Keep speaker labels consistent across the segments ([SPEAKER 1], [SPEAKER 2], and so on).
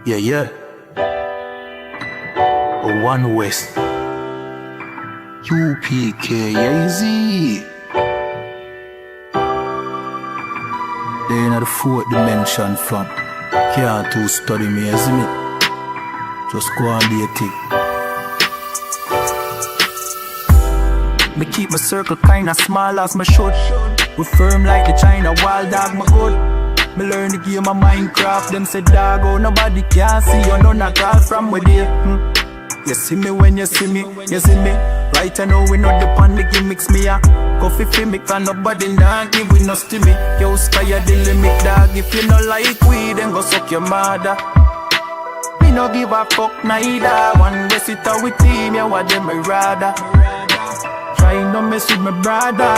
[SPEAKER 1] Yeah. One West. UPK, easy. They in the fourth dimension from. Can't too study me, isn't it? Just go and be a tick. Me keep my circle kinda small as my should. We firm like the China wild dog, my good. Me learn the game of Minecraft. Them say dog, oh nobody can see you, no not call from with you. You see me when you see me, you see me. Right I know we not the pan the gimmicks me a coffee for me, cause nobody nah give we no stimmy. Yo sky the limit dog. If you no like weed, then go suck your mother. Me no give a fuck neither. One way sit out with team, yeah what them me rather. Try no mess with my brother.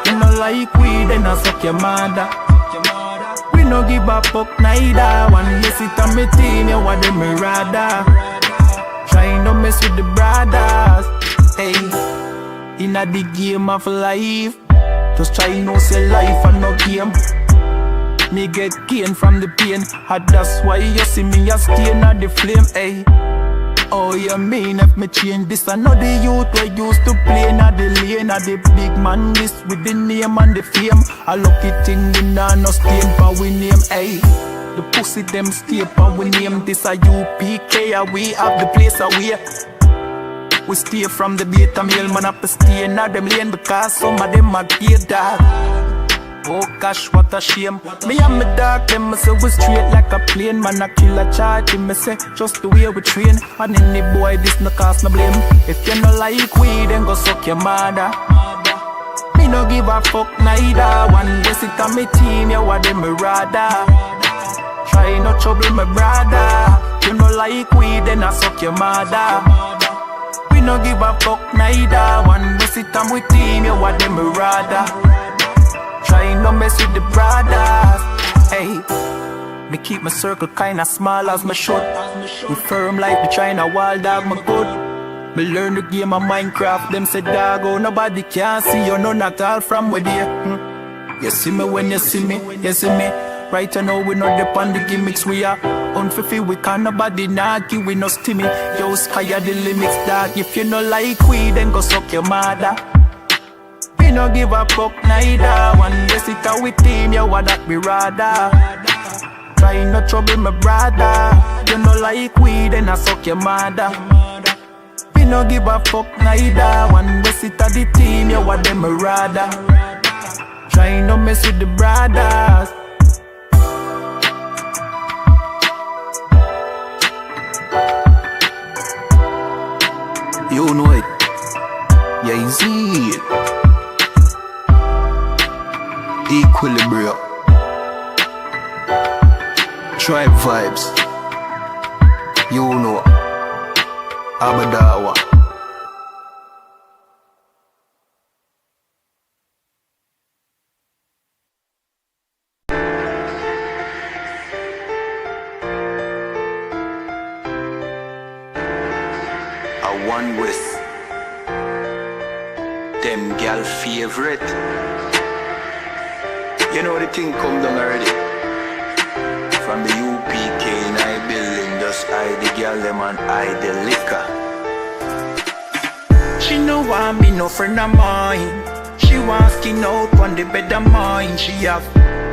[SPEAKER 1] You no like weed, then I suck your mother. We no give a fuck neither. One way sit on me team, yeah what them me rather. Try no mess with the brothers. Hey, inna the game of life, just try no say life and no game. Me get gain from the pain, and that's why you see me a stay at the flame. Hey, oh you mean if me change this? I know the youth we used to play at the lane, at the big man list with the name and the fame. A lucky thing we nah no stain for we name. Hey, the pussy them stay for we name. This a UPK, and we have the place away. We stay from the beta mail, man up to stay in them lane because some of them are gay dog. Oh gosh, what a shame. Me and my dog, them me say we straight like a plane. Man a kill a charge, me say just the way we train. And any boy this no cause no blame. If you no like weed, then go suck your mother. Me no give a fuck neither. One day sit on me team, you what them me rather. Try no trouble my brother. You no like weed, then I suck your mother. We no give a fuck neither. One way sit on with team, you what them me rather. Try no mess with the brothers. Hey, me keep my circle kinda small as my should. We firm like the China wild dog, my good. Me learn the game of Minecraft. Them say dog, oh nobody can see you, no not all from with you. You see me when you see me, you see me. Right I know we not depend the gimmicks. We are unfulfilled, we can't nobody knock you, we no stimmy. Yo sky the limits dog. If you no like weed, then go suck your mother. We no give a fuck neither. One day sit out with team, you what that be rather. Try no trouble my brother. You no like weed, then I suck your mother. We no give a fuck neither. One day sit at the team, you what them rather. Try no mess with the brothers. You know it, yeah, easy. Equilibrium, tribe vibes. You know, Abadawa. One West, them gal favorite. You know the thing come down already. From the UPK in I building, just I the gal them and I the liquor. She no want me no friend of mine. She want skin out on the better mind. She have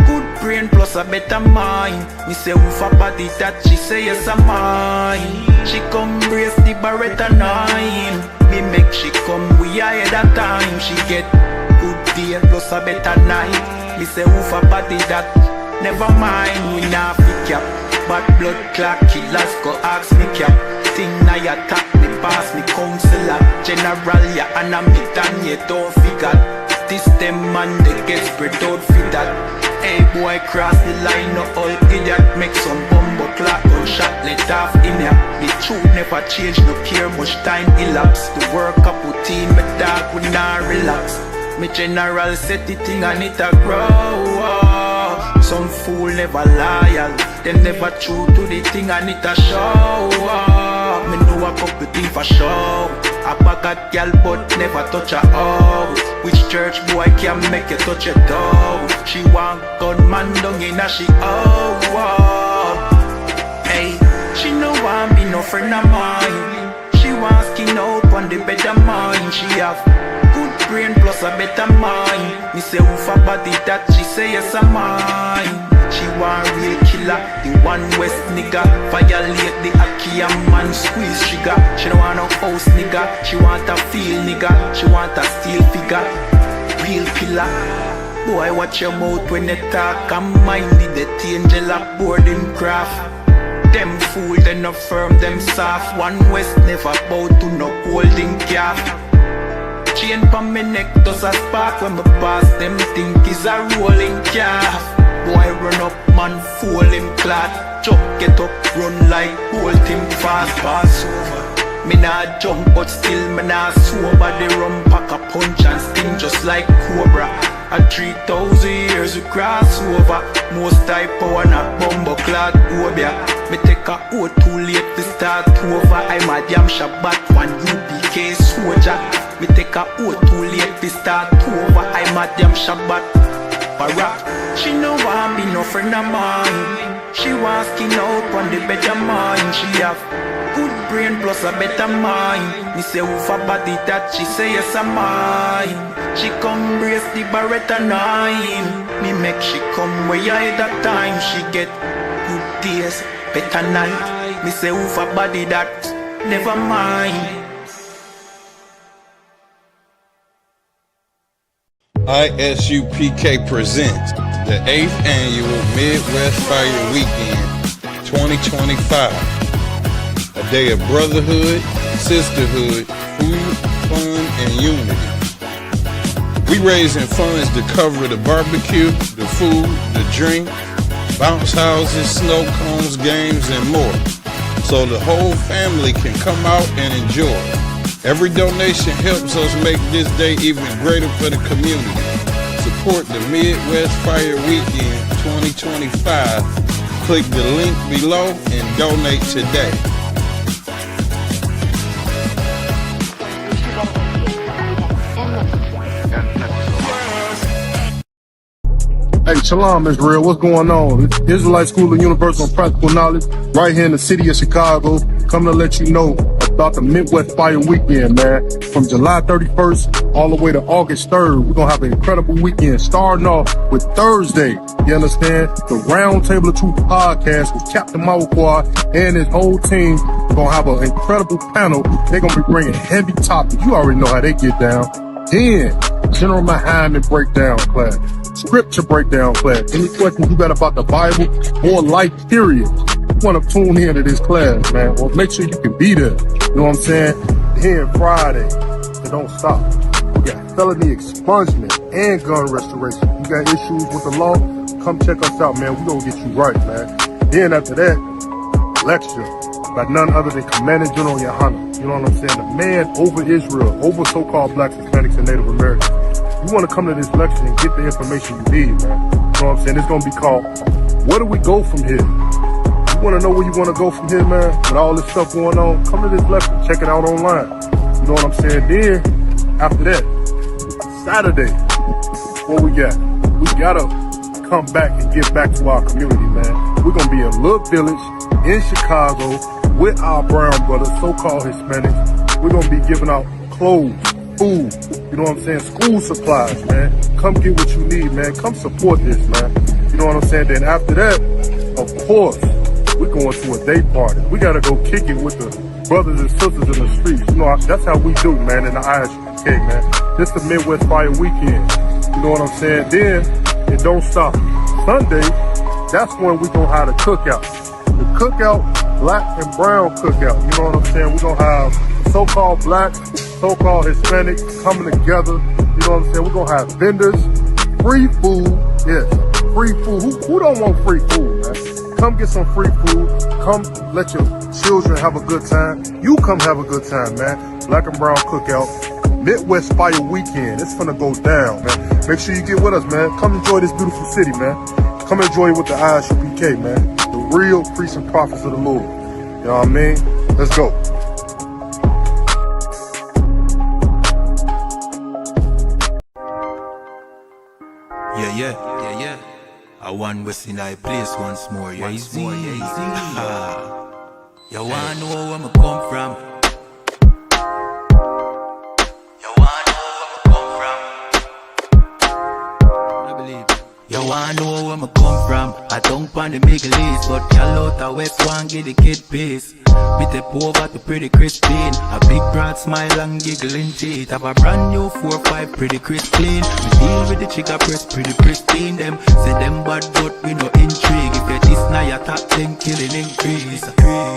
[SPEAKER 1] good brain plus a better mind. Me say woof a body that she say yes a mine. She come brace the Beretta 9. Me make she come we ahead of time. She get good day plus a better night. Me say woof a body that never mind. We nah pick up bad blood clot killers go ask me cap. Thing na attack me pass me counselor. General ya and a me and you don't figure. This them man they get spread out for that. Hey boy cross the line no all idiot. Make some bumbo clock on shot let off in ya. The truth never change, no care much time elapse. The work up routine, me dog we not relax. Me general set the thing and it a grow. Some fool never loyal, them never true to the thing and it a show. Me know a couple things for sure. A bag of gal but never touch her out. Which church boy can make you touch your toe? She want gunman down in a she oh. Hey, she mind. She have good brain plus a better mind. Me say who for body that she say yes a mine. She want real killer, the one west nigga. Violate the Aki and man squeeze trigger. She don't want no house nigga, she want a feel nigga. She want a steel figure, real killer. Boy, watch your mouth when they talk. I'm minded the angel of boarding craft. Them fool, they no firm, them soft. One west never bow to no holding calf. Chain pa me neck does a spark when me pass. Them think is a rolling calf. Boy run up, man fool him clot. Chop get up, run like hold him fast. Pass over, me nah jump but still me nah sober. The rum pack a punch and sting just like cobra. At 3,000 years we cross over. Most type power not bumbo clad obia. Me take a oath too late to start over. I'm a damn Shabbat one UPK soldier. Me take a oath too late to start over. I'm a damn Shabbat Barack. She no want be no friend of mine. She want skin out on the better mind. She have good brain plus a better mind. Me say who for body that she say yes a mine. She come brace the Beretta 9. Me make she come way I that time. She get good days, better night. Me say who for body that never mind.
[SPEAKER 2] I.S.U.P.K presents the 8th annual Midwest Fire Weekend 2025. A day of brotherhood, sisterhood, food, fun, and unity. We raising funds to cover the barbecue, the food, the drink, bounce houses, snow cones, games, and more, so the whole family can come out and enjoy. Every donation helps us make this day even greater for the community. Support the Midwest Fire Weekend 2025. Click the link below and donate today.
[SPEAKER 3] Hey, Shalom, Israel. What's going on? It's Israelite School of Universal and Practical Knowledge right here in the city of Chicago. Coming to let you know about the Midwest Fire Weekend, man. From July 31st all the way to August 3rd, we're going to have an incredible weekend starting off with Thursday. You understand? The Round Table of Truth podcast with Captain Mawakwa and his whole team. We're going to have an incredible panel. They're going to be bringing heavy topics. You already know how they get down. Then, General Yohahanna breakdown class. Scripture breakdown class. Any questions you got about the Bible or life period, you want to tune in to this class, man. Well, make sure you can be there. You know what I'm saying? Then Friday, so don't stop. We got felony expungement and gun restoration. You got issues with the law? Come check us out, man. We gonna get you right, man. Then after that, lecture by none other than Commander General YAHANNA. You know what I'm saying? The man over Israel, over so-called blacks, Hispanics, and Native Americans. You want to come to this lecture and get the information you need, man. You know what I'm saying? It's going to be called, Where Do We Go From Here? You want to know where you want to go from here, man? With all this stuff going on, come to this lecture. Check it out online. You know what I'm saying? Then, after that, Saturday, what we got? We got to come back and get back to our community, man. We're going to be in a little village in Chicago with our brown brothers, so-called Hispanics. We're going to be giving out clothes, food, you know what I'm saying, school supplies, man. Come get what you need, man. Come support this, man. You know what I'm saying? Then after that, of course, we're going to a day party. We got to go kick it with the brothers and sisters in the streets. You know, that's how we do, man, in the I.S.U.P.K, man. This the Midwest Fire Weekend. You know what I'm saying? Then, it don't stop. Sunday, that's when we gonna have the cookout. The cookout, black and brown cookout. You know what I'm saying? We're gonna have so-called blacks, so-called Hispanics coming together. You know what I'm saying? We're gonna have vendors, free food. Yes, free food. Who don't want free food, man? Come get some free food. Come let your children have a good time. You come have a good time, man. Black and brown cookout. Midwest Fire Weekend. It's gonna go down, man. Make sure you get with us, man. Come enjoy this beautiful city, man. Come enjoy it with the I.S.U.P.K, man. The real priests and prophets of the Lord. You know what I mean? Let's go.
[SPEAKER 1] Yeah. I want West in I place once more. Yeah, easy. You wanna know where I come from? You from. I don't pan the Middle East, but y'all out the West one get the kid peace. Me step over to pretty Crispin. A big broad smile and giggling teeth. Have a brand new 4-5 pretty crisp clean. We deal with the chica press pretty pristine. Them say them bad but we no intrigue. If you this now your top 10 killing increase.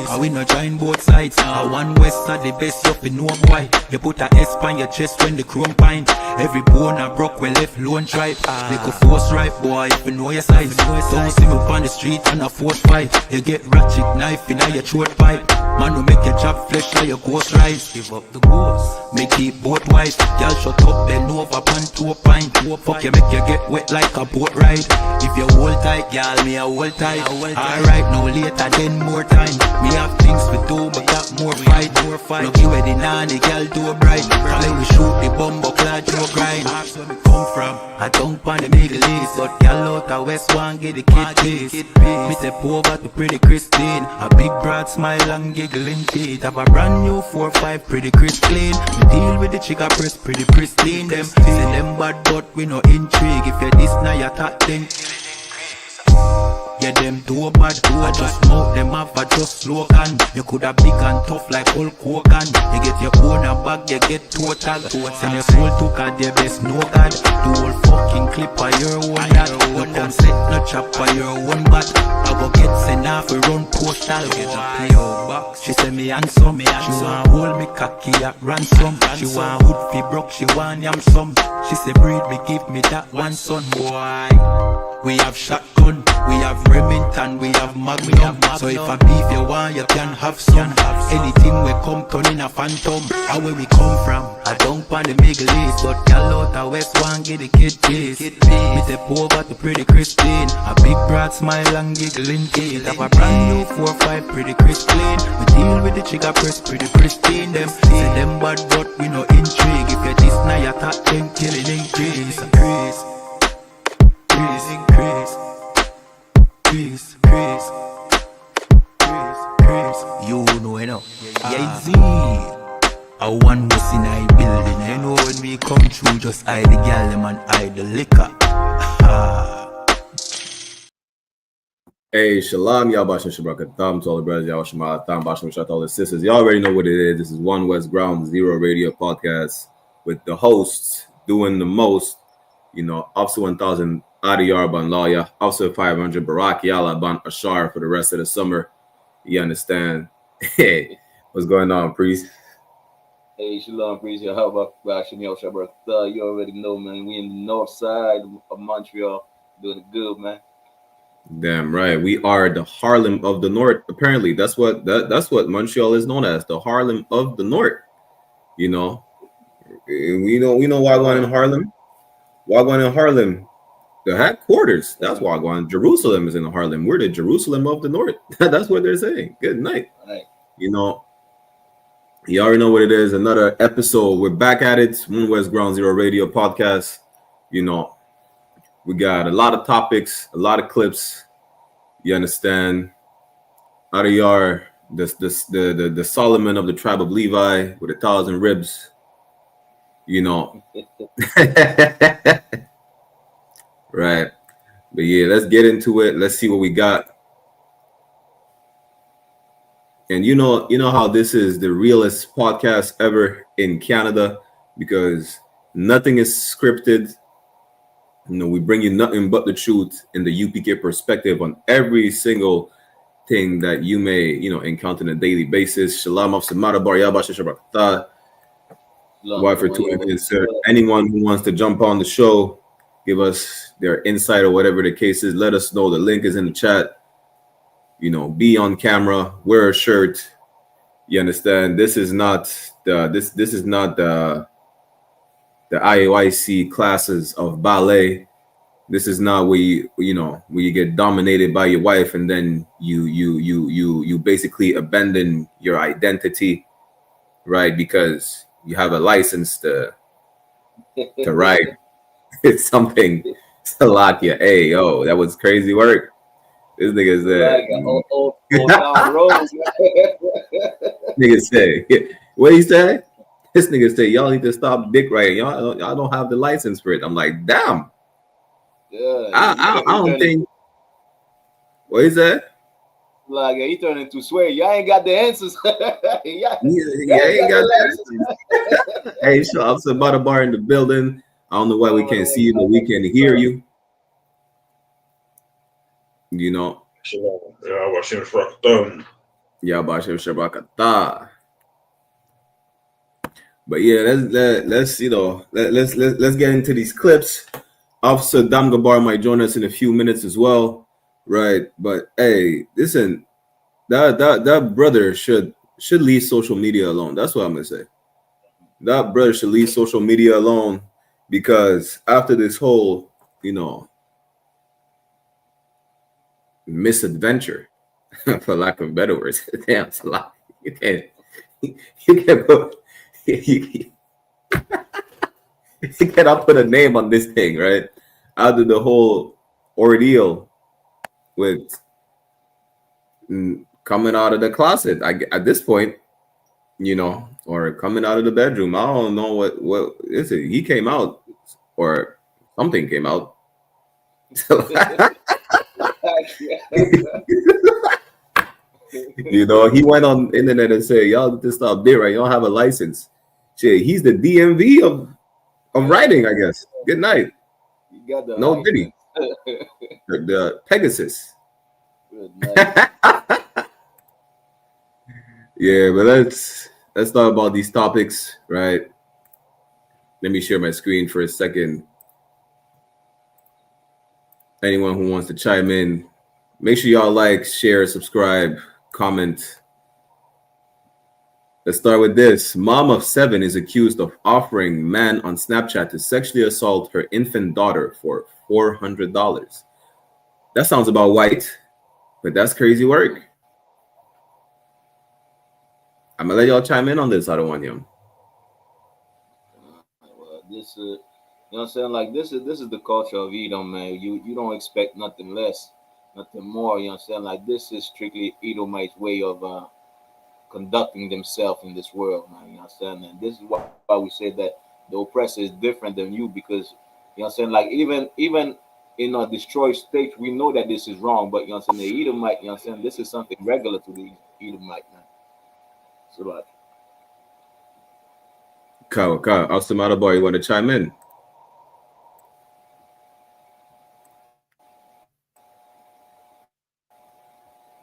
[SPEAKER 1] And we no join both sides. One West are the best you fi know boy. You put a S on your chest when the chrome pint. Every bone a broke when left lone tribe. They go force right boy if you know your size. Don't see me on the street and a force fight. You get ratchet knife in your throat pipe. Man will make your job flesh like your ghost rise. Give up the ghost. Make it both wise. Y'all shut up, bend over, pan to a pint. Fuck you, make you get wet like a boat ride. If you hold tight, y'all, me a hold tight. Alright, no later, then more time. Me have things to do, but got more fight. Lucky where the nanny, y'all do a bright. When we shoot the bumbo clad, you grind. That's where me come from. I don't pan the Middle East, but y'all out the West one get the kid piece. Me step over to pretty Christine. A big broad smile and giggling teeth. Have a brand new 4-5 pretty crisp clean. Me deal with the chica press pretty pristine. Them say them bad but we no intrigue. If you this now your top 10. Yeah, them too bad, I just mouth them off, I just slogan. You coulda big and tough like Hulk Hogan. You get your own a bag, you get total. Send your soul to God, their best no God. The whole fucking clip of your own that. No come set, no chop for your own bat. I go get sent off, we run postal. Get a PO box. She say me handsome, she want hold me cocky at ransom. She want hood fi broke, she want yam some. She say breed me, give me that one son, boy. We have shotgun, we have Remington, we have Magnum. So if a beef you want, you can have some. Anything we come turn in a phantom. And where we come from, I don't pan the Middle East, but y'all out the West one get the kid piece. Me step over to pretty Christine. A big broad smile and giggling teeth. Have a brand new 4-5 pretty crisp clean. We deal with the chica press pretty pristine. Them say them bad but we no intrigue. If you this now your top 10 killing increase. Increase. You know. Yeah, it's a one was in a building. You know when we come through, just hide the gal them and hide the liquor.
[SPEAKER 4] Hey, Shalom, y'all bashing Shabbat Thumb to all the brothers, y'all Shema Thumb, bashing Shabbat all the sisters. Y'all already know what it is. This is One West Ground Zero Radio Podcast with the hosts doing the most. You know, Officer 1000 Adiyar Ban Lawyer, Officer 500 Barak Yala Ban Ashar for the rest of the summer. You understand? Hey, what's going on, priest?
[SPEAKER 5] Hey, Shalom, priest. How about Shabbat? You already know, man. We in the north side of Montreal, doing it good, man.
[SPEAKER 4] Damn right. We are the Harlem of the North. Apparently, that's what Montreal is known as, the Harlem of the North. You know, we know why one in Harlem. Wagwan in Harlem, the headquarters. That's Wagwan. Jerusalem is in Harlem. We're the Jerusalem of the North. That's what they're saying. Good night.
[SPEAKER 5] Right.
[SPEAKER 4] You know, you already know what it is. Another episode. We're back at it. One West Ground Zero Radio Podcast. You know, we got a lot of topics, a lot of clips. You understand? Adiyar, the Solomon of the tribe of Levi with 1,000 ribs. You know. Right. But yeah, let's get into it. Let's see what we got. And you know how this is the realest podcast ever in Canada, because nothing is scripted. You know, we bring you nothing but the truth in the UPK perspective on every single thing that you may, encounter on a daily basis. Shalom of Samara Bar Yabash Shabbat. Why for tuning in, sir? Anyone who wants to jump on the show, give us their insight or whatever the case is, let us know. The link is in the chat. You know, be on camera, wear a shirt. You understand? This is not the IOIC classes of ballet. This is not where you get dominated by your wife and then you basically abandon your identity, right? Because you have a license to ride. It's something to lock you. Hey, yo, that was crazy work. This nigga said. Nigga say, what he say? This nigga say, y'all need to stop dick riding. Y'all don't have the license for it. I'm like, damn.
[SPEAKER 5] Yeah,
[SPEAKER 4] I don't think What is that?
[SPEAKER 5] Like he turned into swear. Y'all ain't got the answers. y'all
[SPEAKER 4] Yeah,
[SPEAKER 5] ain't
[SPEAKER 4] ain't
[SPEAKER 5] got
[SPEAKER 4] got
[SPEAKER 5] the
[SPEAKER 4] that.
[SPEAKER 5] answers.
[SPEAKER 4] Hey, shout out to Butter Bar in the building. I don't know why we can't see you, but we can hear you. You know.
[SPEAKER 6] Yeah, I watch him rock thumb.
[SPEAKER 4] Yeah, Bashem Shabakata. But yeah, let's let's get into these clips. Officer Damgabar might join us in a few minutes as well, right? But hey, listen, that brother should leave social media alone. That's what I'm gonna say. That brother should leave social media alone because after this whole, misadventure, for lack of better words, damn, it's a lot. You can't put. You cannot put a name on this thing, right? After the whole ordeal with coming out of the closet, at this point, or coming out of the bedroom. I don't know what is it. He came out, or something came out. He went on the internet and said, "Y'all need to stop there, right? You don't have a license." Shit, he's the DMV of writing, I guess. Good night.
[SPEAKER 5] You got the
[SPEAKER 4] No goodie. The Pegasus.
[SPEAKER 5] Good night.
[SPEAKER 4] Yeah, but let's talk about these topics, right? Let me share my screen for a second. Anyone who wants to chime in, make sure y'all like, share, subscribe, comment. Let's start with this. Mom of 7 is accused of offering man on Snapchat to sexually assault her infant daughter for $400. That sounds about white, but that's crazy work. I'm gonna let y'all chime in on this. I don't want you.
[SPEAKER 5] Well, this is, you know what I'm saying? Like this is the culture of Edom, man. You don't expect nothing less, nothing more. You know what I'm saying? Like this is strictly Edomite's way of conducting themselves in this world, man. You know what I'm saying? And this is why we say that the oppressor is different than you, because you know what I'm saying? Like even in a destroyed state, we know that this is wrong, but you know what I'm saying? The Edomite, you know what I'm saying? This is something regular to the Edomite, man. So like,
[SPEAKER 4] Kyle, Austin Boy, you want to chime in?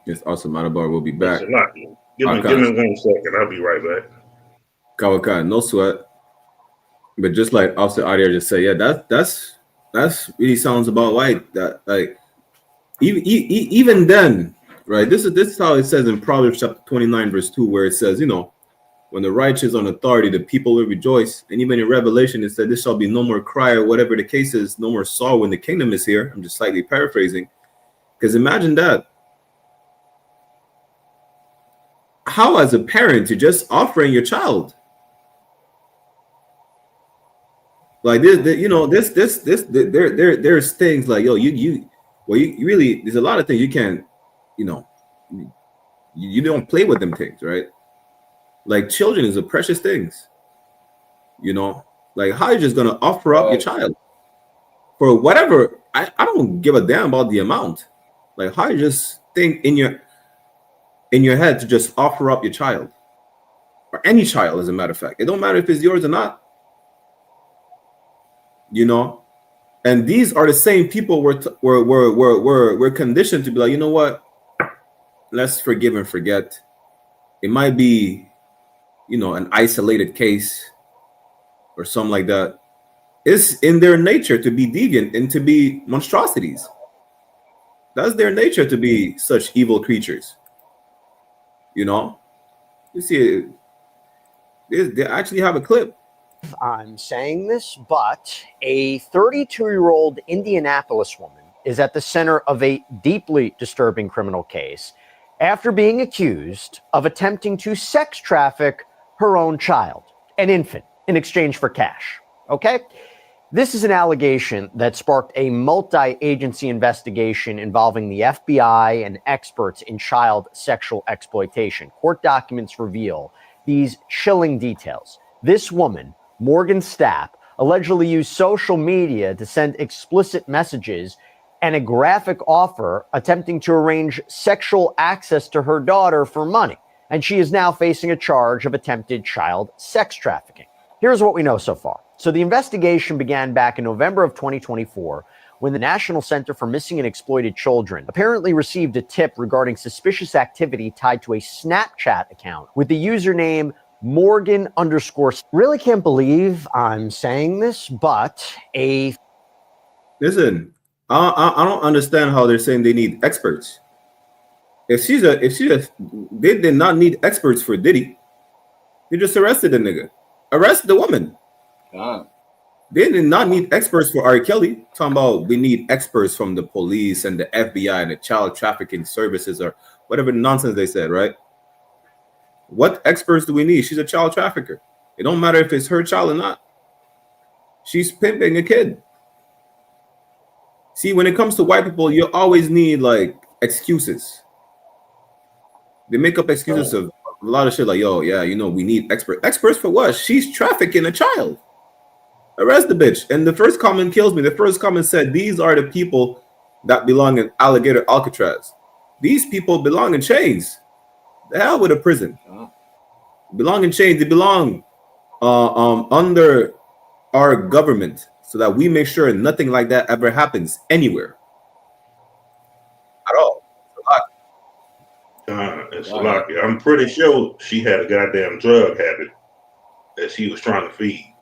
[SPEAKER 4] Yes, Austin Boy will be back.
[SPEAKER 6] Give me 1 second. I'll be right back.
[SPEAKER 4] Kawaka, no sweat. But just like Officer Adia just said, yeah, that's really sounds about right. That like even then, right? This is how it says in Proverbs chapter 29, verse 2, where it says, when the righteous on authority, the people will rejoice. And even in Revelation, it said, "There shall be no more cry," or whatever the case is, no more sorrow when the kingdom is here. I'm just slightly paraphrasing, because imagine that. How, as a parent, you're just offering your child like this? There's things like, yo, you really, there's a lot of things you can't, you don't play with them things, right? Like children is a precious things, like how you just gonna offer up your child for whatever? I don't give a damn about the amount. Like how you just think in your head to just offer up your child, or any child, as a matter of fact. It don't matter if it's yours or not, and these are the same people we're conditioned to be like, you know what, let's forgive and forget. It might be an isolated case or something like that. It's in their nature to be deviant and to be monstrosities. That's their nature, to be such evil creatures. You see, they actually have a clip.
[SPEAKER 7] I'm saying this, but a 32-year-old Indianapolis woman is at the center of a deeply disturbing criminal case after being accused of attempting to sex traffic her own child, an infant, in exchange for cash. Okay? This is an allegation that sparked a multi-agency investigation involving the FBI and experts in child sexual exploitation. Court documents reveal these chilling details. This woman, Morgan Stapp, allegedly used social media to send explicit messages and a graphic offer attempting to arrange sexual access to her daughter for money. And she is now facing a charge of attempted child sex trafficking. Here's what we know so far. So the investigation began back in November of 2024 when the National Center for Missing and Exploited Children apparently received a tip regarding suspicious activity tied to a Snapchat account with the username Morgan _ really can't believe I'm saying this, but
[SPEAKER 4] Listen, I don't understand how they're saying they need experts. If they did not need experts for Diddy. They just arrested the nigga. Arrest the woman. They did not need experts for R. Kelly. Talking about we need experts from the police and the FBI and the child trafficking services or whatever nonsense they said, right? What experts do we need? She's a child trafficker. It don't matter if it's her child or not. She's pimping a kid. See, when it comes to white people, you always need like excuses. They make up excuses of a lot of shit like, yo, yeah, you know, we need experts. Experts for what? She's trafficking a child. Arrest the bitch. And the first comment kills me. The first comment said, these are the people that belong in Alligator Alcatraz. These people belong in chains. The hell with a prison. Belong in chains. They belong under our government so that we make sure nothing like that ever happens anywhere. At all.
[SPEAKER 6] It's lucky. I'm pretty sure she had a goddamn drug habit that she was trying to feed.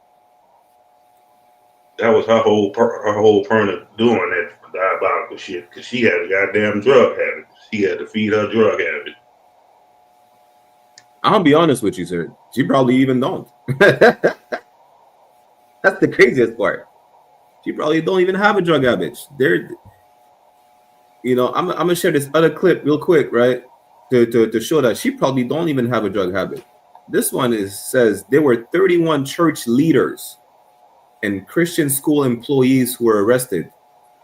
[SPEAKER 6] That was her whole point of doing that diabolical shit, because she had a goddamn drug habit. She had to feed her drug habit.
[SPEAKER 4] I'll be honest with you, sir. She probably even don't. That's the craziest part. She probably don't even have a drug habit. They're, you know, I'm gonna share this other clip real quick, right? To show that she probably don't even have a drug habit. This one says there were 31 church leaders and Christian school employees who were arrested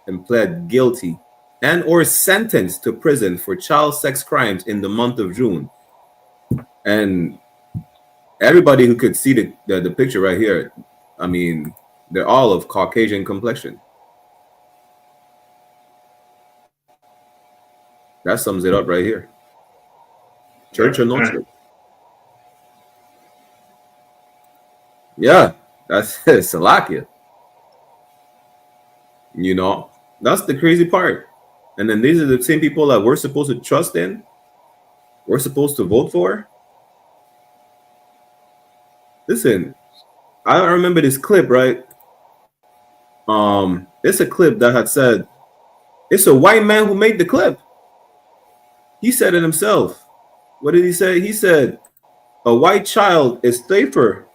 [SPEAKER 4] and pled guilty and or sentenced to prison for child sex crimes in the month of June. And everybody who could see the picture right here, I mean, they're all of Caucasian complexion. That sums it up right here. Church or no church? Yeah, that's Salakia. You know, that's the crazy part. And then these are the same people that we're supposed to trust in, we're supposed to vote for. Listen, I remember this clip, right? It's a clip that had said, it's a white man who made the clip. He said it himself. What did he say? He said, a white child is safer.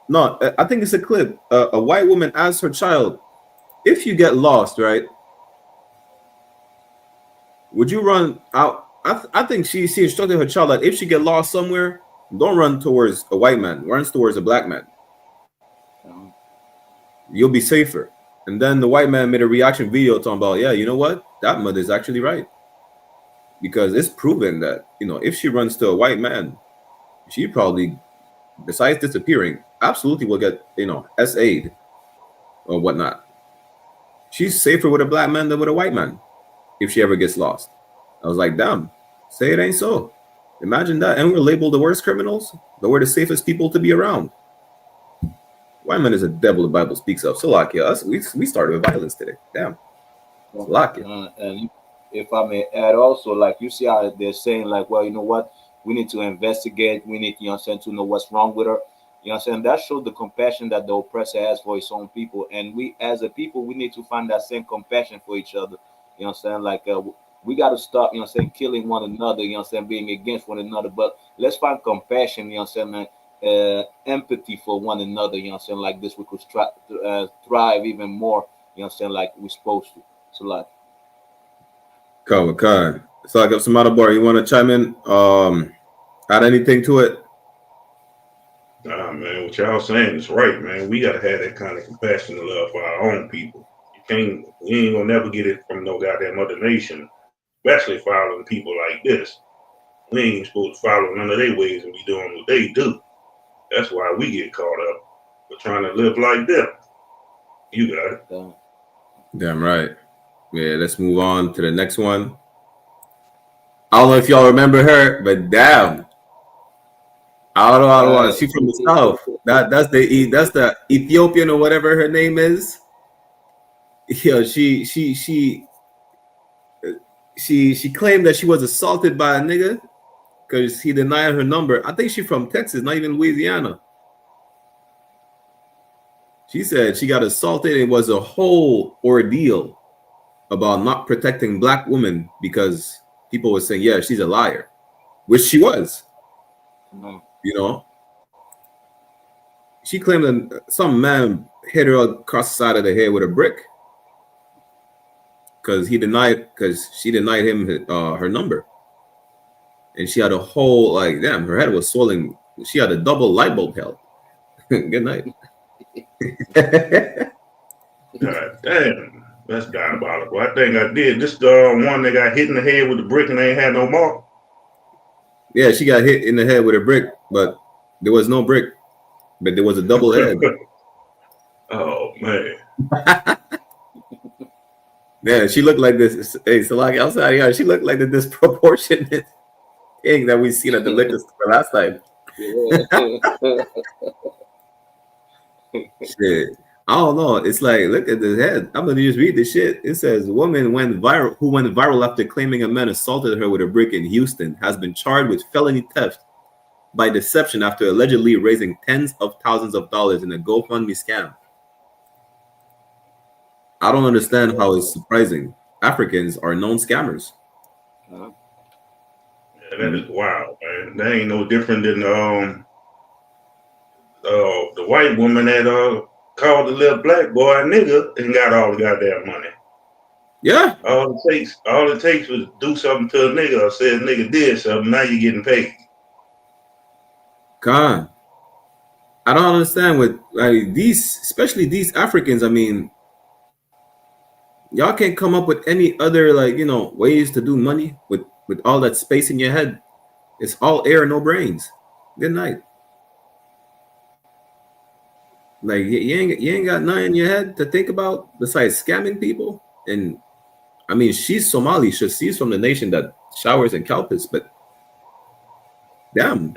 [SPEAKER 4] No, I think it's a clip. A white woman asked her child, if you get lost, right? Would you run out? I think she instructed her child that if she get lost somewhere, don't run towards a white man, run towards a black man. You'll be safer. And then the white man made a reaction video talking about, yeah, you know what? That mother's actually right. Because it's proven that, you know, if she runs to a white man, she probably, besides disappearing, absolutely will get, you know, SA'd or whatnot. She's safer with a black man than with a white man if she ever gets lost. I was like, damn, say it ain't so. Imagine that. And we're labeled the worst criminals, but we're the safest people to be around. White man is a devil the Bible speaks of. So, like, yeah, we started with violence today. Damn.
[SPEAKER 5] And if I may add also, like, you see how they're saying, like, well, you know what? We need to investigate. We need, you know what I'm saying, to know what's wrong with her. You know what I'm saying? That shows the compassion that the oppressor has for his own people. And we, as a people, we need to find that same compassion for each other. You know what I'm saying? Like, we got to stop, you know what I'm saying, killing one another, you know what I'm saying, being against one another. But let's find compassion, you know what I'm saying, man, empathy for one another, you know what I'm saying, like this. We could thrive even more, you know what I'm saying, like we're supposed to. So, like.
[SPEAKER 4] Kai. So, like, if some other boy, you want to chime in, add anything to it?
[SPEAKER 6] Nah, man, what y'all saying is right, man. We got to have that kind of compassion and love for our own people. We ain't gonna never get it from no goddamn other nation, especially following people like this. We ain't supposed to follow none of their ways and be doing what they do. That's why we get caught up with trying to live like them. You got it.
[SPEAKER 4] Damn right. Yeah, let's move on to the next one. I don't know if y'all remember her, but damn, I don't know. She's from the south. That's the Ethiopian or whatever her name is. Yeah, she claimed that she was assaulted by a nigga because he denied her number. I think she's from Texas, not even Louisiana. She said she got assaulted. It was a whole ordeal about not protecting black women because people were saying, yeah, she's a liar, which she was. You know, she claimed that some man hit her across the side of the head with a brick because she denied him her number. And she had a whole, like, damn, her head was swelling. She had a double light bulb held. Good night.
[SPEAKER 6] God damn, that's diabolical. I think I did. This one that got hit in the head with the brick and ain't had no mark.
[SPEAKER 4] Yeah, she got hit in the head with a brick, but there was no brick, but there was a double head.
[SPEAKER 6] Oh man.
[SPEAKER 4] Yeah, she looked like this. Hey, so like outside here, she looked like the disproportionate thing that we seen at the liquor store last time. Shit. I don't know. It's like, look at the head. I'm gonna just read the shit. It says, woman who went viral after claiming a man assaulted her with a brick in Houston has been charged with felony theft by deception after allegedly raising tens of thousands of dollars in a GoFundMe scam. I don't understand how it's surprising. Africans are known scammers.
[SPEAKER 6] Yeah, that is wild, man. That ain't no different than the white woman that called the little black boy a nigga and got all the goddamn money.
[SPEAKER 4] Yeah.
[SPEAKER 6] All it takes was do something to a nigga or say a nigga did something, now you're getting paid.
[SPEAKER 4] God. I don't understand what, like, these, especially these Africans. I mean, y'all can't come up with any other, like, you know, ways to do money with all that space in your head. It's all air, no brains. Good night. Like, you ain't got nothing in your head to think about besides scamming people. And I mean, she's Somali, so she's from the nation that showers in cow piss, but damn,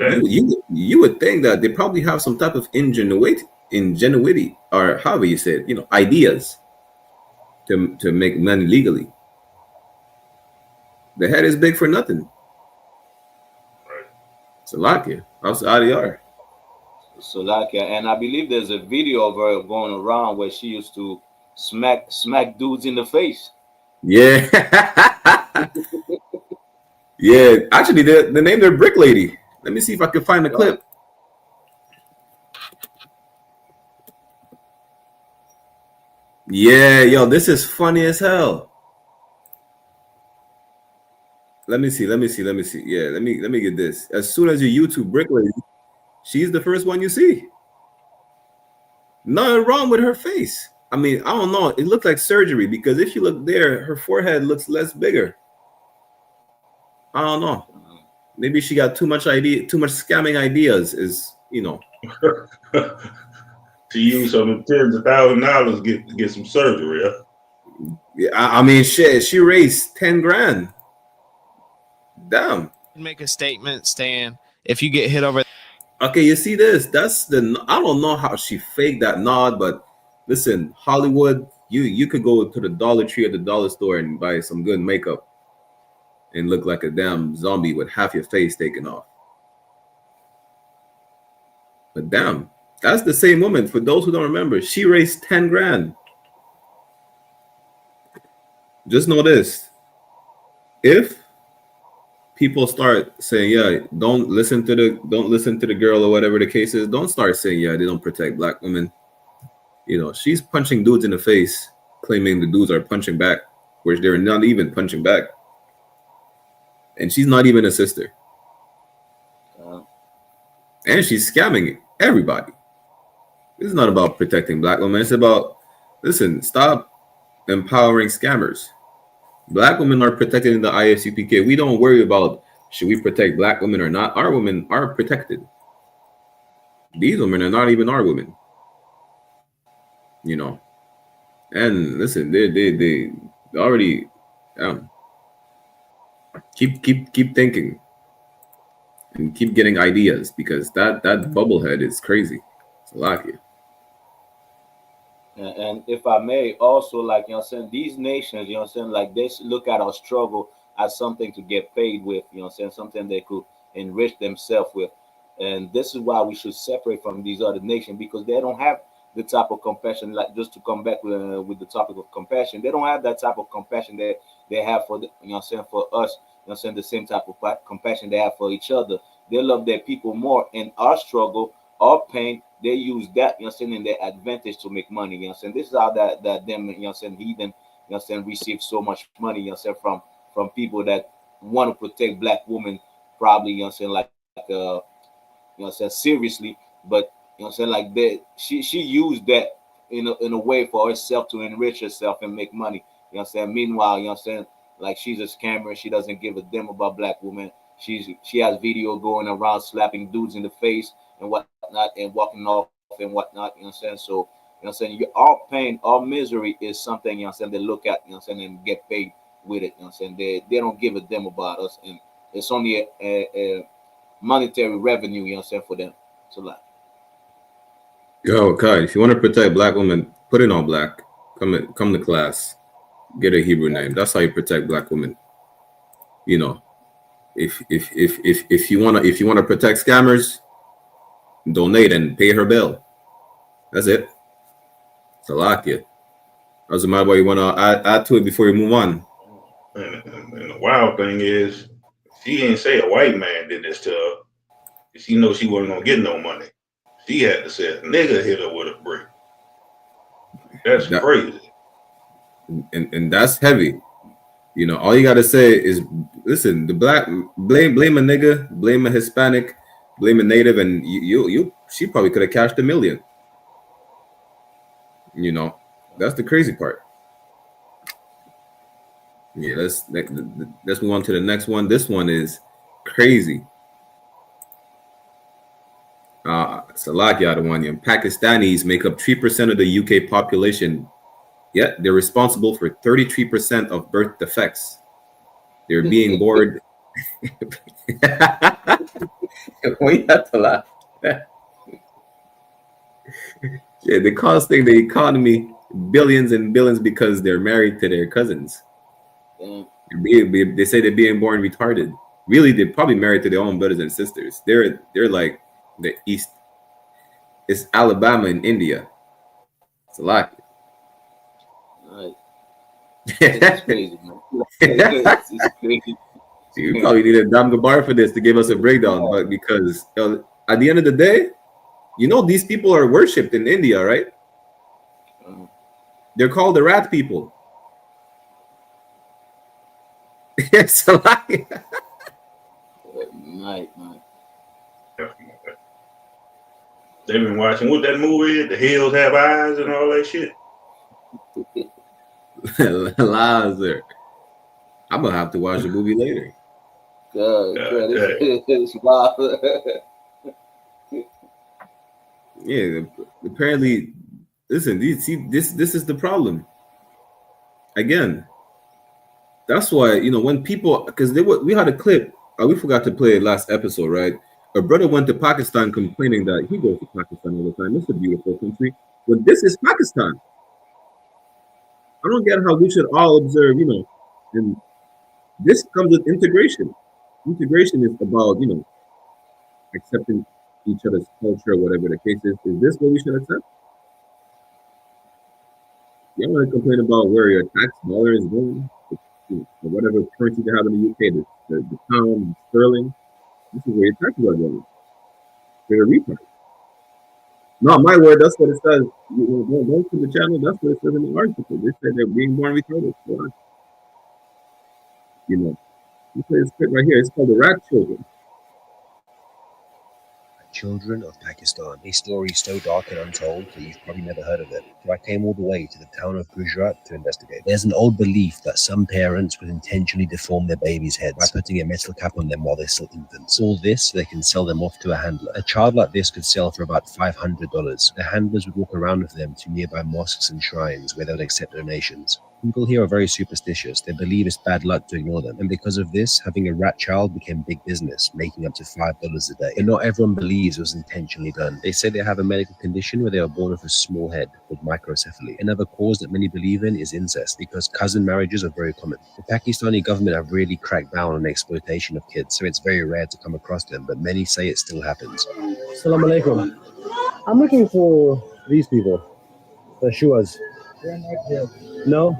[SPEAKER 4] you would think that they probably have some type of ingenuity, or however you say it, you know, ideas to make money legally. The head is big for nothing.
[SPEAKER 6] Right.
[SPEAKER 4] Salakia, how's ADR?
[SPEAKER 5] Salakia, and I believe there's a video of her going around where she used to smack dudes in the face.
[SPEAKER 4] Yeah. Yeah, actually, they named her Brick Lady. Let me see if I can find the clip. Yeah, yo, this is funny as hell. Let me see. Yeah, let me get this. As soon as you YouTube Brick Lady, she's the first one you see. Nothing wrong with her face. I mean, I don't know. It looked like surgery because if you look there, her forehead looks less bigger. I don't know. Maybe she got too much scamming ideas. Is, you know.
[SPEAKER 6] To use some tens of $1,000 to get some surgery. Huh?
[SPEAKER 4] Yeah, I mean, shit. She raised 10 grand. Damn.
[SPEAKER 8] Make a statement, Stan. If you get hit over.
[SPEAKER 4] Okay, you see this? That's I don't know how she faked that nod, but listen, Hollywood, you could go to the Dollar Tree or the dollar store and buy some good makeup and look like a damn zombie with half your face taken off. But damn, that's the same woman. For those who don't remember, she raised 10 grand. Just know this. If people start saying, yeah, don't listen to the girl or whatever the case is, don't start saying, yeah, they don't protect black women. You know, she's punching dudes in the face, claiming the dudes are punching back, which they're not even punching back. And she's not even a sister. And she's scamming everybody. This is not about protecting black women. It's about, listen, stop empowering scammers. Black women are protected in the I.S.U.P.K. We don't worry about should we protect black women or not. Our women are protected. These women are not even our women. You know. And listen, already keep thinking and keep getting ideas, because that bubblehead is crazy. It's a lot here.
[SPEAKER 5] And if I may also, like, you know what I'm saying, these nations, you know what I'm saying, like, they look at our struggle as something to get paid with, you know what I'm saying, something they could enrich themselves with. And this is why we should separate from these other nations, because they don't have the type of compassion, like, just to come back with the topic of compassion, they don't have that type of compassion that they have for the, you know what I'm saying, for us, you know what I'm saying, the same type of compassion they have for each other. They love their people more. In our struggle, our pain, they use that, you know what I'm saying, in their advantage to make money, you know what I'm saying. This is how that them, you know what I'm saying, heathen, you know what I'm saying, receive so much money, you know what I'm saying, from people that want to protect black women, probably, you know what I'm saying, like you know what I'm saying, seriously, but you know what I'm saying, like that she used that in a way for herself to enrich herself and make money. You know what I'm saying? Meanwhile, you know what I'm saying, like, she's a scammer, she doesn't give a damn about black women. She has video going around slapping dudes in the face and whatnot and walking off and whatnot, you know what I'm saying? So, you know what I'm saying, all pain, all misery is something, you know what I'm saying, they look at, you know what I'm saying, and get paid with it, you know what I'm saying? They don't give a damn about us, and it's only a monetary revenue, you know what I'm saying, for them. It's a lot.
[SPEAKER 4] Yo, Kai, if you want to protect black women, put it on black. Come to class. Get a Hebrew name. That's how you protect black women. You know, if you wanna protect scammers, donate and pay her bill. That's it. Salakia. Doesn't matter what you wanna add to it before you move on.
[SPEAKER 6] And the wild thing is, she didn't say a white man did this to her. She know she wasn't gonna get no money. She had to say a nigga hit her with a brick. That's crazy.
[SPEAKER 4] And that's heavy. You know, all you gotta say is, listen, the black blame a nigga, blame a Hispanic, blame a native, and she probably could have cashed $1 million. You know, that's the crazy part. Yeah, let's move on to the next one. This one is crazy. Salakia Adewanian. Pakistanis make up 3% of the UK population, yet they're responsible for 33% of birth defects. They're being born. Why you have to laugh? Yeah, they costing the economy billions and billions because they're married to their cousins. They say they're being born retarded. Really, they're probably married to their own brothers and sisters. They're like the East. It's Alabama and India. It's a lot.
[SPEAKER 5] Right. It's crazy, man. It's crazy.
[SPEAKER 4] You probably need a Dam Gabar for this to give us a breakdown, but because at the end of the day, you know, these people are worshipped in India, right? They're called the rat people. It's a lie.
[SPEAKER 5] Right.
[SPEAKER 6] They've been watching what that movie is, The Hills Have Eyes and all that shit.
[SPEAKER 4] Lazar. I'm gonna have to watch the movie later.
[SPEAKER 5] God, it's wild.
[SPEAKER 4] Yeah, apparently, listen, this is the problem. Again, that's why, you know, when people, because we had a clip, we forgot to play it last episode, right? A brother went to Pakistan complaining that he goes to Pakistan all the time. It's a beautiful country, but this is Pakistan. I don't get how we should all observe, you know, and this comes with integration. Integration is about, you know, accepting each other's culture, whatever the case is. Is this what we should accept? You want to complain about where your tax dollar is going, or whatever currency they have in the UK, the pound, sterling. This is where your taxes are going. They're a retard. Not my word. That's what it says. Go to the channel. That's what it says in the article. They say they're being born retarded. You know, this is right here. It's called the rat children.
[SPEAKER 9] Children of Pakistan, a story so dark and untold that you've probably never heard of it. So I came all the way to the town of Gujarat to investigate. There's an old belief that some parents would intentionally deform their babies' heads by putting a metal cap on them while they're still infants. All this so they can sell them off to a handler. A child like this could sell for about $500. The handlers would walk around with them to nearby mosques and shrines where they would accept donations. People here are very superstitious. They believe it's bad luck to ignore them. And because of this, having a rat child became big business, making up to $5 a day. And not everyone believes it was intentionally done. They say they have a medical condition where they are born with a small head called microcephaly. Another cause that many believe in is incest, because cousin marriages are very common. The Pakistani government have really cracked down on the exploitation of kids, so it's very rare to come across them, but many say it still happens.
[SPEAKER 10] Assalamu alaikum. I'm looking for these people, the Shuas. No?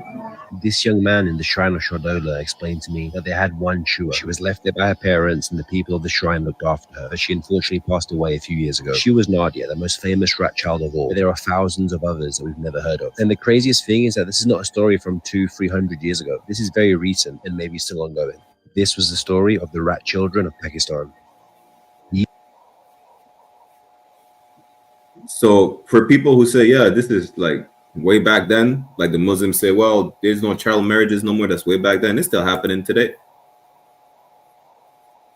[SPEAKER 9] This young man in the shrine of Shodola explained to me that they had one Shua. She was left there by her parents, and the people of the shrine looked after her, but she unfortunately passed away a few years ago. She was Nadia, the most famous rat child of all, but there are thousands of others that we've never heard of. And the craziest thing is that this is not a story from 200-300 years ago. This is very recent and maybe still ongoing. This was the story of the rat children of Pakistan.
[SPEAKER 4] So for people who say, yeah, this is like way back then, like the Muslims say, well, there's no child marriages no more, that's way back then, it's still happening today.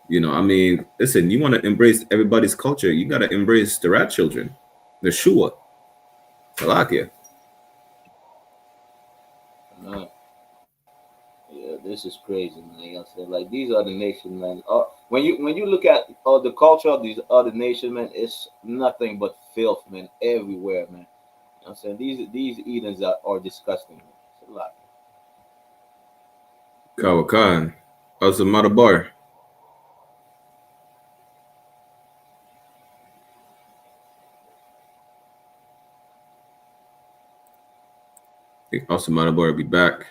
[SPEAKER 4] You know, I mean, listen, you want to embrace everybody's culture, you got to embrace the rat children, the Shua. Salakia.
[SPEAKER 5] Yeah, this is crazy, man. You know what I'm saying? Like, these are the nations, man. When you look at the culture of these other nations, man, it's nothing but filth, man, everywhere, man. You know what I'm saying? These Edens are disgusting, man. It's a lot.
[SPEAKER 4] Kawakan. How's the Matabar? I think also Matabar will be back.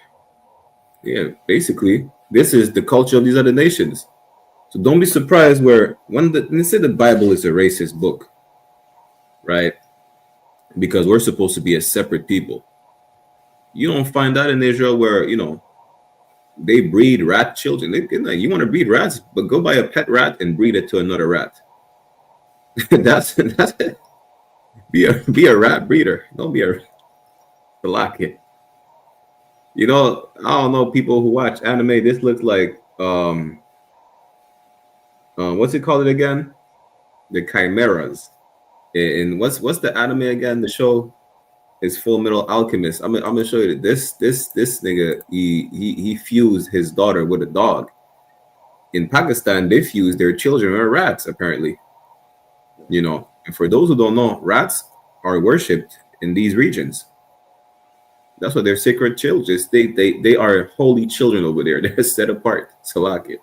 [SPEAKER 4] Yeah, basically, this is the culture of these other nations. So don't be surprised when they say the Bible is a racist book, right? Because we're supposed to be a separate people. You don't find that in Israel where, you know, they breed rat children. You want to breed rats, but go buy a pet rat and breed it to another rat. that's it. Be a rat breeder. Don't be a lock it. You know, I don't know people who watch anime. This looks like what's it called again? The Chimeras. And what's the anime again? The show is Full Metal Alchemist. I'm gonna show you this nigga. He fused his daughter with a dog. In Pakistan, they fuse their children with rats. Apparently, you know. And for those who don't know, rats are worshipped in these regions. That's what they're sacred children. They are holy children over there. They're set apart. Salakit.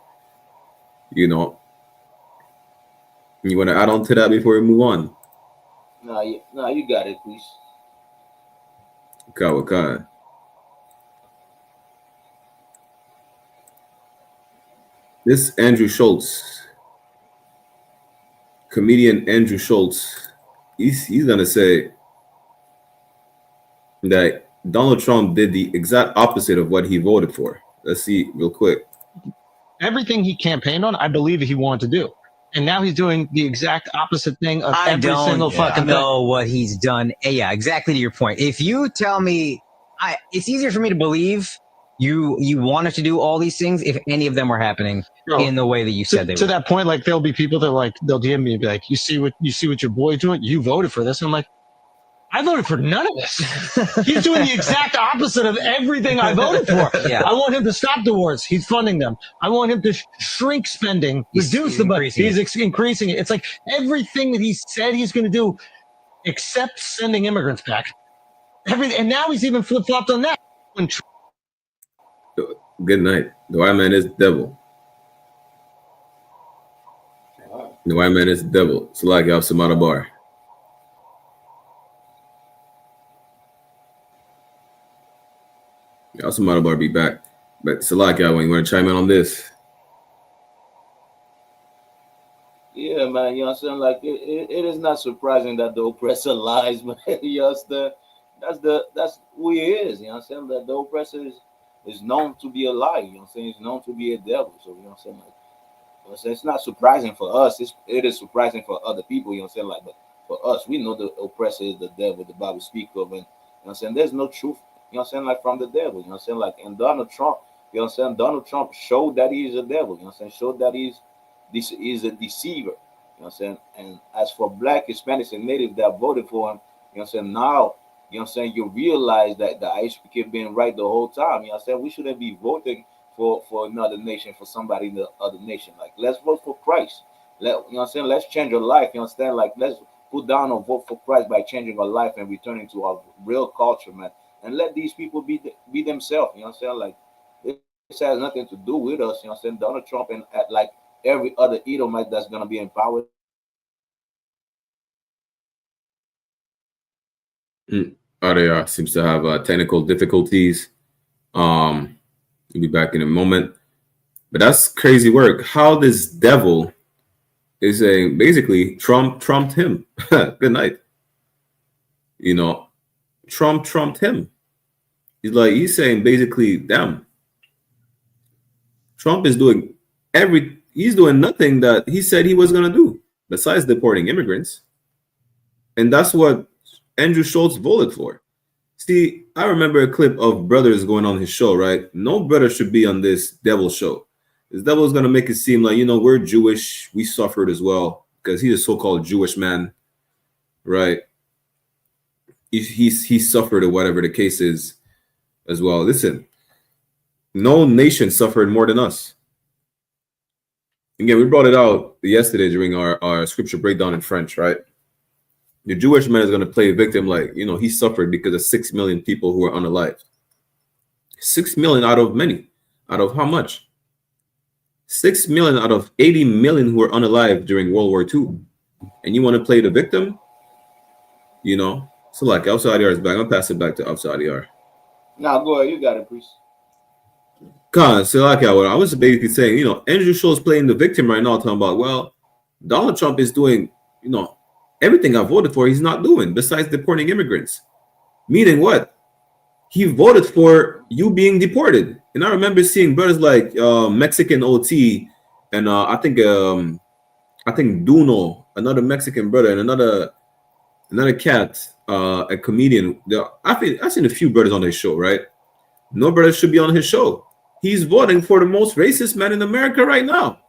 [SPEAKER 4] You know. You want to add on to that before we move on?
[SPEAKER 5] No, you got it, please.
[SPEAKER 4] Okay. This Andrew Schultz, comedian Andrew Schultz, he's gonna say that Donald Trump did the exact opposite of what he voted for. Let's see real quick.
[SPEAKER 11] Everything he campaigned on, I believe he wanted to do. And now he's doing the exact opposite thing of every single fucking thing.
[SPEAKER 12] I don't know what he's done. Yeah, exactly to your point. If you tell me, it's easier for me to believe you wanted to do all these things if any of them were happening in the way that you said they were.
[SPEAKER 11] To that point, like there'll be people that like they'll DM me and be like, you see what your boy's doing? You voted for this. And I'm like, I voted for none of this. He's doing the exact opposite of everything I voted for. Yeah. I want him to stop the wars. He's funding them. I want him to shrink spending, reduce the budget. He's increasing it. It's like everything that he said he's going to do, except sending immigrants back. Everything, and now he's even flip-flopped on that.
[SPEAKER 4] Good night. The white man is the devil. The white man is the devil. So like y'all some other bar. Yeah, also Matabar be back. But Salak, when you want to chime in on this?
[SPEAKER 5] Yeah, man, you understand? Like it is not surprising that the oppressor lies, man. You understand? That's who he is, you understand? That the oppressor is known to be a liar, you know what I'm saying? He's known to be a devil. So you know what I'm saying? Like, you know what I'm saying? It's not surprising for us, it is surprising for other people, you know what I'm saying? Like, but for us, we know the oppressor is the devil, the Bible speaks of, and you know what I'm saying? There's no truth. You know what I'm saying? Like from the devil, you know what I'm saying? Like, and Donald Trump, you know what I'm saying? Donald Trump showed that he's a devil, you know what I'm saying? Showed that he's a deceiver, you know what I'm saying? And as for Black, Hispanics, and Native that voted for him, you know what I'm saying? Now you know what I'm saying, you realize that the ISUPK been right the whole time. You know what I'm saying? We shouldn't be voting for another nation, for somebody in the other nation. Like, let's vote for Christ. You know what I'm saying? Let's change our life. You understand? Like, let's put down a vote for Christ by changing our life and returning to our real culture, man. And let these people be themselves. You know what I'm saying? Like, this has nothing to do with us. You know what I'm saying? Donald Trump and like every other Edomite that's gonna be in power.
[SPEAKER 4] Audio seems to have technical difficulties. We'll be back in a moment. But that's crazy work. How this devil is saying basically trumped him. Good night. You know, trumped him. He's saying basically, damn. Trump is doing he's doing nothing that he said he was gonna do besides deporting immigrants. And that's what Andrew Schultz voted for. See, I remember a clip of brothers going on his show, right? No brother should be on this devil show. This devil is going to make it seem like, we're Jewish. We suffered as well because he's a so-called Jewish man, right? He suffered or whatever the case is as well. Listen, no nation suffered more than us. Again, we brought it out yesterday during our scripture breakdown in French, right? The Jewish man is going to play a victim like, he suffered because of 6 million people who are unalived. 6 million out of many. Out of how much? 6 million out of 80 million who were unalived during World War II. And you want to play the victim? So like Al-Sadiar is back. I'll pass it back to Al-Sadiar.
[SPEAKER 5] Now, go ahead. You got it, priest.
[SPEAKER 4] So like I was basically saying, Andrew Schultz playing the victim right now, talking about, well, Donald Trump is doing, everything I voted for, he's not doing besides deporting immigrants. Meaning what? He voted for you being deported. And I remember seeing brothers like Mexican OT and I think Duno, another Mexican brother, and another cat, a comedian. I've seen a few brothers on his show, right? No brother should be on his show. He's voting for the most racist man in America right now.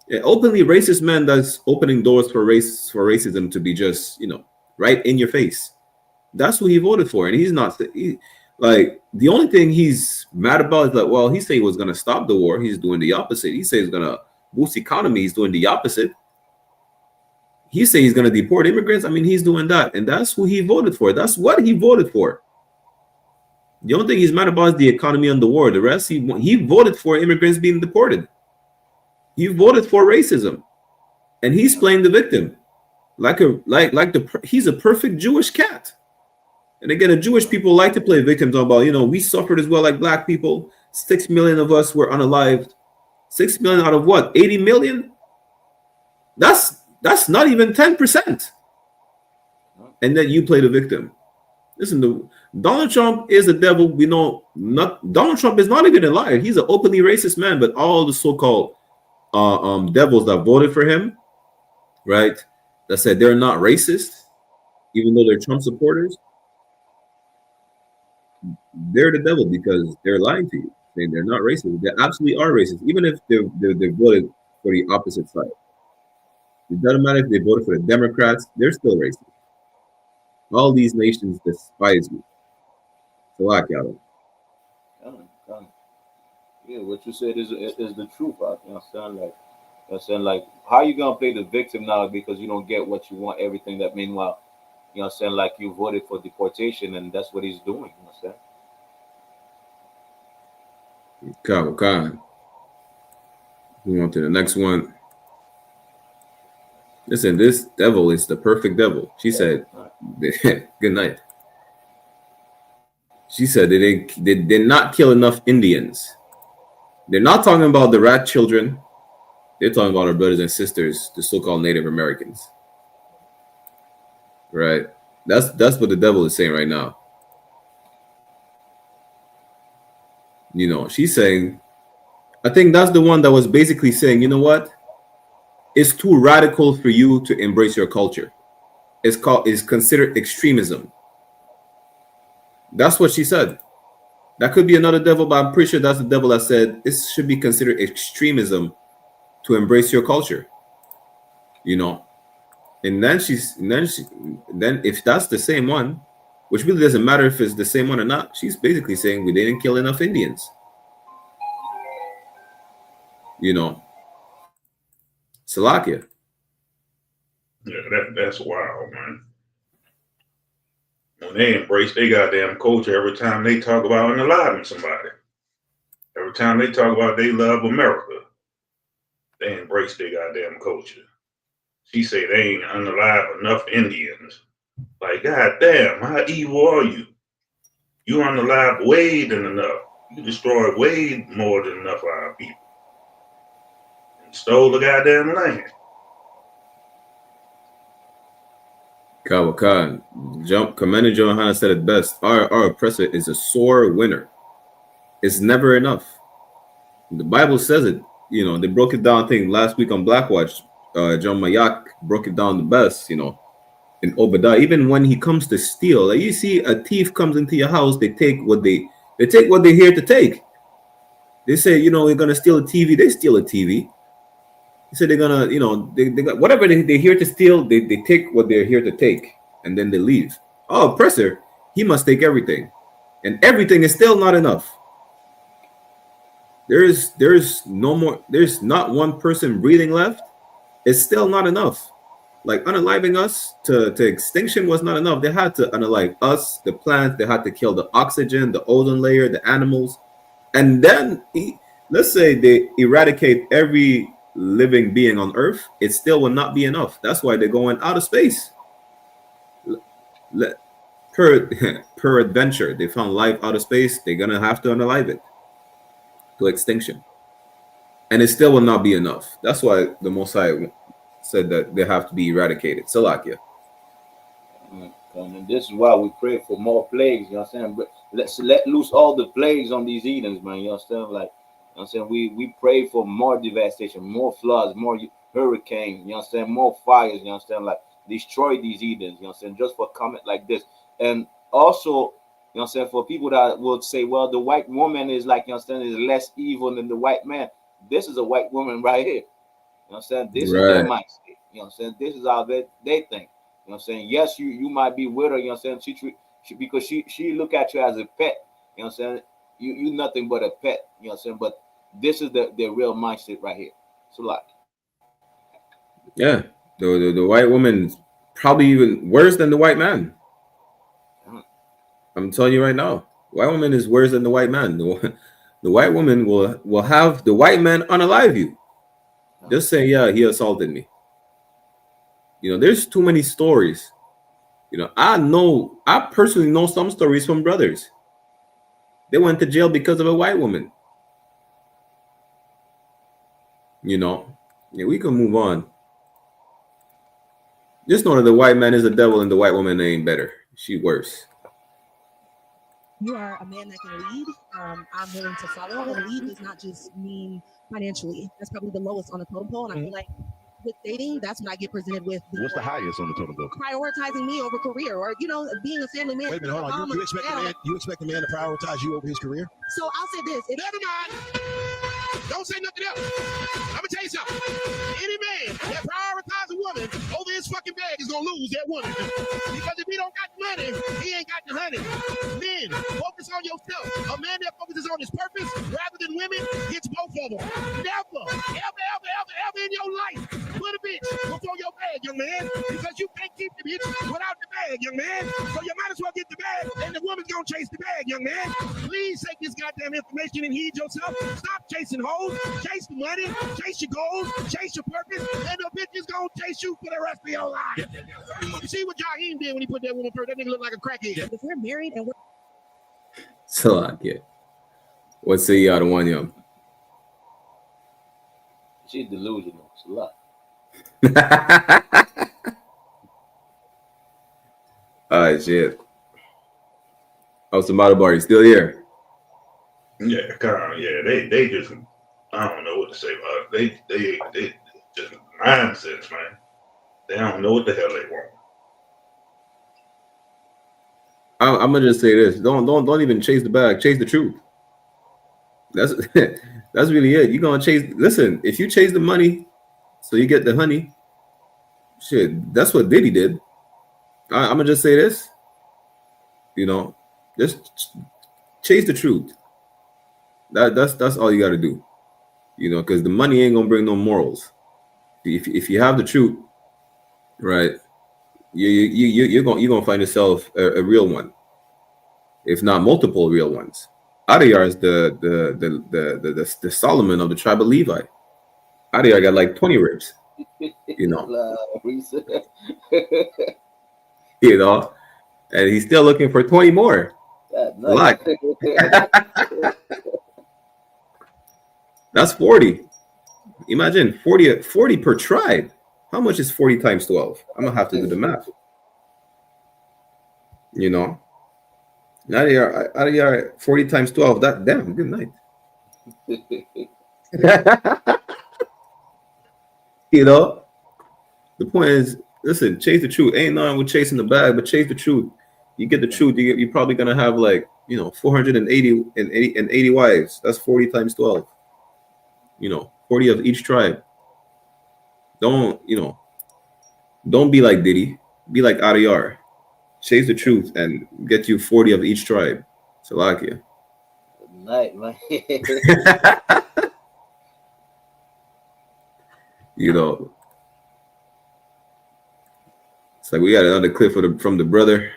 [SPEAKER 4] Yeah, openly racist man that's opening doors for racism to be just, right in your face. That's who he voted for. And he's not, like, the only thing he's mad about is like, well, he said he was going to stop the war. He's doing the opposite. He said he's going to boost the economy. He's doing the opposite. He said he's going to deport immigrants. I mean, he's doing that. And that's who he voted for. That's what he voted for. The only thing he's mad about is the economy and the war. The rest, he voted for immigrants being deported. He voted for racism. And he's playing the victim. He's a perfect Jewish cat. And again, the Jewish people like to play victims about, we suffered as well like black people. 6 million of us were unalived. 6 million out of what? 80 million? That's not even 10%. And then you play the victim. Listen, Donald Trump is the devil. Donald Trump is not even a liar. He's an openly racist man, but all the so-called devils that voted for him, right, that said they're not racist, even though they're Trump supporters, they're the devil because they're lying to you, saying they're not racist. They absolutely are racist, even if they voted for the opposite side. It doesn't matter if they voted for the Democrats, they're still racist. All these nations despise you. So like y'all.
[SPEAKER 5] Yeah, what you said is the truth. You understand? Like, how you gonna play the victim now because you don't get what you want, everything that meanwhile, you understand, like you voted for deportation and that's what he's doing, you understand?
[SPEAKER 4] Okay. We on to the next one. Listen, this devil is the perfect devil. She said, good night. She said they did not kill enough Indians. They're not talking about the rat children. They're talking about our brothers and sisters, the so-called Native Americans. Right? That's what the devil is saying right now. She's saying, I think that's the one that was basically saying, you know what? It's too radical for you to embrace your culture. It's considered extremism. That's what she said. That could be another devil, but I'm pretty sure that's the devil that said this should be considered extremism to embrace your culture. And then if that's the same one, which really doesn't matter if it's the same one or not. She's basically saying we didn't kill enough Indians. You know, Salakia.
[SPEAKER 6] Yeah, that's wild, man. When they embrace their goddamn culture every time they talk about unaliving somebody. Every time they talk about they love America, they embrace their goddamn culture. She say they ain't unalive enough Indians. Like, goddamn, how evil are you? You unalive way than enough. You destroyed way more than enough of our people. And stole the goddamn land.
[SPEAKER 4] Kawakan, Commander Johanna said it best. Our oppressor is a sore winner. It's never enough. The Bible says it. You know, they broke it down, I think, last week on Black Watch. John Mayak broke it down the best, you know, in Obadiah. Even when he comes to steal, like you see a thief comes into your house, they take what they're here to take. They say, you know, they're gonna steal a TV, they steal a TV. They say they're gonna, you know, they got whatever they're here to steal, they take what they're here to take, and then they leave. Oh, oppressor, he must take everything. And everything is still not enough. There's no more, there's not one person breathing left. It's still not enough. Like unaliving us to extinction was not enough. They had to unalive us, the plants, they had to kill the oxygen, the ozone layer, the animals. And then let's say they eradicate every living being on Earth, it still will not be enough. That's why they're going out of space. Per adventure, they found life out of space, they're gonna have to unalive it to extinction. And it still will not be enough. That's why the Most High said that they have to be eradicated. Salakia.
[SPEAKER 5] And this is why we pray for more plagues, you know what I'm saying? But let's let loose all the plagues on these heathens, man. You understand? Like, you know what I'm saying? We pray for more devastation, more floods, more hurricanes, you know what I'm saying? More fires, you know what I'm saying? Like, destroy these heathens, you know what I'm saying? Just for comment like this. And also, you know what I'm saying, for people that would say, well, the white woman is like, you know what I'm saying, is less evil than the white man. This is a white woman right here. You know what I'm saying? This is their mindset. You know what I'm saying? This is how they think. You know what I'm saying? Yes, you might be with her, you know what I'm saying? Because she look at you as a pet. You know what I'm saying? You nothing but a pet. You know what I'm saying? But this is the real mindset right here. So like,
[SPEAKER 4] yeah, the white woman is probably even worse than the white man. I'm telling you right now, white woman is worse than the white man. The white woman will have the white man unalive you. Just say, yeah, he assaulted me. You know, there's too many stories. You know, I personally know some stories from brothers. They went to jail because of a white woman. You know, yeah, we can move on. Just know that the white man is the devil and the white woman ain't better. She worse.
[SPEAKER 13] You are a man that can lead. I'm willing to follow. And lead does not just mean financially. That's probably the lowest on the totem pole. And I feel like with dating, that's when I get presented with. What's the highest on the totem pole? Prioritizing me over career, or being a family man.
[SPEAKER 14] Wait a minute, hold on. You expect a man to prioritize you over his career?
[SPEAKER 13] So I'll say this.
[SPEAKER 14] Never mind. Don't say nothing else. I'm gonna tell you something. Any man that prioritizes a woman over his fucking bag is gonna lose that woman. Because if he don't got the money, he ain't got the honey. Men, focus on yourself. A man that focuses on his purpose rather than women gets both of them. Never, ever in your life put a bitch before your bag, young man. Because you can't keep the bitch without the bag, young man. So you might as well get the bag, and the woman's gonna chase the bag, young man. Please take this goddamn information and heed yourself. Stop chasing hoes, chase the money, chase your goals, chase your purpose, and the bitch is gonna chase you for the rest of your life. You see what Jaheim did when he put that woman first? That nigga look like a crackhead.
[SPEAKER 13] If we're married and we're
[SPEAKER 4] Salakia. What say y'all to one young?
[SPEAKER 5] she's delusional. It's a lot.
[SPEAKER 4] All right, shit. How's the model bar? You still here?
[SPEAKER 6] Yeah, they just, I don't know what to say about it. They just nonsense, man. They don't know what the hell they want.
[SPEAKER 4] I'm gonna just say this: don't even chase the bag, chase the truth. That's that's really it. You're gonna chase. Listen, if you chase the money, so you get the honey. Shit, that's what Diddy did. I'm gonna just say this: You know, just chase the truth. That's all you got to do. You know, because the money ain't gonna bring no morals. If you have the truth, right, you're gonna find yourself a real one, if not multiple real ones. Adiyar is the Solomon of the tribe of Levi. Adiyar got like 20 ribs. You know, you know, and he's still looking for 20 more. Like, that's 40. Imagine 40 per tribe. How much is 40 times 12? I'm gonna have to do the math. You know, out of your 40 times 12. That damn good night. You know, the point is, listen, chase the truth. Ain't nothing with chasing the bag, but chase the truth. You get the truth. You're probably gonna have like 480 wives. That's 40 times 12. 40 of each tribe. Don't be like Diddy. Be like Adiyar. Chase the truth and get you 40 of each tribe. Salakia.
[SPEAKER 5] Night, man.
[SPEAKER 4] It's like we got another clip from the brother.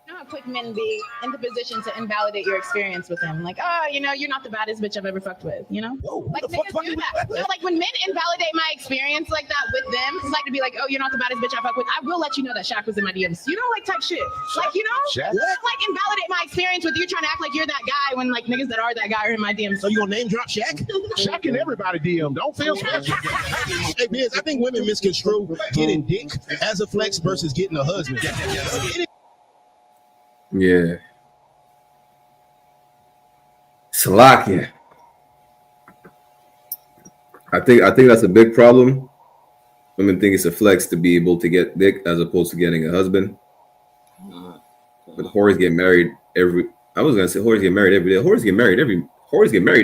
[SPEAKER 15] How quick men be in the position to invalidate your experience with him? Like, oh, you're not the baddest bitch I've ever fucked with, Like, niggas do that. So, like, when men invalidate my experience like that with them, it's like to be like, oh, you're not the baddest bitch I fucked with. I will let you know that Shaq was in my DMs. Like, type shit. Like,
[SPEAKER 14] Shaq?
[SPEAKER 15] like, invalidate my experience with you trying to act like you're that guy when, like, niggas that are that guy are in my DMs.
[SPEAKER 14] So you gonna name drop Shaq? Shaq in everybody DM. Don't feel special. Hey, Biz, I think women misconstrue getting dick as a flex versus getting a husband.
[SPEAKER 4] Yeah. Salakia. I think that's a big problem. Women think it's a flex to be able to get dick as opposed to getting a husband. But whores get married every. I was gonna say whores get married every day. Whores get married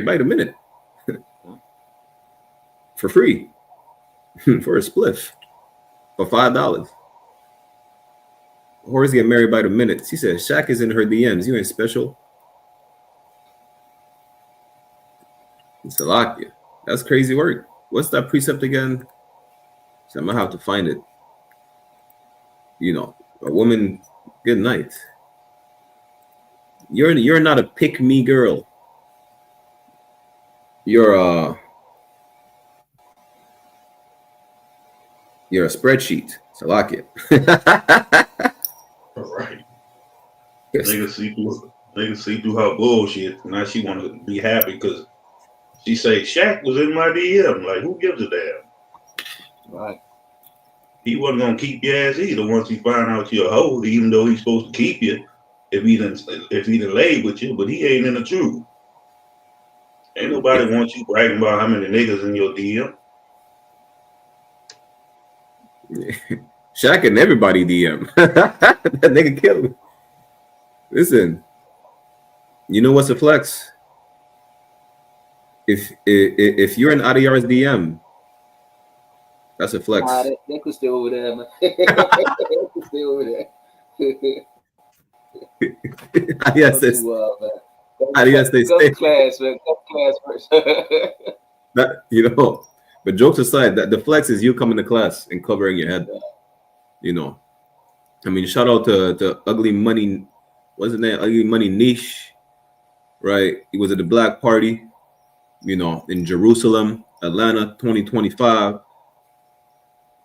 [SPEAKER 4] by the minute. For free. For a spliff. For $5. Whores get married by the minute. She said Shaq is in her DMs. You ain't special. Salakia. That's crazy work. What's that precept again? So I'm gonna have to find it. A woman, good night. You're not a pick me girl. You're a spreadsheet. Salakia.
[SPEAKER 6] All right. Niggas see through her bullshit. Now she want to be happy because she say Shaq was in my DM. Like, who gives a damn?
[SPEAKER 5] Right.
[SPEAKER 6] He wasn't gonna keep your ass either once he find out you're a hoe, even though he's supposed to keep you if he didn't lay with you, but he ain't in the truth. Ain't nobody wants you bragging about how many niggas in your DM.
[SPEAKER 4] Shaq and everybody DM. That nigga killed me. Listen, you know what's a flex? If you're in Adiyar's DM, that's a flex.
[SPEAKER 5] Nah, they could stay over there, man. They could stay over there.
[SPEAKER 4] Yes, they stay.
[SPEAKER 5] Class, man. Class first.
[SPEAKER 4] That but jokes aside, that the flex is you coming to class and covering your head. I mean, shout out to Ugly Money. What's his name? Ugly Money Niche, right? He was at the Black Party, in Jerusalem, Atlanta, 2025.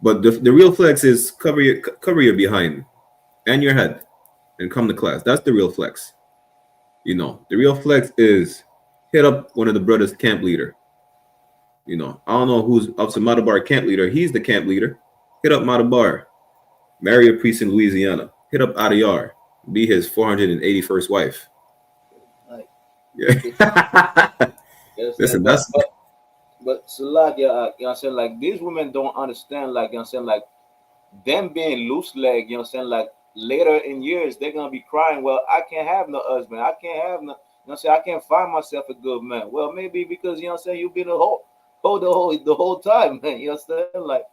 [SPEAKER 4] But the real flex is cover your behind and your head and come to class. That's the real flex. The real flex is hit up one of the brothers' camp leader. I don't know who's up to Madabar camp leader. He's the camp leader. Hit up Madabar. Marry a priest in Louisiana. Hit up Adiyar. Be his 481st wife.
[SPEAKER 5] Right.
[SPEAKER 4] Yeah. Listen, that's.
[SPEAKER 5] But Salakia, I'm saying, like, these women don't understand, like, I'm saying, like, them being loose leg, like, later in years, they're going to be crying, well, I can't have no husband. I can't have no, I can't find myself a good man. Well, maybe because, you've been a hoe the whole time, man. Like,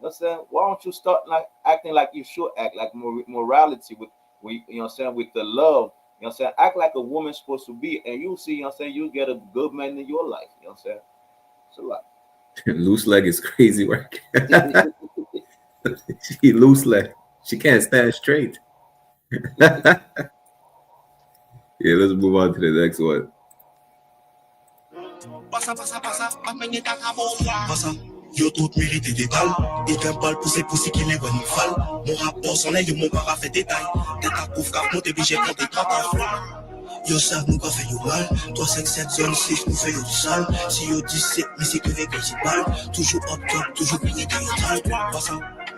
[SPEAKER 5] why don't you start, like, acting like you should act, like morality with we, you know what I'm saying, with the love, you know what I'm saying, act like a woman's supposed to be, and you'll see, you know what I'm saying, you'll get a good man in your life, you know what I'm saying. It's a lot.
[SPEAKER 4] Loose leg is crazy work. She loose leg. She can't stand straight. Yeah, let's move on to the next one.
[SPEAKER 16] Yo tout mérité détail. Et qu'un bal poussé qui les bonnes fall. Mon rapport s'en est, yo mon para fait détail. Tête à couvre car monte obligé pour tes trappes. Yo savent nous qu'a fait yo mal. 357 zone 6 nous fait yo du sale. Si yo 17 mais c'est que avec petit balle. Toujours up top, toujours plié de l'étal.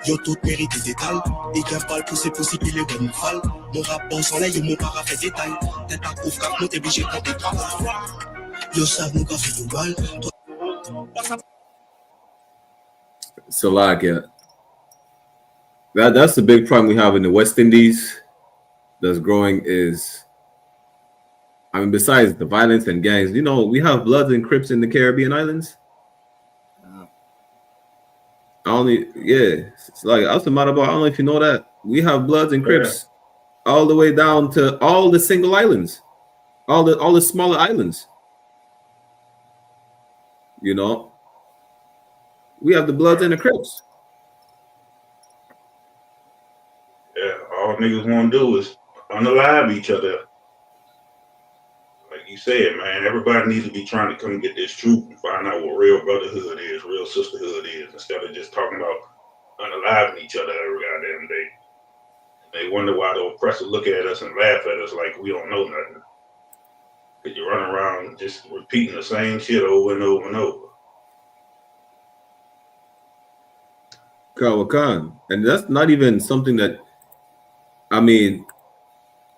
[SPEAKER 16] Yo tout mérité détail. Et qu'un bal poussé qui les bonnes fall. Mon rapport s'en est, yo mon para fait détail. Tête à couvre car monte obligé pour tes trappes. Yo savent nous qu'a fait yo mal.
[SPEAKER 4] So like that's the big problem we have in the West Indies that's growing is, I mean, besides the violence and gangs, you know, we have Bloods and Crips in the Caribbean islands. It's like I don't know if you know that. We have Bloods and Crips all the way down to all the single islands, all the smaller islands. You know, we have the Bloods and the Crips.
[SPEAKER 6] Yeah, all niggas want to do is unalive each other. Like you said, man, everybody needs to be trying to come get this truth and find out what real brotherhood is, real sisterhood is, instead of just talking about unaliving each other every goddamn day. They wonder why the oppressors look at us and laugh at us like we don't know nothing. Because you run around just repeating the same shit over and over and over.
[SPEAKER 4] Kawakan. And that's not even something that, I mean,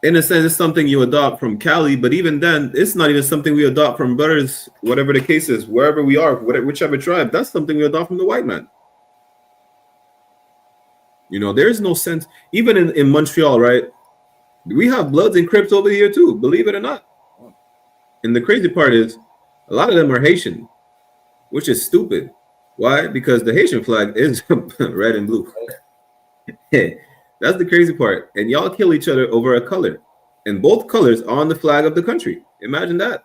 [SPEAKER 4] in a sense, it's something you adopt from Cali, but even then, it's not even something we adopt from brothers, whatever the case is, wherever we are, whichever tribe, that's something we adopt from the white man. You know, there's no sense, even in Montreal, right? We have Bloods and Crips over here too, believe it or not. And the crazy part is, a lot of them are Haitian, which is stupid. Why? Because the Haitian flag is red and blue. That's the crazy part. And y'all kill each other over a color. And both colors are on the flag of the country. Imagine that.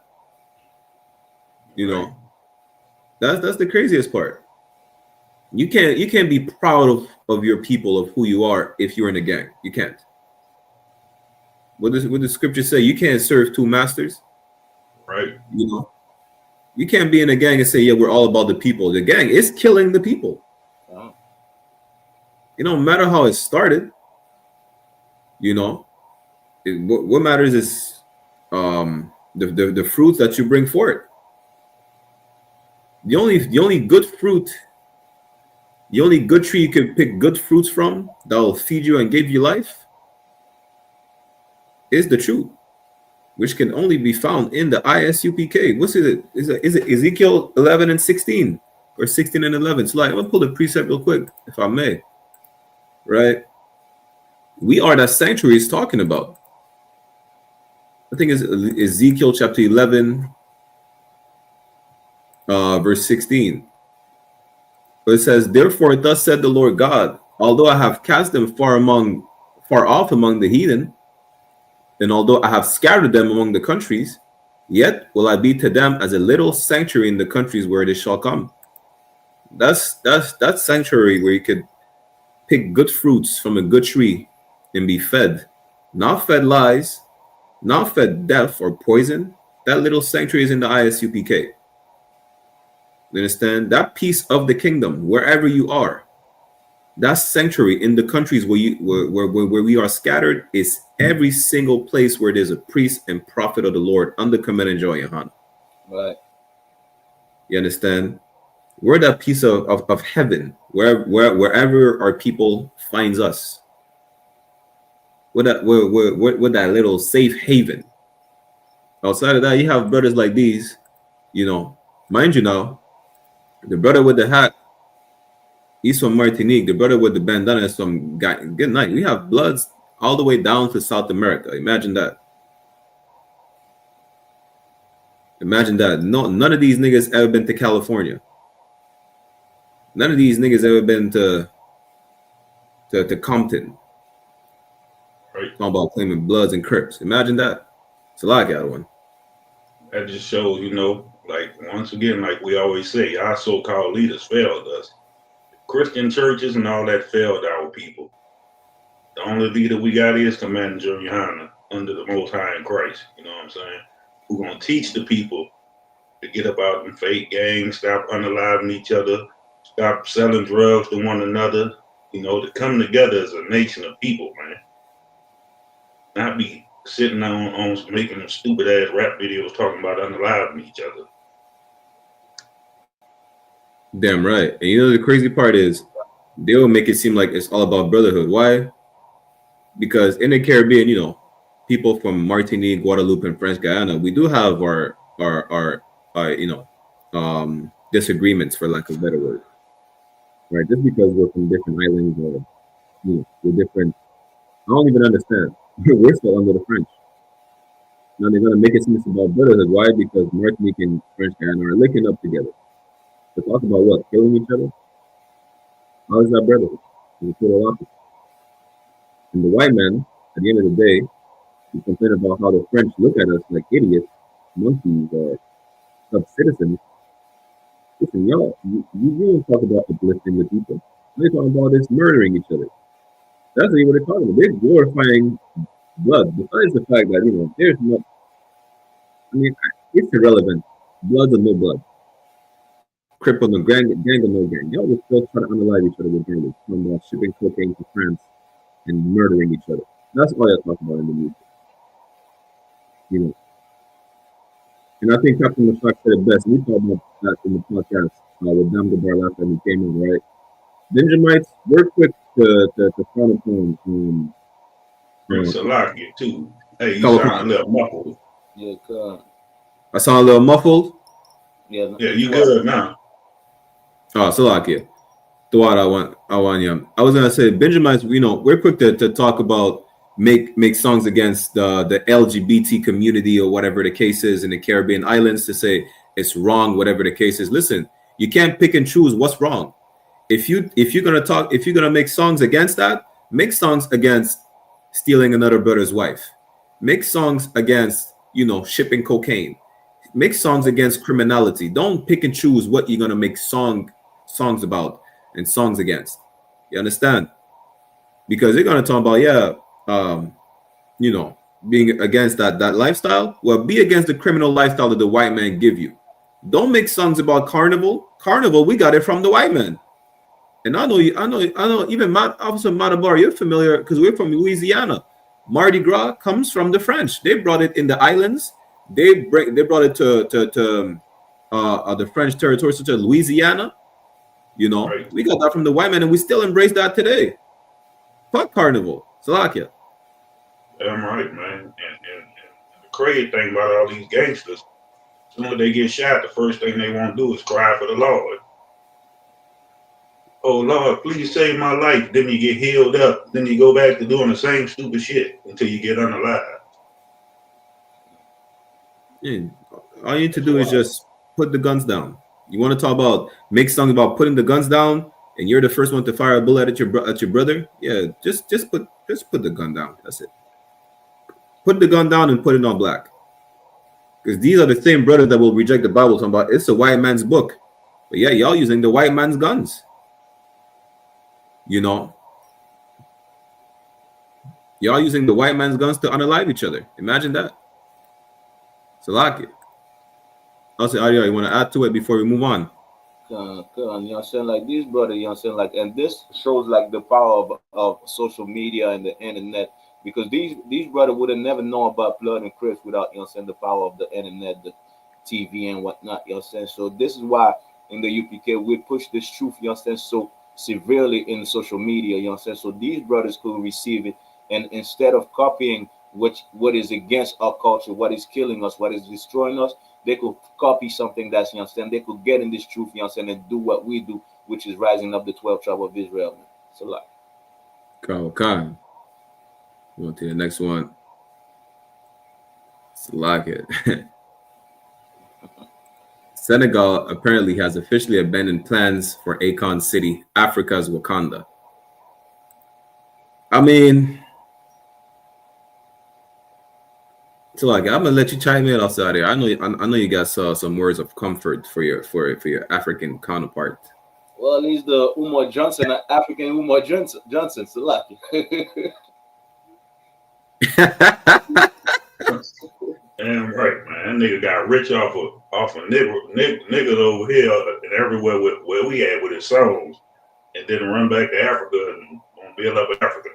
[SPEAKER 4] You know, that's the craziest part. You can't be proud of your people, of who you are, if you're in a gang. You can't. What does the scripture say? You can't serve two masters.
[SPEAKER 6] Right.
[SPEAKER 4] You know, you can't be in a gang and say, yeah, we're all about the people. The gang is killing the people.
[SPEAKER 5] Wow.
[SPEAKER 4] You know, no matter how it started, you know, what matters is the fruits that you bring forth. The only good fruit, the only good tree you can pick good fruits from that will feed you and give you life is the truth, which can only be found in the I.S.U.P.K. What's it? Is it Ezekiel 11 and 16 or 16 and 11? So like, I'm gonna pull the precept real quick, if I may. Right? We are that sanctuary is talking about. I think it's Ezekiel chapter 11, verse 16. But it says, therefore, thus said the Lord God, although I have cast them far off among the heathen, and although I have scattered them among the countries, yet will I be to them as a little sanctuary in the countries where they shall come. That's sanctuary where you could pick good fruits from a good tree and be fed, not fed lies, not fed death or poison. That little sanctuary is in the I.S.U.P.K. You understand? That piece of the kingdom, wherever you are, that sanctuary in the countries where we are scattered is every single place where there's a priest and prophet of the Lord under command and joy, YAHANNA.
[SPEAKER 5] Right.
[SPEAKER 4] You understand? We're that piece of heaven, wherever our people finds us. We're that little safe haven. Outside of that, you have brothers like these, you know, mind you now, the brother with the hat, he's from Martinique. The brother with the bandana is from good night. We have Bloods all the way down to South America. Imagine that. Imagine that. No, none of these niggas ever been to California. None of these niggas ever been to Compton.
[SPEAKER 6] Right.
[SPEAKER 4] Talking about claiming Bloods and Crips. Imagine that. It's a lot of one.
[SPEAKER 6] That just shows, like once again, like we always say, our so-called leaders failed us. Christian churches and all that failed our people. The only leader we got is Commander YAHANNA under the Most High in Christ. You know what I'm saying? Who's gonna teach the people to get up out in fake gangs, stop unaliving each other, stop selling drugs to one another. To come together as a nation of people, man. Not be sitting on making them stupid ass rap videos talking about unaliving each other.
[SPEAKER 4] Damn right. And the crazy part is they will make it seem like it's all about brotherhood. Why? Because in the Caribbean, people from Martinique, Guadeloupe, and French Guyana, we do have our disagreements, for lack of a better word. Right? Just because we're from different islands or we're different. I don't even understand. We're still under the French. Now they're gonna make it seem it's about brotherhood. Why? Because Martinique and French Guyana are linking up together to talk about what? Killing each other? How is that brotherhood? It's a total opposite. And the white man, at the end of the day, he complain about how the French look at us like idiots, monkeys, or sub-citizens. Listen, y'all, you don't talk about uplifting the people. They're talking about this murdering each other. That's really what they're talking about. They're glorifying blood. Besides the fact that, there's no, it's irrelevant. Blood or no blood. Crip or no gang or no gang. Y'all will still try to unalive each other with gangs. Talking about shipping cocaine to France and murdering each other. That's all y'all talk about in the music. And I think Captain Mashak said it best. We talked about that in the podcast with Dam Gabar last time he came in, right? Benjamites, we're quick to frown upon.
[SPEAKER 6] Salakia too. Hey, you sound a little muffled.
[SPEAKER 5] Yeah, God.
[SPEAKER 4] I sound a little muffled.
[SPEAKER 6] Yeah, you good now.
[SPEAKER 4] Oh, Salakia. I was gonna say Benjamites. We're quick to talk about make songs against the LGBT community or whatever the case is in the Caribbean islands to say it's wrong, whatever the case is. Listen, you can't pick and choose what's wrong. If you're gonna make songs against that, make songs against stealing another brother's wife. Make songs against shipping cocaine. Make songs against criminality. Don't pick and choose what you're gonna make songs about and songs against. You understand? Because they're gonna talk about being against that lifestyle. Well, be against the criminal lifestyle that the white man give you. Don't make songs about carnival. Carnival, we got it from the white man. And I know. Even Officer Matabar, you're familiar because we're from Louisiana. Mardi Gras comes from the French. They brought it in the islands. They brought it to the French territory, such as Louisiana.
[SPEAKER 6] Right.
[SPEAKER 4] We got that from the white man, and we still embrace that today. Fuck carnival, Salakia.
[SPEAKER 6] Damn right, man. And the crazy thing about all these gangsters, as soon as they get shot, the first thing they want to do is cry for the Lord. Oh Lord, please save my life. Then you get healed up. Then you go back to doing the same stupid shit until you get unalive.
[SPEAKER 4] Yeah, all you need to do is just put the guns down. You want to talk about make songs about putting the guns down, and you're the first one to fire a bullet at your brother? Yeah, just put the gun down. That's it. Put the gun down and put it on black. Because these are the same brothers that will reject the Bible, talking about it's a white man's book. But yeah, y'all using the white man's guns. Y'all using the white man's guns to unalive each other. Imagine that. Salakia. I'll say, Aria, you want to add to it before we move on?
[SPEAKER 5] You know what I'm saying? Like these brothers, you know what I'm saying? Like, and this shows like the power of social media and the internet, because these brothers would have never known about Blood and Crips without, you know what I'm saying, the power of the internet, the TV and whatnot, you know what I'm saying? So this is why in the UPK we push this truth, you know what I'm saying, so severely in social media, you know what I'm saying? So these brothers could receive it, and instead of copying what is against our culture, what is killing us, what is destroying us, they could copy something that's, you know what I'm saying, they could get in this truth, you know what I'm saying, and do what we do, which is rising up the 12 tribe of Israel, man. So like
[SPEAKER 4] Khan. On to the next one. It's like it. Senegal apparently has officially abandoned plans for Akon City, Africa's Wakanda. I mean, So like, I'm gonna let you chime in outside there. I know you got some words of comfort for your African counterpart.
[SPEAKER 5] Well, he's the Umar Johnson, African Umar Johnson, Salaki.
[SPEAKER 6] Damn right, man. That nigga got rich off of niggas over here and everywhere where we at with his songs, and then run back to Africa and build up Africa.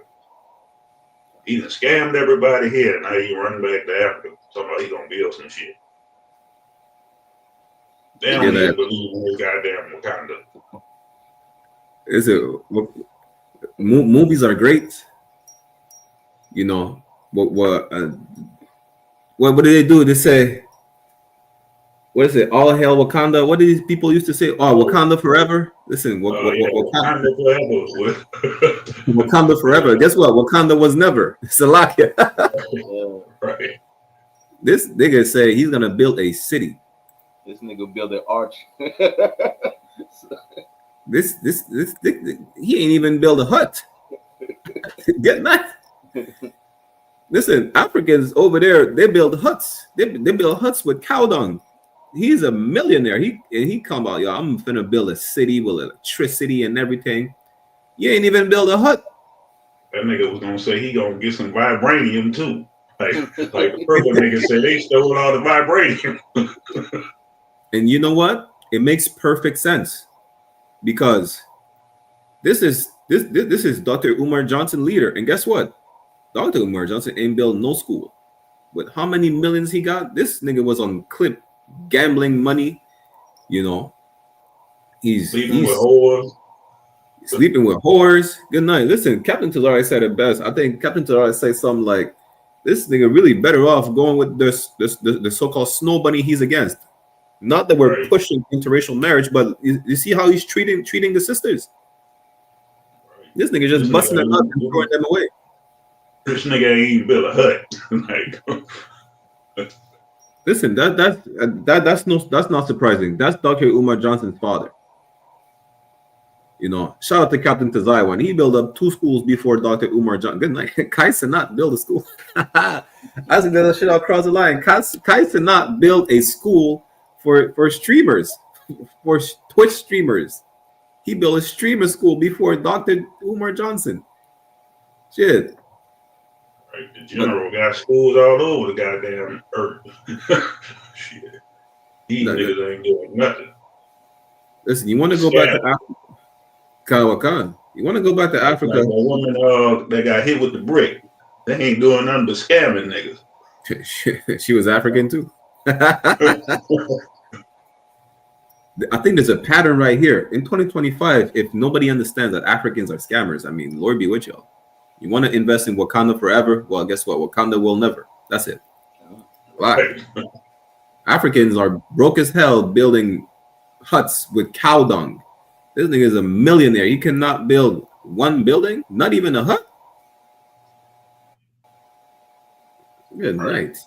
[SPEAKER 6] He done scammed everybody here, and now he running back to Africa. Somebody he gonna build some shit. They don't even believe in his goddamn Wakanda.
[SPEAKER 4] Is it? Movies are great. You know what do they do? They say, what is it? All hail Wakanda. What do these people used to say? Oh, Wakanda forever. Listen,
[SPEAKER 6] Wakanda forever.
[SPEAKER 4] Wakanda forever. Guess what? Wakanda was never. Salakia.
[SPEAKER 6] Right.
[SPEAKER 4] This nigga say he's gonna build a city.
[SPEAKER 5] This nigga build an arch.
[SPEAKER 4] This he ain't even build a hut. Get that? Listen, Africans over there, they build huts. They build huts with cow dung. He's a millionaire. He come out, yo, I'm finna build a city with electricity and everything. You ain't even build a hut.
[SPEAKER 6] That nigga was gonna say he gonna get some vibranium too. Like the purple nigga said, they stole all the vibranium.
[SPEAKER 4] And you know what? It makes perfect sense, because this is Dr. Umar Johnson leader, and guess what? Dr. Umar Johnson ain't built no school. With how many millions he got, this nigga was on clip gambling money. You know, he's sleeping with whores. Good night. Listen, Captain Tazari said it best. I think Captain Tazari said something like, "This nigga really better off going with the so-called snow bunny he's against." Not that we're pushing interracial marriage, but you see how he's treating the sisters. This nigga just busting them up and throwing them away.
[SPEAKER 6] This nigga ain't even built a hut.
[SPEAKER 4] Listen, that's not surprising. That's Dr. Umar Johnson's father. You know, shout out to Captain Tazaiwan. He built up 2 schools before Dr. Umar Johnson. Good night. Kai not build a school. I said that shit across the line. Kai not build a school for streamers, for Twitch streamers. He built a streamer school before Dr. Umar Johnson. Shit.
[SPEAKER 6] Right, the general got schools all over the goddamn earth. Shit. These niggas ain't doing nothing.
[SPEAKER 4] Listen, you want to go back to Africa? Kawakan. You want to go back to Africa?
[SPEAKER 6] Like a woman that got hit with the brick. They ain't doing nothing but scamming niggas.
[SPEAKER 4] She was African too. I think there's a pattern right here. In 2025, if nobody understands that Africans are scammers, I mean, Lord be with y'all. You want to invest in Wakanda forever? Well, guess what? Wakanda will never. That's it. Right. Africans are broke as hell building huts with cow dung. This nigga is a millionaire. He cannot build one building, not even a hut. Good night.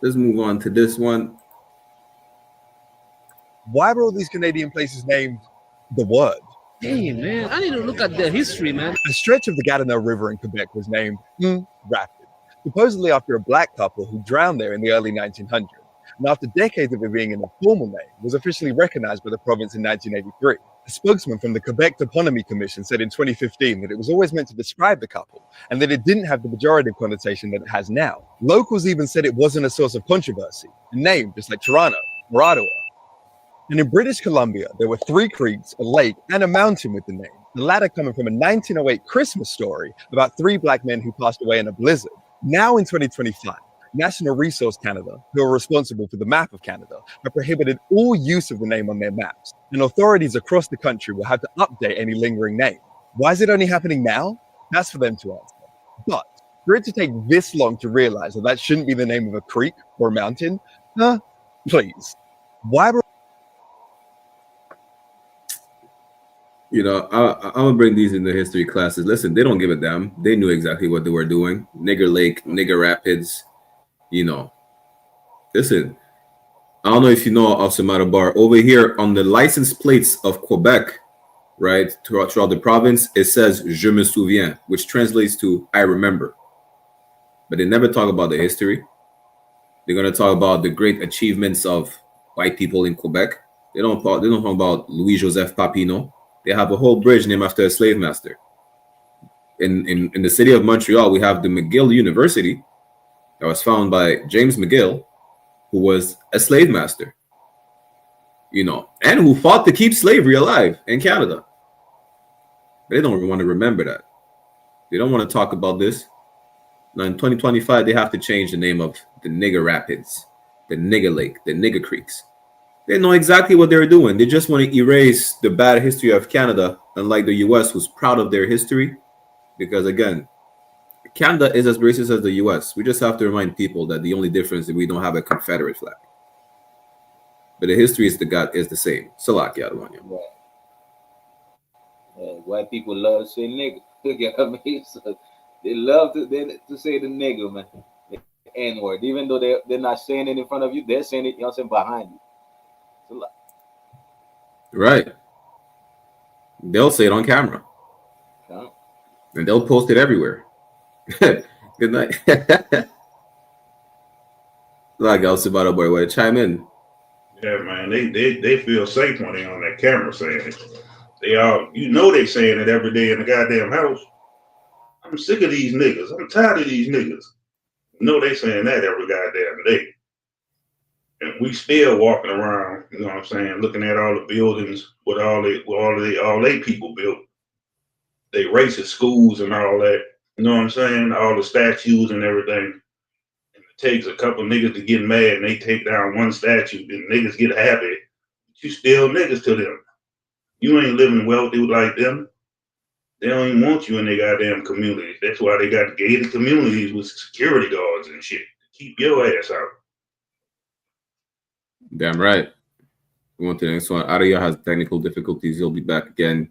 [SPEAKER 4] Let's move on to this one.
[SPEAKER 17] Why were all these Canadian places named The Word?
[SPEAKER 10] Hey, man, I need to look at the history, man.
[SPEAKER 17] The stretch of the Gatineau River in Quebec was named Rapid, supposedly after a black couple who drowned there in the early 1900s. And after decades of it being an informal name, was officially recognized by the province in 1983. A spokesman from the Quebec Toponymy Commission said in 2015 that it was always meant to describe the couple and that it didn't have the pejorative connotation that it has now. Locals even said it wasn't a source of controversy, a name just like Toronto or Ottawa. And in British Columbia, there were 3 creeks, a lake, and a mountain with the name, the latter coming from a 1908 Christmas story about 3 black men who passed away in a blizzard. Now in 2025, National Resource Canada, who are responsible for the map of Canada, have prohibited all use of the name on their maps, and authorities across the country will have to update any lingering name. Why is it only happening now? That's for them to answer. But for it to take this long to realize that that shouldn't be the name of a creek or a mountain, please. Why were...
[SPEAKER 4] You know, I'm gonna bring these in the history classes. Listen, they don't give a damn. They knew exactly what they were doing. Nigger Lake, Nigger Rapids. You know, listen, I don't know if you know of Samara Bar over here on the license plates of Quebec, right? Throughout the province, it says "Je me souviens," which translates to "I remember." but they never talk about the history. They're gonna talk about the great achievements of white people in Quebec. They don't talk about Louis Joseph Papineau. They have a whole bridge named after a slave master. In the city of Montreal, we have the McGill University that was founded by James McGill, who was a slave master, and who fought to keep slavery alive in Canada. They don't want to remember that. They don't want to talk about this. Now in 2025, they have to change the name of the Nigger Rapids, the Nigger Lake, the Nigger Creeks. They know exactly what they're doing. They just want to erase the bad history of Canada, unlike the US, who's proud of their history. Because again, Canada is as racist as the US. We just have to remind people that the only difference is we don't have a Confederate flag. But the history is the same. Salaki Adwanya.
[SPEAKER 5] White people love to say nigga. You get what I mean? So they love to say the nigga, man. The N-word. Even though they're not saying it in front of you, they're saying it, behind you.
[SPEAKER 4] Right. They'll say it on camera.
[SPEAKER 5] Yeah.
[SPEAKER 4] And they'll post it everywhere. Good night. Like Alcibato boy, want to chime in?
[SPEAKER 6] Yeah, man, they feel safe when they on that camera saying it. They all, they saying it every day in the goddamn house. I'm sick of these niggas. I'm tired of these niggas. They saying that every goddamn day. And we still walking around, you know what I'm saying, looking at all the buildings with all they people built. They racist schools and all that. You know what I'm saying? All the statues and everything. And it takes a couple niggas to get mad and they take down one statue and niggas get happy. But you still niggas to them. You ain't living wealthy like them. They don't even want you in their goddamn communities. That's why they got gated communities with security guards and shit to keep your ass out.
[SPEAKER 4] Damn right. We want to the next one. Aria has technical difficulties. He'll be back again.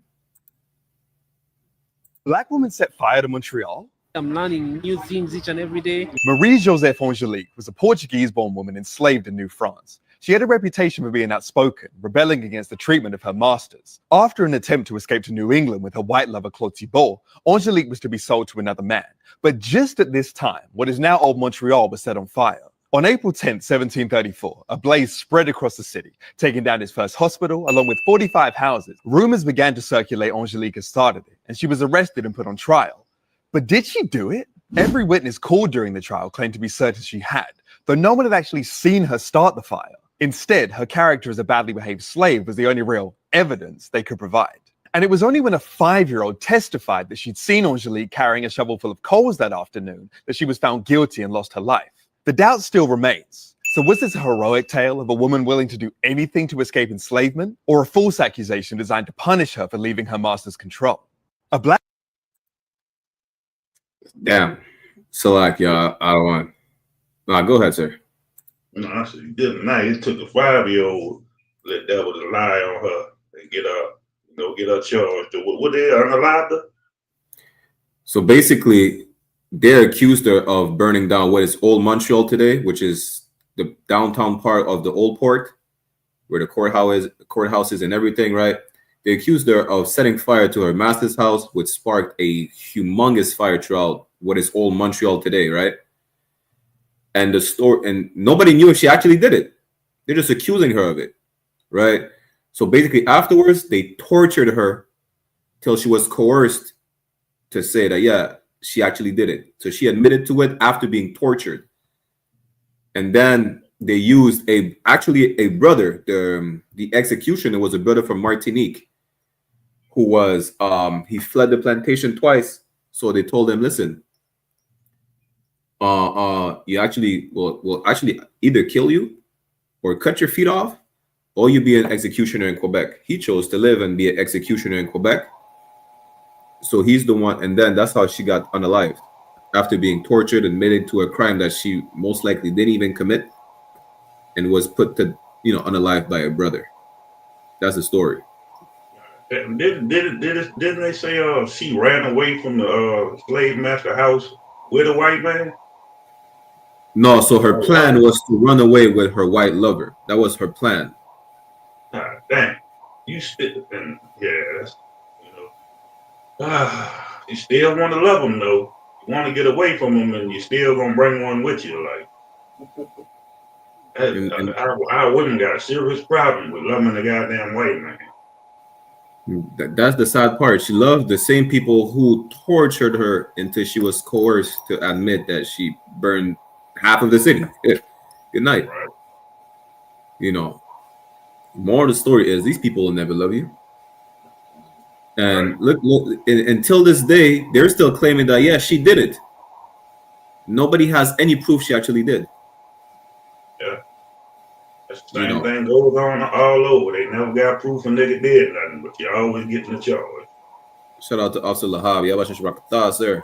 [SPEAKER 17] Black woman set fire to Montreal.
[SPEAKER 10] I'm learning new things each and every day.
[SPEAKER 17] Marie-Joseph Angelique was a Portuguese-born woman enslaved in New France. She had a reputation for being outspoken, rebelling against the treatment of her masters. After an attempt to escape to New England with her white lover Claude Thibault, Angelique was to be sold to another man. But just at this time, what is now Old Montreal was set on fire. On April 10, 1734, a blaze spread across the city, taking down its first hospital, along with 45 houses. Rumors began to circulate Angelique had started it, and she was arrested and put on trial. But did she do it? Every witness called during the trial claimed to be certain she had, though no one had actually seen her start the fire. Instead, her character as a badly behaved slave was the only real evidence they could provide. And it was only when a 5-year-old testified that she'd seen Angelique carrying a shovel full of coals that afternoon that she was found guilty and lost her life. The doubt still remains. So was this a heroic tale of a woman willing to do anything to escape enslavement, or a false accusation designed to punish her for leaving her master's control? A black...
[SPEAKER 4] Damn. Salaki, I want... No, go ahead, sir.
[SPEAKER 6] No, I said, good night. It took a 5-year-old let that was lie on her and get her charged. What they unalive her?
[SPEAKER 4] So basically, they accused her of burning down what is Old Montreal today, which is the downtown part of the old port, where the courthouse is and everything, right? They accused her of setting fire to her master's house, which sparked a humongous fire throughout what is Old Montreal today, right? And nobody knew if she actually did it. They're just accusing her of it, right? So basically, afterwards, they tortured her till she was coerced to say that, yeah, she actually did it. So she admitted to it after being tortured. And then they used a brother, the executioner was a brother from Martinique, who was, he fled the plantation twice. So they told him, listen, you actually will actually either kill you or cut your feet off, or you be an executioner in Quebec. He chose to live and be an executioner in Quebec. So he's the one, and then that's how she got unalived after being tortured, admitted to a crime that she most likely didn't even commit, and was put to, unalived by a brother. That's the story.
[SPEAKER 6] Didn't they say she ran away from the slave master house with a white man?
[SPEAKER 4] No, so her plan was to run away with her white lover. That was her plan.
[SPEAKER 6] God damn. You still, and yeah, that's, you still want to love them though. You want to get away from them, and you still gonna bring one with you. Like, our women got a serious problem with loving the goddamn white man.
[SPEAKER 4] That's the sad part. She loved the same people who tortured her until she was coerced to admit that she burned half of the city. Good night.
[SPEAKER 6] Right.
[SPEAKER 4] You know, more of the story is these people will never love you. And look, until this day, they're still claiming that, yeah, she did it. Nobody has any proof she actually did.
[SPEAKER 6] Yeah. That's the same thing goes on all over. They never got proof a nigga did nothing, but you always getting the charge.
[SPEAKER 4] Shout out to Officer Lahab. Yeah, watching Shabbat sir.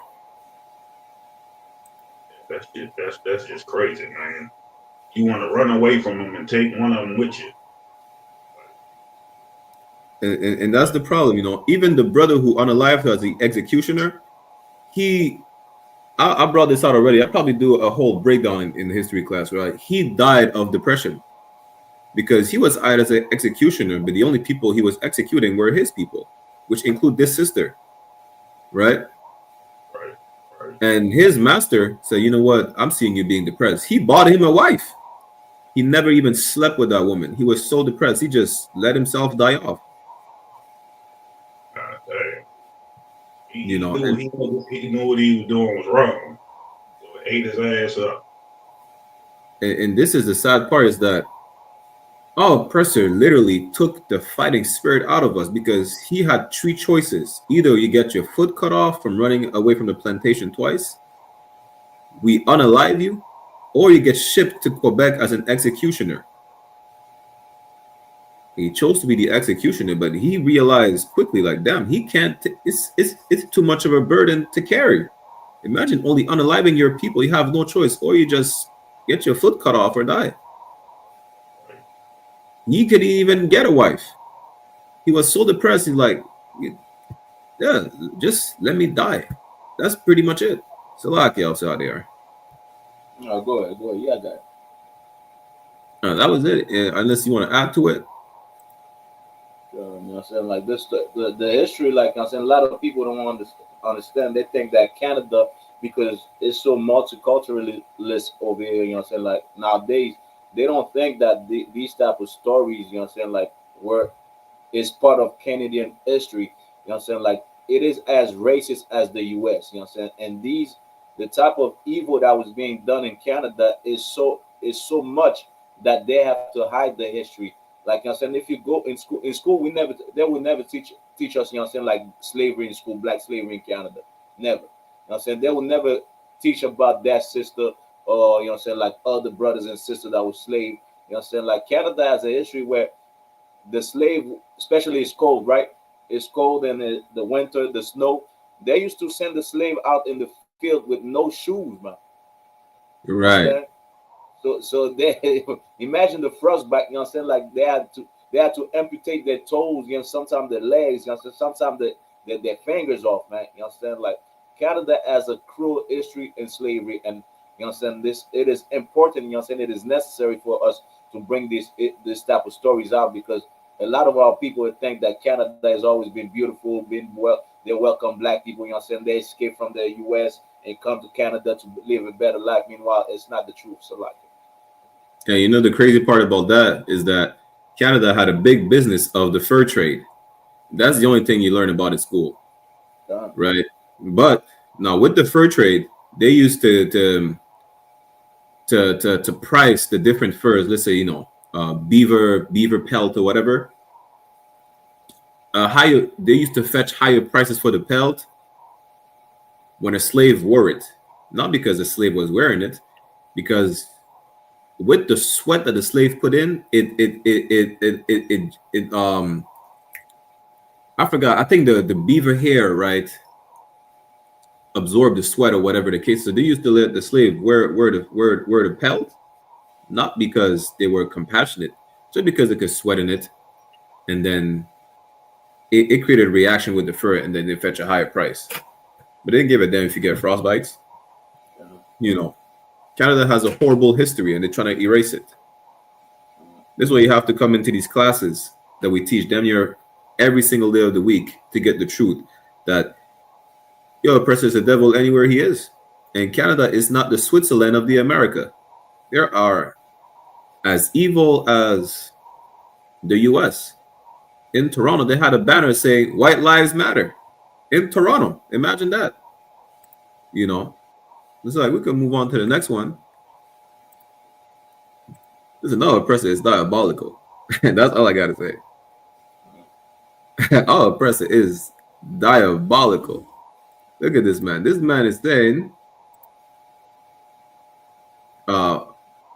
[SPEAKER 6] That's just crazy, man. You want to run away from them and take one of them with you.
[SPEAKER 4] And that's the problem, you know. Even the brother who unalived her as the executioner, I brought this out already. I'll probably do a whole breakdown in the history class, right? He died of depression because he was hired as an executioner, but the only people he was executing were his people, which include this sister, right?
[SPEAKER 6] Right.
[SPEAKER 4] And his master said, you know what? I'm seeing you being depressed. He bought him a wife. He never even slept with that woman. He was so depressed. He just let himself die off.
[SPEAKER 6] He knew what he was doing was wrong. So he ate his ass up.
[SPEAKER 4] And this is the sad part, is that our oppressor literally took the fighting spirit out of us, because he had three choices. Either you get your foot cut off from running away from the plantation twice, we unalive you, or you get shipped to Quebec as an executioner. He chose to be the executioner, but he realized quickly, like, damn, he can't. It's too much of a burden to carry. Imagine only unaliving your people. You have no choice, or you just get your foot cut off or die. He couldn't even get a wife. He was so depressed. He's like, yeah, just let me die. That's pretty much it. Salaki else out there.
[SPEAKER 5] No, go ahead. Yeah, that.
[SPEAKER 4] That was it. Unless you want to add to it.
[SPEAKER 5] You know what I'm saying? Like this, the history, like I'm saying, a lot of people don't understand. They think that Canada, because it's so multiculturalist over here, you know what I'm saying? Like nowadays, they don't think that these type of stories, you know what I'm saying, like is part of Canadian history, you know what I'm saying? Like it is as racist as the US, you know what I'm saying? And the type of evil that was being done in Canada is so much that they have to hide the history. Like I'm saying, if you go in school, they will never teach us, you know what I'm saying, like slavery in school, black slavery in Canada. Never. You know what I'm saying? They will never teach about that sister or, you know what I'm saying, like other brothers and sisters that were slave. You know what I'm saying? Like Canada has a history where the slave, especially it's cold, right? It's cold in the winter, the snow. They used to send the slave out in the field with no shoes, man.
[SPEAKER 4] Right.
[SPEAKER 5] You know So they imagine the frostbite, you know what I'm saying? Like they had to amputate their toes, you know, sometimes their legs, you know, sometimes their fingers off, man. You know what I'm saying? Like Canada has a cruel history in slavery, and you know what I'm saying, it is important, you know what I'm saying, it is necessary for us to bring this type of stories out, because a lot of our people think that Canada has always been beautiful, they welcome black people, you know what I'm saying? They escape from the US and come to Canada to live a better life. Meanwhile, it's not the truth. So like
[SPEAKER 4] and you know, the crazy part about that is that Canada had a big business of the fur trade. That's the only thing you learn about at school, right? But now with the fur trade, they used to price the different furs. Let's say, you know, beaver pelt or whatever. They used to fetch higher prices for the pelt when a slave wore it, not because the slave was wearing it, because with the sweat that the slave put in, I forgot. I think the beaver hair, right, absorbed the sweat or whatever the case. So they used to let the slave wear the pelt, not because they were compassionate, just because they could sweat in it, and then it created a reaction with the fur, and then they fetch a higher price. But they didn't give a damn if you get frostbites. You know. Canada has a horrible history, and they're trying to erase it. This is why you have to come into these classes that we teach them here every single day of the week to get the truth that your oppressor is the devil anywhere he is. And Canada is not the Switzerland of the America. There are as evil as the US. In Toronto, they had a banner saying "White Lives Matter." In Toronto, imagine that. You know, it's like we can move on to the next one. There's another oppressor. It's diabolical. That's all I gotta say. Our oppressor is diabolical. Look at this man. This man is saying,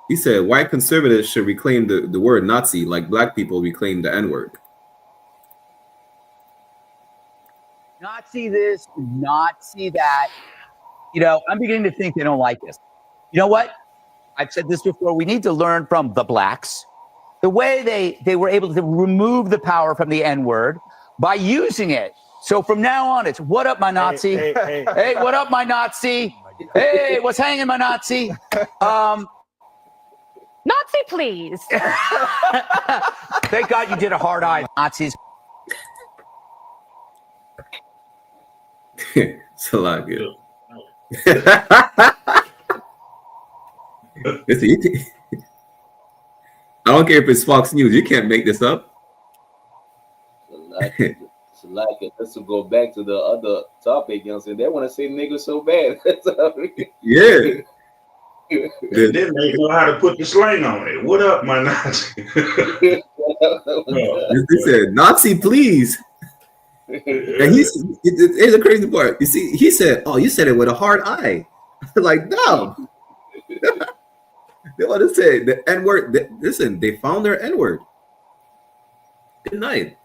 [SPEAKER 4] he said, white conservatives should reclaim the word Nazi like black people reclaim the N-word.
[SPEAKER 18] Not see this, not see that. You know, I'm beginning to think they don't like this. You know what? I've said this before. We need to learn from the blacks. The way they were able to remove the power from the N-word by using it. So from now on, it's what up, my Nazi? Hey, what up, my Nazi? Hey, what's hanging, my Nazi?
[SPEAKER 19] Nazi, please.
[SPEAKER 18] Thank God you did a hard eye, Nazis.
[SPEAKER 4] It's a lot good. Listen, I don't care if it's Fox News. You can't make this up.
[SPEAKER 5] Let's go back to the other topic. You know what I'm saying? They want to say nigga so bad.
[SPEAKER 4] Yeah.
[SPEAKER 6] Then they know how to put the slang on it. What up, my Nazi?
[SPEAKER 4] They said, Nazi, please. And here's the crazy part. You see, he said, oh, you said it with a hard eye. Like, no. They want to say the N-word. Listen, they found their N-word. Good night.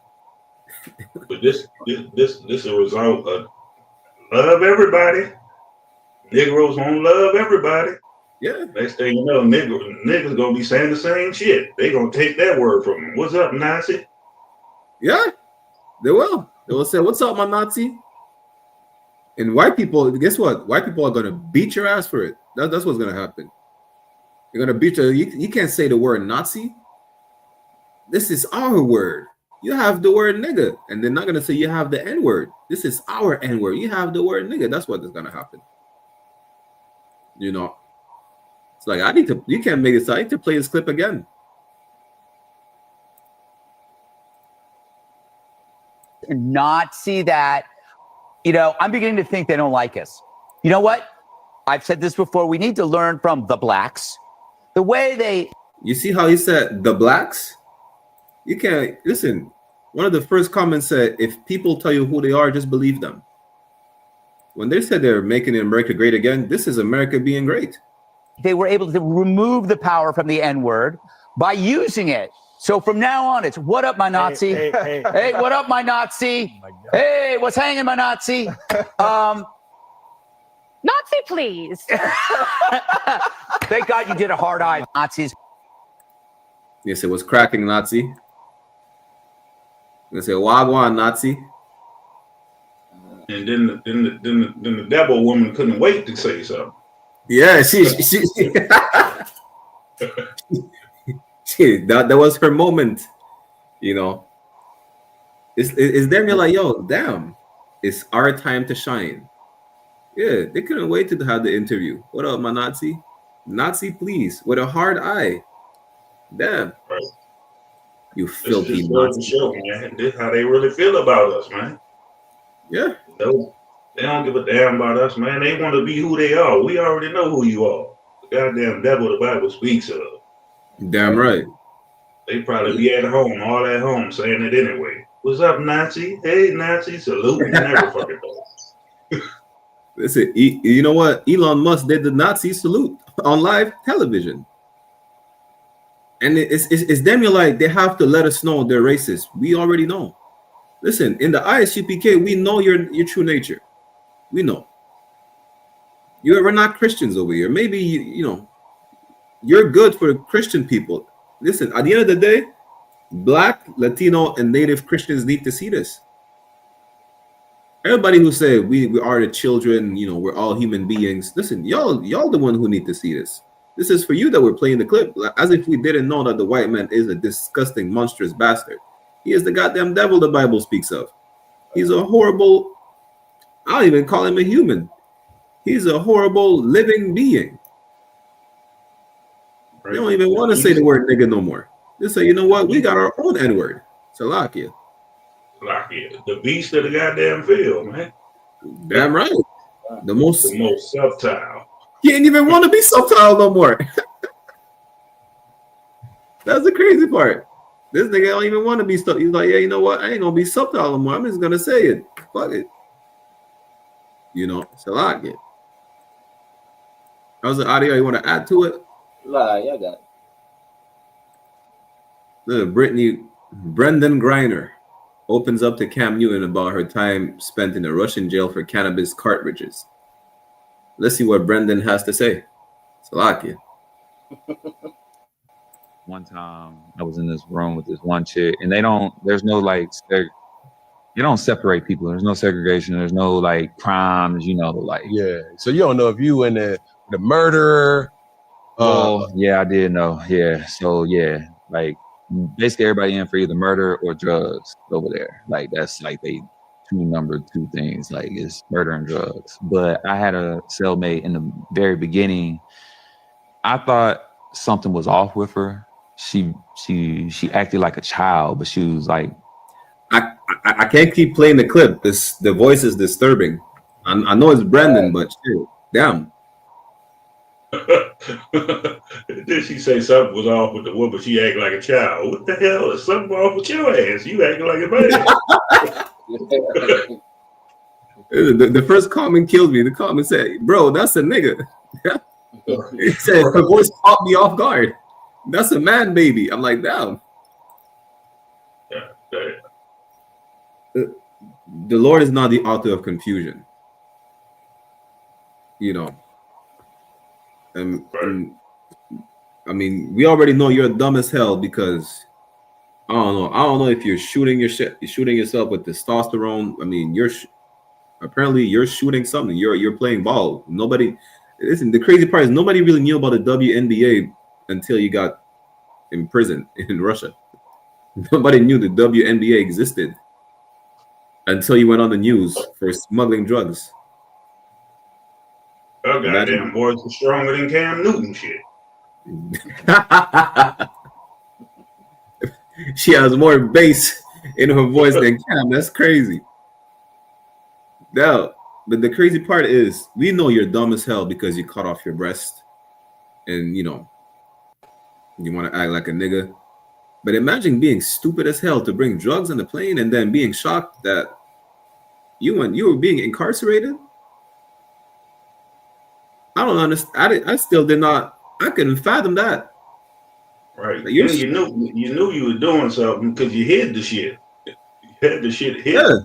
[SPEAKER 6] But this is a result of love everybody. Negroes won't love everybody.
[SPEAKER 4] Yeah.
[SPEAKER 6] Next thing you know, niggas gonna be saying the same shit. They gonna take that word from them. What's up, Nazi?
[SPEAKER 4] Yeah, they will. They will say, what's up, my Nazi? And white people, guess what? White people are gonna beat your ass for it. That's what's gonna happen. They're gonna beat you. You can't say the word Nazi. This is our word. You have the word nigga, and they're not gonna say you have the N-word. This is our N-word. You have the word nigga. That's what is gonna happen. You know, it's like you can't make this. I need to play this clip again.
[SPEAKER 18] Not see that. You know, I'm beginning to think they don't like us. You know what? I've said this before. We need to learn from the blacks. The way they.
[SPEAKER 4] You see how he said the blacks? You can't listen. One of the first comments said, if people tell you who they are, just believe them. When they said they're making America great again, this is America being great.
[SPEAKER 18] They were able to remove the power from the N-word by using it. So from now on, it's what up, my Nazi? Hey, what up, my Nazi? Hey, what's hanging, my Nazi?
[SPEAKER 19] Nazi, please.
[SPEAKER 18] Thank God you did a hard eye, Nazis.
[SPEAKER 4] Yes, it was cracking, Nazi. They say wagwan, Nazi.
[SPEAKER 6] And then the devil woman couldn't wait to say something.
[SPEAKER 4] Yeah, she that was her moment. You know, it's them. You're like, yo, damn, it's our time to shine. Yeah, they couldn't wait to have the interview. What up, my Nazi? Nazi, please, with a hard eye. Damn.
[SPEAKER 6] Right.
[SPEAKER 4] You filthy
[SPEAKER 6] Nazi. Show, man. This is how they really feel about us, man.
[SPEAKER 4] Yeah.
[SPEAKER 6] They don't give a damn about us, man. They want to be who they are. We already know who you are. The goddamn devil the Bible speaks of.
[SPEAKER 4] Damn right.
[SPEAKER 6] They probably be at home, all at home, saying it anyway. What's up, Nazi? Hey, Nazi, salute and every fucking thing.
[SPEAKER 4] Listen, you know what? Elon Musk did the Nazi salute on live television. And it's them, you're like, they have to let us know they're racist. We already know. Listen, in the I.S.U.P.K, we know your true nature. We know. We're not Christians over here. Maybe, you know, you're good for Christian people. Listen, at the end of the day, Black, Latino, and Native Christians need to see this. Everybody who say we are the children, you know, we're all human beings. Listen, y'all the one who need to see this. This is for you that we're playing the clip, as if we didn't know that the white man is a disgusting, monstrous bastard. He is the goddamn devil the Bible speaks of. He's a horrible, I don't even call him a human. He's a horrible living being.
[SPEAKER 6] Right.
[SPEAKER 4] They don't even want to say the word nigga no more. They say, you know what? We got our own N-word. Salakia.
[SPEAKER 6] The beast of the goddamn field, man.
[SPEAKER 4] Damn right. The most
[SPEAKER 6] subtle.
[SPEAKER 4] He ain't even want to be subtle no more. That's the crazy part. This nigga don't even want to be subtle. He's like, yeah, you know what? I ain't gonna be subtle no more. I'm just gonna say it. Fuck it. You know, Salakia. How's the audio? You want to add to it?
[SPEAKER 5] Nah, yeah, I got it.
[SPEAKER 4] Look, Brendan Greiner opens up to Cam Newton about her time spent in a Russian jail for cannabis cartridges. Let's see what Brendan has to say. Salakia.
[SPEAKER 19] One time I was in this room with this one chick, and there's no like, you don't separate people. There's no segregation. There's no like crimes, you know, like.
[SPEAKER 20] Yeah. So you don't know if you in the murderer.
[SPEAKER 19] Yeah, I did know. Yeah. So yeah, like basically everybody in for either murder or drugs over there. Like that's like they number two things, like it's murder and drugs. But I had a cellmate in the very beginning. I thought something was off with her. She acted like a child, but she was like,
[SPEAKER 4] I can't keep playing the clip. The voice is disturbing. I know it's Brendan, but shit, damn.
[SPEAKER 6] Then she say something was off with the woman. She act like a child. What the hell is something off with your ass? You acting like a baby.
[SPEAKER 4] The first comment killed me. The comment said, "Bro, that's a nigga." It said her voice caught me off guard. That's a man, baby. I'm like, damn. The Lord is not the author of confusion. You know. And I mean, we already know you're dumb as hell because I don't know if you're shooting yourself with testosterone. I mean, apparently you're shooting something. You're playing ball. Nobody. Listen, the crazy part is nobody really knew about the WNBA until you got in prison in Russia. Nobody knew the WNBA existed until you went on the news for smuggling drugs.
[SPEAKER 6] Oh, goddamn boys are stronger than Cam Newton shit.
[SPEAKER 4] She has more bass in her voice than Cam. That's crazy. No, but the crazy part is we know you're dumb as hell because you cut off your breast and, you know, you want to act like a nigga. But imagine being stupid as hell to bring drugs on the plane and then being shocked that you were being incarcerated. I don't understand. I still did not. I couldn't fathom that.
[SPEAKER 6] Right. Like you knew you were doing something because you hid the shit. You had the shit hid. Yeah.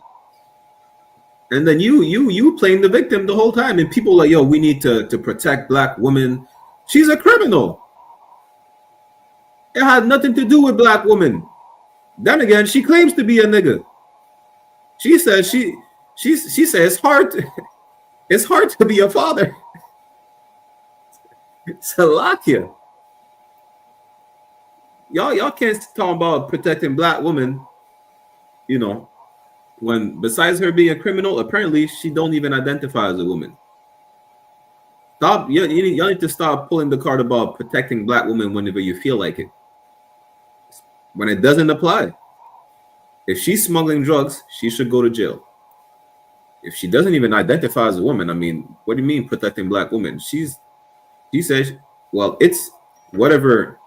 [SPEAKER 4] And then you playing the victim the whole time, and people like, yo, we need to protect black women. She's a criminal. It had nothing to do with black women. Then again, she claims to be a nigga. She says she says it's hard to be a father. Salakia. Y'all can't talk about protecting black women, you know, when besides her being a criminal, apparently she don't even identify as a woman. Stop. Y'all need to stop pulling the card about protecting black women whenever you feel like it. When it doesn't apply. If she's smuggling drugs, she should go to jail. If she doesn't even identify as a woman, I mean, what do you mean protecting black women? She says, well, it's whatever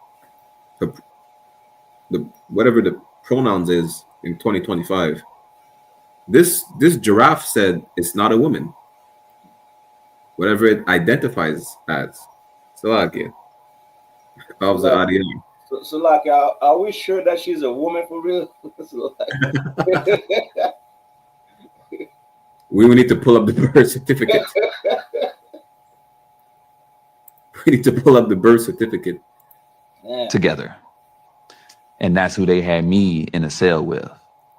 [SPEAKER 4] the pronouns is in 2025. This giraffe said it's not a woman. Whatever it identifies as. Salakia. How's the audio?
[SPEAKER 5] So like, are we sure that she's a woman for real?
[SPEAKER 4] We will need to pull up the birth certificate. We need to pull up the birth certificate.
[SPEAKER 19] Together. And that's who they had me in a cell with.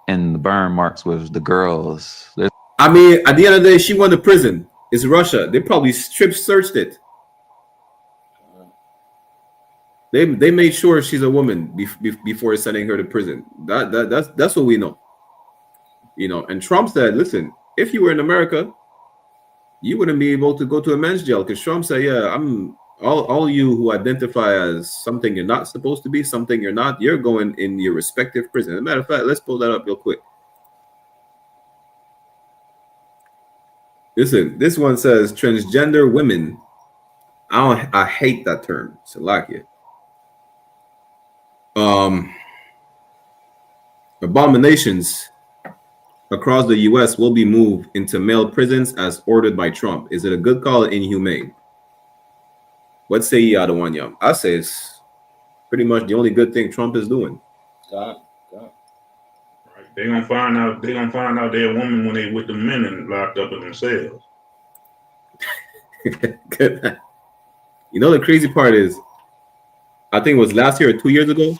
[SPEAKER 19] And the burn marks was the girls.
[SPEAKER 4] I mean, at the end of the day, she went to prison. It's Russia. They probably strip searched it. They made sure she's a woman before sending her to prison. That's what we know. You know, and Trump said, listen, if you were in America, you wouldn't be able to go to a men's jail because Trump said, yeah, I'm all you who identify as something you're not supposed to be, something you're not, you're going in your respective prison. As a matter of fact, let's pull that up real quick. Listen, this one says transgender women. I hate that term. Salakia. Abominations across the U.S. will be moved into male prisons as ordered by Trump. Is it a good call or inhumane? What say ye, Adawanyam? I say it's pretty much the only good thing Trump is doing.
[SPEAKER 5] God.
[SPEAKER 6] Right. They're gonna find out they're a woman when they with the men and locked up in themselves.
[SPEAKER 4] Good. You know, the crazy part is, I think it was last year or 2 years ago,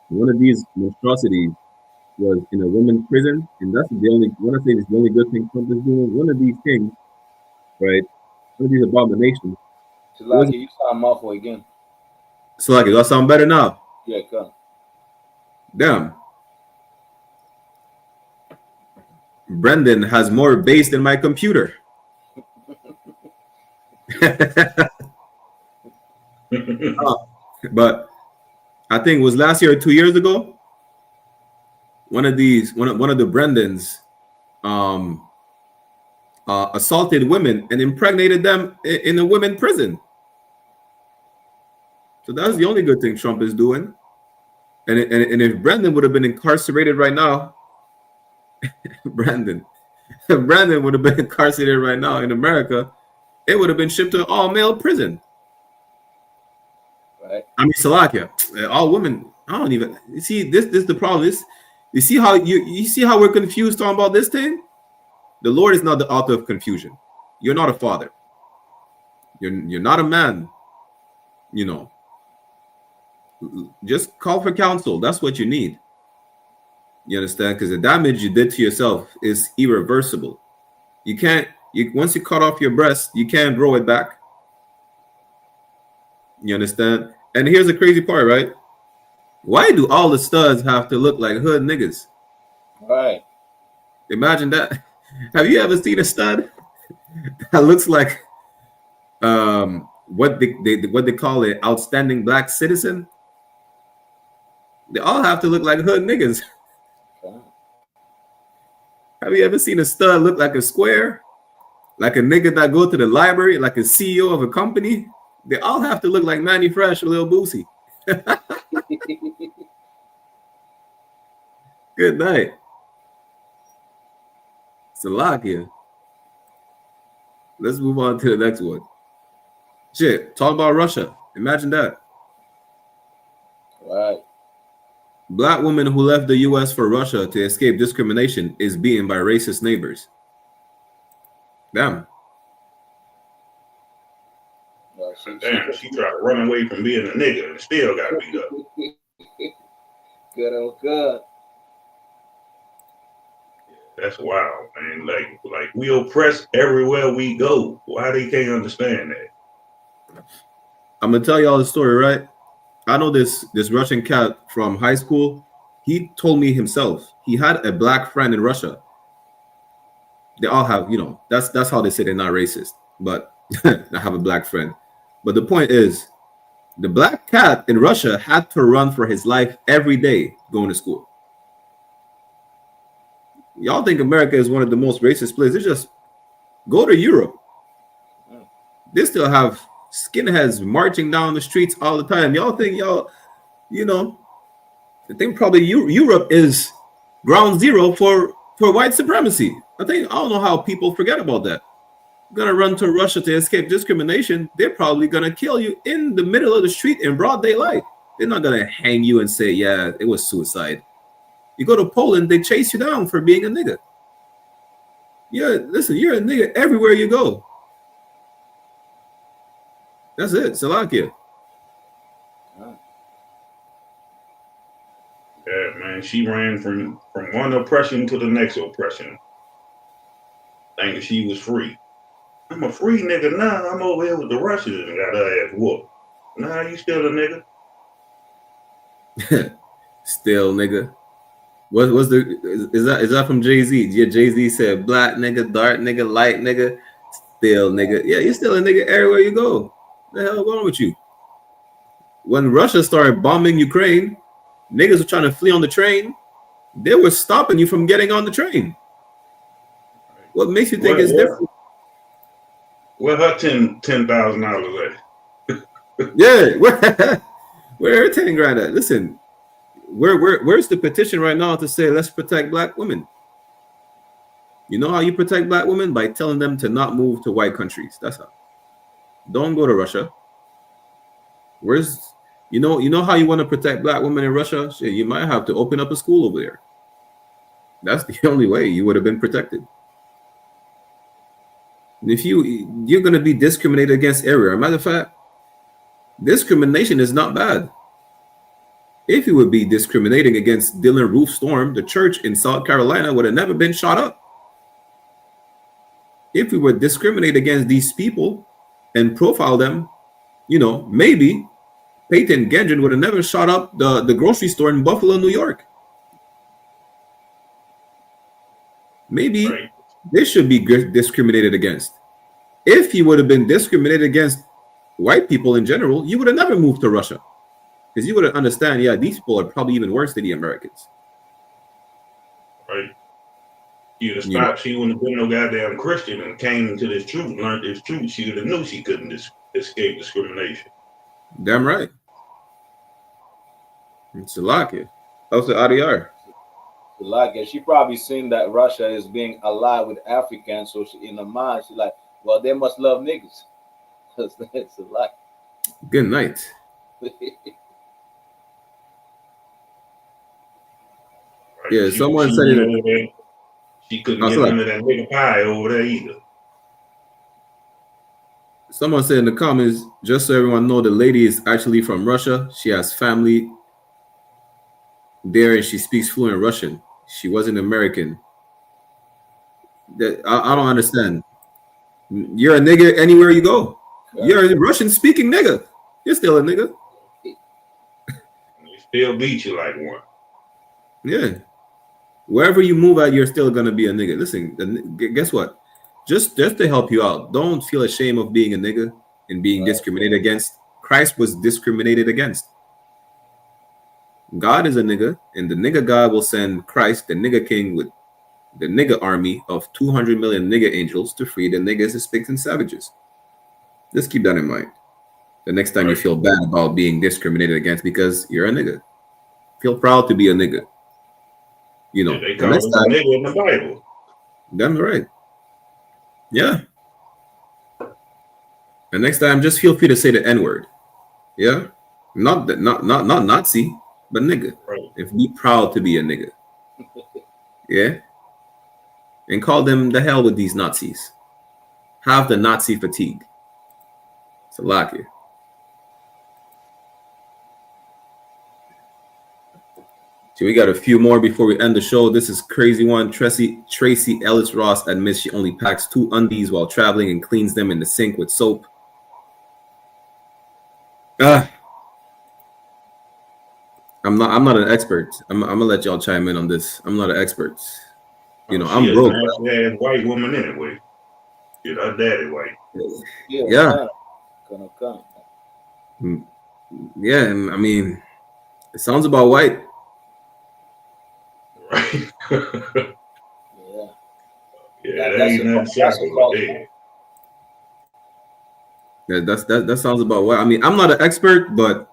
[SPEAKER 4] one of these monstrosities was in a women's prison, and that's the only, when I say it's the only good thing Trump is doing, one of these things, right? One of these abominations.
[SPEAKER 5] Salaki, you sound muffled again.
[SPEAKER 4] Salaki, do I sound better now?
[SPEAKER 5] Yeah, come.
[SPEAKER 4] Damn. Brendan has more bass than my computer. But I think it was last year or 2 years ago. One of the Brendans assaulted women and impregnated them in a women's prison. So that's the only good thing Trump is doing. And if Brendan would have been incarcerated right now, Brandon would have been incarcerated right now in America, it would have been shipped to an all-male prison.
[SPEAKER 5] Right.
[SPEAKER 4] I mean, Salakia, all women. I don't even. You see, this is the problem. You see how you see how we're confused talking about this thing. The Lord is not the author of confusion. You're not a father. You're not a man. You know. Just call for counsel. That's what you need. You understand? Because the damage you did to yourself is irreversible. You can't. Once you cut off your breast, you can't grow it back. You understand? And here's the crazy part, right? Why do all the studs have to look like hood niggas?
[SPEAKER 5] Right.
[SPEAKER 4] Imagine that. Have you ever seen a stud that looks like what they call an outstanding black citizen? They all have to look like hood niggas. Have you ever seen a stud look like a square? Like a nigga that go to the library, like a CEO of a company? They all have to look like Manny Fresh or Lil Boosie. Good night. Salakia. Let's move on to the next one. Shit, talk about Russia. Imagine that.
[SPEAKER 5] Right.
[SPEAKER 4] Black woman who left the U.S. for Russia to escape discrimination is beaten by racist neighbors. Damn.
[SPEAKER 6] Damn, she tried to run away from being a nigga and still got beat up.
[SPEAKER 5] Good old God.
[SPEAKER 6] That's wild, man. Like we oppress everywhere we go. Why they can't understand that?
[SPEAKER 4] I'm gonna tell y'all the story, right? I know this Russian cat from high school. He told me himself he had a black friend in Russia. They all have, you know, that's how they say they're not racist, but I have a black friend. But the point is, the black cat in Russia had to run for his life every day going to school. Y'all think America is one of the most racist places? Just go to Europe. They still have skinheads marching down the streets all the time. Y'all think you know, I think probably Europe is ground zero for white supremacy. I don't know how people forget about that. Gonna run to Russia to escape discrimination. They're probably gonna kill you in the middle of the street in broad daylight. They're not gonna hang you and say, yeah, it was suicide. You go to Poland, they chase you down for being a nigga. Yeah, listen, you're a nigga everywhere you go. That's it, Salakia.
[SPEAKER 6] Yeah, man, she ran from one oppression to the next oppression, thinking she was free. I'm a free nigga now. I'm over here with the Russians and got her ass whooped. Nah, you still a nigga.
[SPEAKER 4] Still nigga. What's is that from Jay-Z? Yeah, Jay-Z said black nigga, dark nigga, light nigga. still nigga. Yeah, you're still a nigga everywhere you go. What the hell wrong with you? When Russia started bombing Ukraine, niggas were trying to flee on the train. They were stopping you from getting on the train. What makes you think it's different?
[SPEAKER 6] Where her $10,000 at?
[SPEAKER 4] Yeah, where her 10 grand at? Listen, where's the petition right now to say let's protect black women? You know how you protect black women? By telling them to not move to white countries. That's how. Don't go to Russia. Where's you know how you want to protect black women in Russia? Shit, you might have to open up a school over there. That's the only way you would have been protected. If you're going to be discriminated against everywhere. Matter of fact, discrimination is not bad. If you would be discriminating against Dylan Roof Storm, the church in South Carolina would have never been shot up. If we would discriminate against these people and profile them, maybe Peyton Gendron would have never shot up the grocery store in Buffalo, New York. Maybe they should be discriminated against. If he would have been discriminated against white people in general, you would have never moved to Russia. Because you would understand, these people are probably even worse than the Americans.
[SPEAKER 6] Right. You'd have stopped. She wouldn't have been no goddamn Christian and came into this truth, learned this truth. She would have knew she couldn't escape discrimination.
[SPEAKER 4] Damn right. It's a lock here. How's the ADR?
[SPEAKER 5] She probably seen that Russia is being allied with Africans, so in her mind, she's like, well, they must love niggas. It's a lot.
[SPEAKER 4] Good night. Yeah, someone said it.
[SPEAKER 6] She couldn't get into that nigga pie over there either.
[SPEAKER 4] Someone said in the comments, just so everyone know, the lady is actually from Russia. She has family there and she speaks fluent Russian. She wasn't American. I don't understand. You're a nigga anywhere you go. You're a Russian speaking nigga. You're still a nigga.
[SPEAKER 6] They still beat you like one.
[SPEAKER 4] Yeah. Wherever you move at, you're still gonna be a nigga. Listen, guess what? Just to help you out, don't feel ashamed of being a nigga and being discriminated against. Christ was discriminated against. God is a nigga, and the nigga God will send Christ, the nigga king, with the nigga army of 200 million nigga angels to free the niggas, pigs, and savages. Just keep that in mind. The next time you feel bad about being discriminated against because you're a nigga, feel proud to be a nigga.
[SPEAKER 6] They call us a nigga in the Bible.
[SPEAKER 4] That's right. Yeah. And next time, just feel free to say the N-word. Yeah. Not Nazi, but nigga.
[SPEAKER 6] Right.
[SPEAKER 4] If be proud to be a nigga. Yeah. And call them the hell with these Nazis. Have the Nazi fatigue. It's a lot here. So we got a few more before we end the show. This is crazy one. Tracy Ellis Ross admits she only packs 2 undies while traveling and cleans them in the sink with soap. I'm not an expert. I'm gonna let y'all chime in on this. I'm not an expert. I'm broke.
[SPEAKER 6] She's a white woman anyway. Her daddy white.
[SPEAKER 4] Yeah. Yeah, I mean, it sounds about white.
[SPEAKER 6] Right. That ain't nothing shocking there.
[SPEAKER 4] Yeah, that sounds about white. I mean, I'm not an expert, but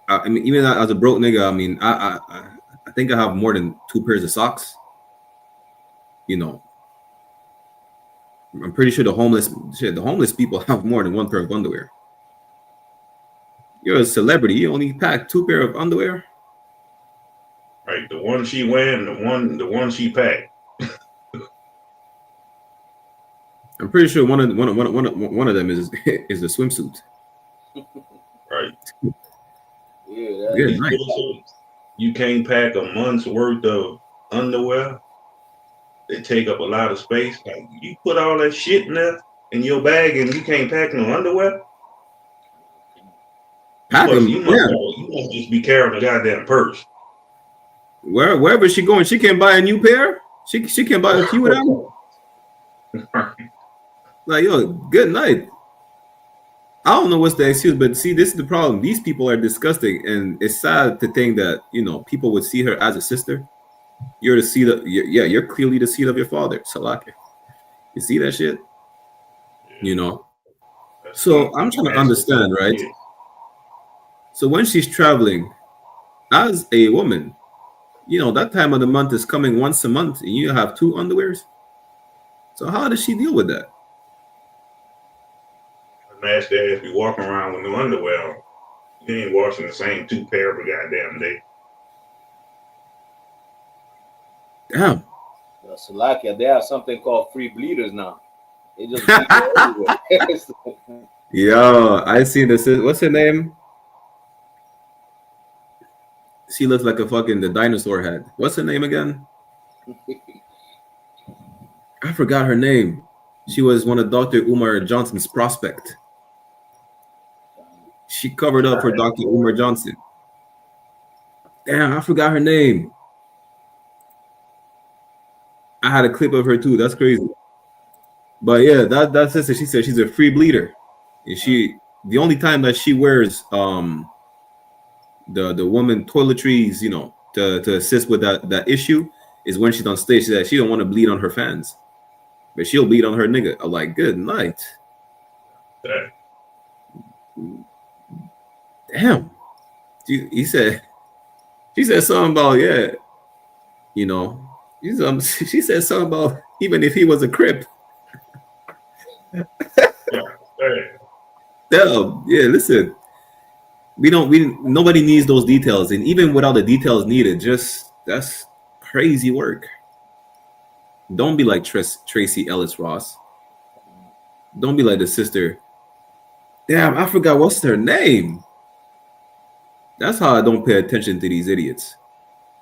[SPEAKER 4] I mean, even as a broke nigga, I mean, I think I have more than 2 pairs of socks. I'm pretty sure the homeless people have more than 1 pair of underwear. You're a celebrity. You only pack 2 pair of underwear.
[SPEAKER 6] Right, the one she wearing, the one she packed.
[SPEAKER 4] I'm pretty sure one of them is the swimsuit.
[SPEAKER 6] Right.
[SPEAKER 5] Yeah,
[SPEAKER 4] nice.
[SPEAKER 6] You can't pack a month's worth of underwear. They take up a lot of space. Like, you put all that shit in there in your bag and you can't pack no underwear. You must just be carrying a goddamn purse.
[SPEAKER 4] Wherever she going, she can buy a new pair. She can buy a few of them. Like, yo, good night. I don't know what's the excuse, but see, this is the problem. These people are disgusting, and it's sad to think that people would see her as a sister. You're the seed of, you're clearly the seed of your father, Salaki. You see that shit, So I'm trying to understand, right? So when she's traveling as a woman, that time of the month is coming once a month, and you have 2 underwears. So how does she deal with that?
[SPEAKER 6] Nasty ass be walking around with no underwear on. You ain't washing the same 2 pair every goddamn day.
[SPEAKER 4] Damn.
[SPEAKER 5] Salakia, they have something called free bleeders now. They just bleed everywhere.
[SPEAKER 4] Yo, I see this. What's her name? She looks like a fucking the dinosaur head. What's her name again? I forgot her name. She was one of Dr. Umar Johnson's prospect. She covered up for Dr. Umar Johnson. Damn, I forgot her name. I had a clip of her too. That's crazy. But yeah, that sister, she said she's a free bleeder. And the only time that she wears the woman toiletries, to assist with that issue is when she's on stage. She said she don't want to bleed on her fans, but she'll bleed on her nigga. I'm like, good night. Damn. She said something about she said something about even if he was a Crip. Yeah, listen. Nobody needs those details, and even without the details needed, that's crazy work. Don't be like Tracy Ellis Ross. Don't be like the sister. Damn, I forgot what's her name. That's how I don't pay attention to these idiots.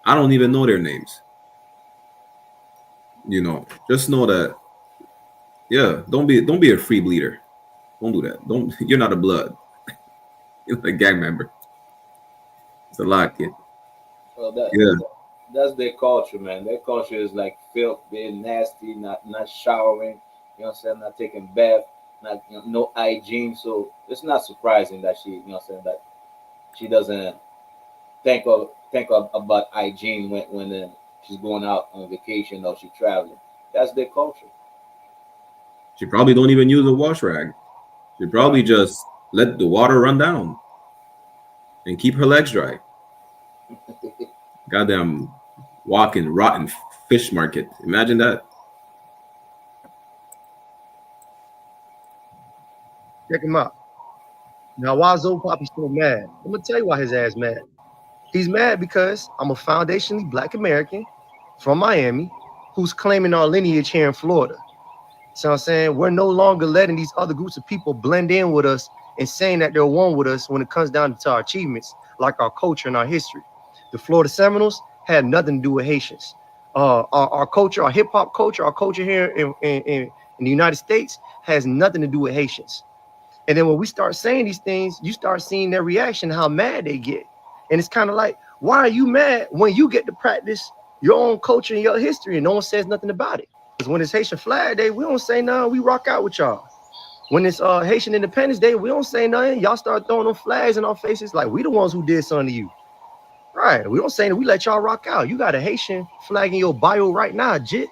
[SPEAKER 4] I don't even know their names. Just know that. Yeah, don't be a free bleeder. Don't do that. You're not a blood. You're a gang member. It's a lot, kid.
[SPEAKER 5] Well, that's their culture, man. Their culture is like filth, being nasty, not showering. You know what I'm saying? Not taking bath, no hygiene. So it's not surprising that she, that she doesn't think about hygiene when she's going out on vacation or she's traveling. That's their culture.
[SPEAKER 4] She probably don't even use a wash rag. She probably just let the water run down and keep her legs dry. Goddamn walking rotten fish market. Imagine that.
[SPEAKER 21] Check him out. Now, why is old Poppy so mad? I'm gonna tell you why his ass mad. He's mad because I'm a foundationally Black American from Miami who's claiming our lineage here in Florida. So I'm saying we're no longer letting these other groups of people blend in with us and saying that they're one with us when it comes down to our achievements, like our culture and our history. The Florida Seminoles had nothing to do with Haitians. Our culture, our hip hop culture, our culture here in the United States has nothing to do with Haitians. And then when we start saying these things, you start seeing their reaction, how mad they get. And it's kind of like, why are you mad when you get to practice your own culture and your history and no one says nothing about it? Because when it's Haitian Flag Day, we don't say nothing. We rock out with y'all. When it's Haitian Independence Day, we don't say nothing. Y'all start throwing them flags in our faces like we the ones who did something to you. Right. We don't say that. We let y'all rock out. You got a Haitian flag in your bio right now, Jit.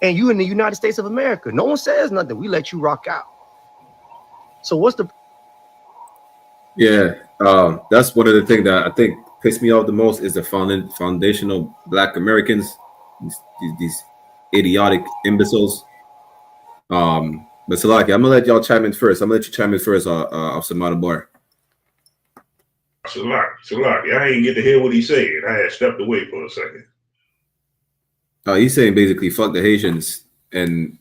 [SPEAKER 21] And you in the United States of America. No one says nothing. We let you rock out. So what's the...
[SPEAKER 4] Yeah, that's one of the things that I think pissed me off the most is the foundational Black Americans, these idiotic imbeciles. But Salaki, I'm gonna let y'all chime in first. I'm gonna let you chime in first, off Samada Bar.
[SPEAKER 6] Salaki, I didn't get to hear what he said. I had stepped away for a second.
[SPEAKER 4] He's saying basically fuck the Haitians and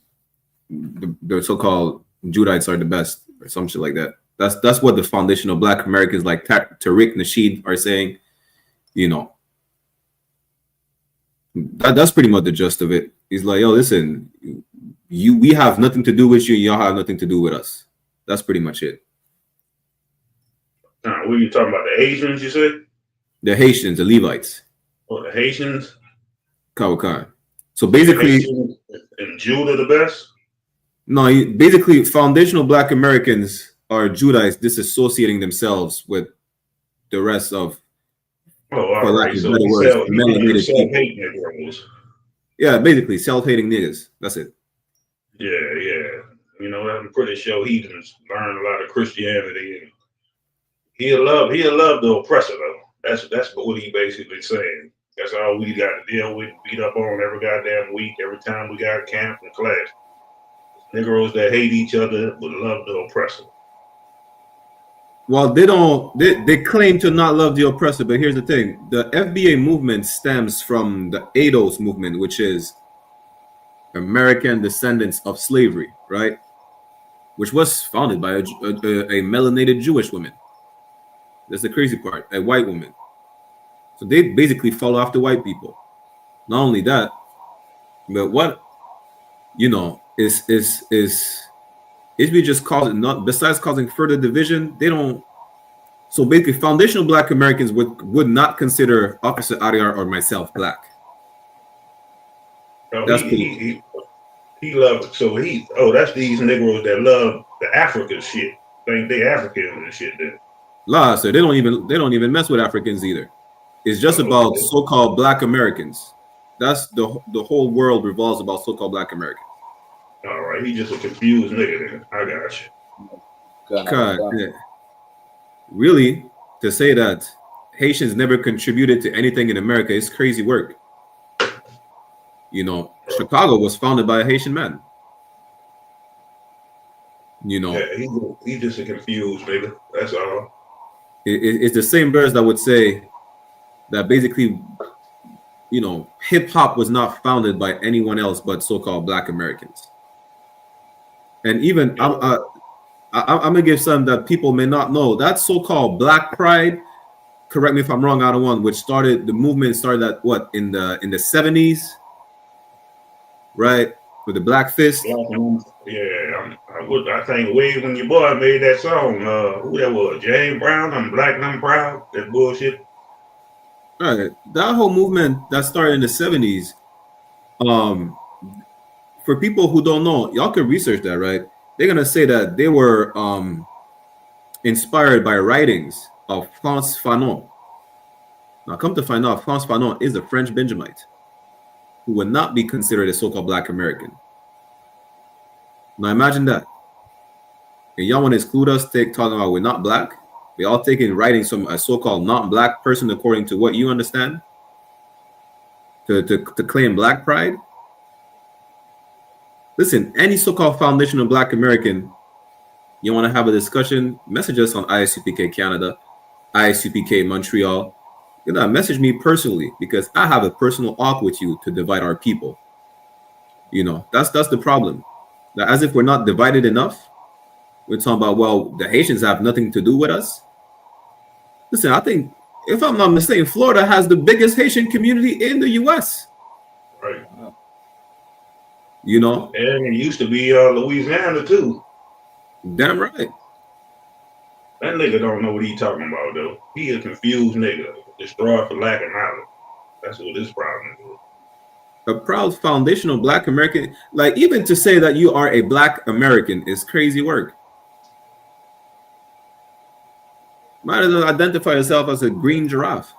[SPEAKER 4] the so-called Judites are the best or some shit like that. That's what the foundational Black Americans like Tariq Nasheed are saying. That's pretty much the gist of it. He's like, yo, listen, we have nothing to do with you, and y'all have nothing to do with us. That's pretty much it.
[SPEAKER 6] What are you talking about? The Asians, you said?
[SPEAKER 4] The Haitians, the Levites.
[SPEAKER 6] Oh, the Haitians?
[SPEAKER 4] Kawakan. So basically,
[SPEAKER 6] and Judah the best?
[SPEAKER 4] No, basically, foundational Black Americans are Judites disassociating themselves with the rest of,
[SPEAKER 6] Oh,
[SPEAKER 4] for
[SPEAKER 6] all
[SPEAKER 4] lack
[SPEAKER 6] right.
[SPEAKER 4] of
[SPEAKER 6] So
[SPEAKER 4] better
[SPEAKER 6] he
[SPEAKER 4] words,
[SPEAKER 6] sell he one of them
[SPEAKER 4] melanated people.
[SPEAKER 6] self-hate Negroes.
[SPEAKER 4] Yeah, basically, self-hating niggas. That's it.
[SPEAKER 6] Yeah, yeah. You know, I'm pretty sure he just learned a lot of Christianity, and he'll love the oppressor though. That's what he basically saying. That's all we got to deal with, beat up on every goddamn week, every time we got camp and class. Negroes that hate each other but love the oppressor.
[SPEAKER 4] Well, they don't. They claim to not love the oppressor, but here's the thing: the FBA movement stems from the ADOS movement, which is American Descendants of Slavery, right? Which was founded by a melanated Jewish woman. That's the crazy part, a white woman. So they basically follow after white people. Not only that, but what is just causing, not besides causing further division, they don't. So basically, foundational Black Americans would not consider Officer Ariar or myself Black.
[SPEAKER 6] No,
[SPEAKER 4] That's
[SPEAKER 6] he loves. So that's these Negroes that love the African shit. Think they Africans and shit. Then
[SPEAKER 4] so they don't even mess with Africans either. It's just about so-called Black Americans. That's the whole world revolves about so-called Black Americans.
[SPEAKER 6] All right, he just a confused nigga. Then I got you.
[SPEAKER 4] God, yeah. Really, to say that Haitians never contributed to anything in America is crazy work. Chicago was founded by a Haitian man.
[SPEAKER 6] Yeah, he just a confused nigga. That's all.
[SPEAKER 4] It's the same birds that would say that basically, hip hop was not founded by anyone else but so-called Black Americans. And even I'm gonna give some that people may not know. That so-called Black Pride, correct me if I'm wrong, the movement started at what in the 70s, right? With the Black Fist.
[SPEAKER 6] Yeah, I think way when your boy made that song, who that was? James Brown, I'm Black and I'm proud. That bullshit.
[SPEAKER 4] All right, that whole movement that started in the 70s. For people who don't know, y'all can research that, right? They're gonna say that they were inspired by writings of Frantz Fanon. Now, come to find out, Frantz Fanon is a French Benjamite who would not be considered a so-called Black American. Now, imagine that. And y'all want to exclude us, talking about we're not Black? We all taking writings from a so-called not-Black person according to what you understand? To claim Black pride? Listen, any so-called foundational Black American, you want to have a discussion, message us on I.S.U.P.K Canada, I.S.U.P.K Montreal. Message me personally because I have a personal arc with you to divide our people. That's the problem. That as if we're not divided enough, we're talking about, well, the Haitians have nothing to do with us. Listen, I think, if I'm not mistaken, Florida has the biggest Haitian community in the U.S.
[SPEAKER 6] Right.
[SPEAKER 4] And
[SPEAKER 6] it used to be Louisiana too.
[SPEAKER 4] Damn right.
[SPEAKER 6] That nigga don't know what he talking about though. He a confused nigga, destroyed for lack of knowledge. That's what this problem is.
[SPEAKER 4] A proud foundational Black American, like even to say that you are a Black American is crazy work. Might as well identify yourself as a green giraffe.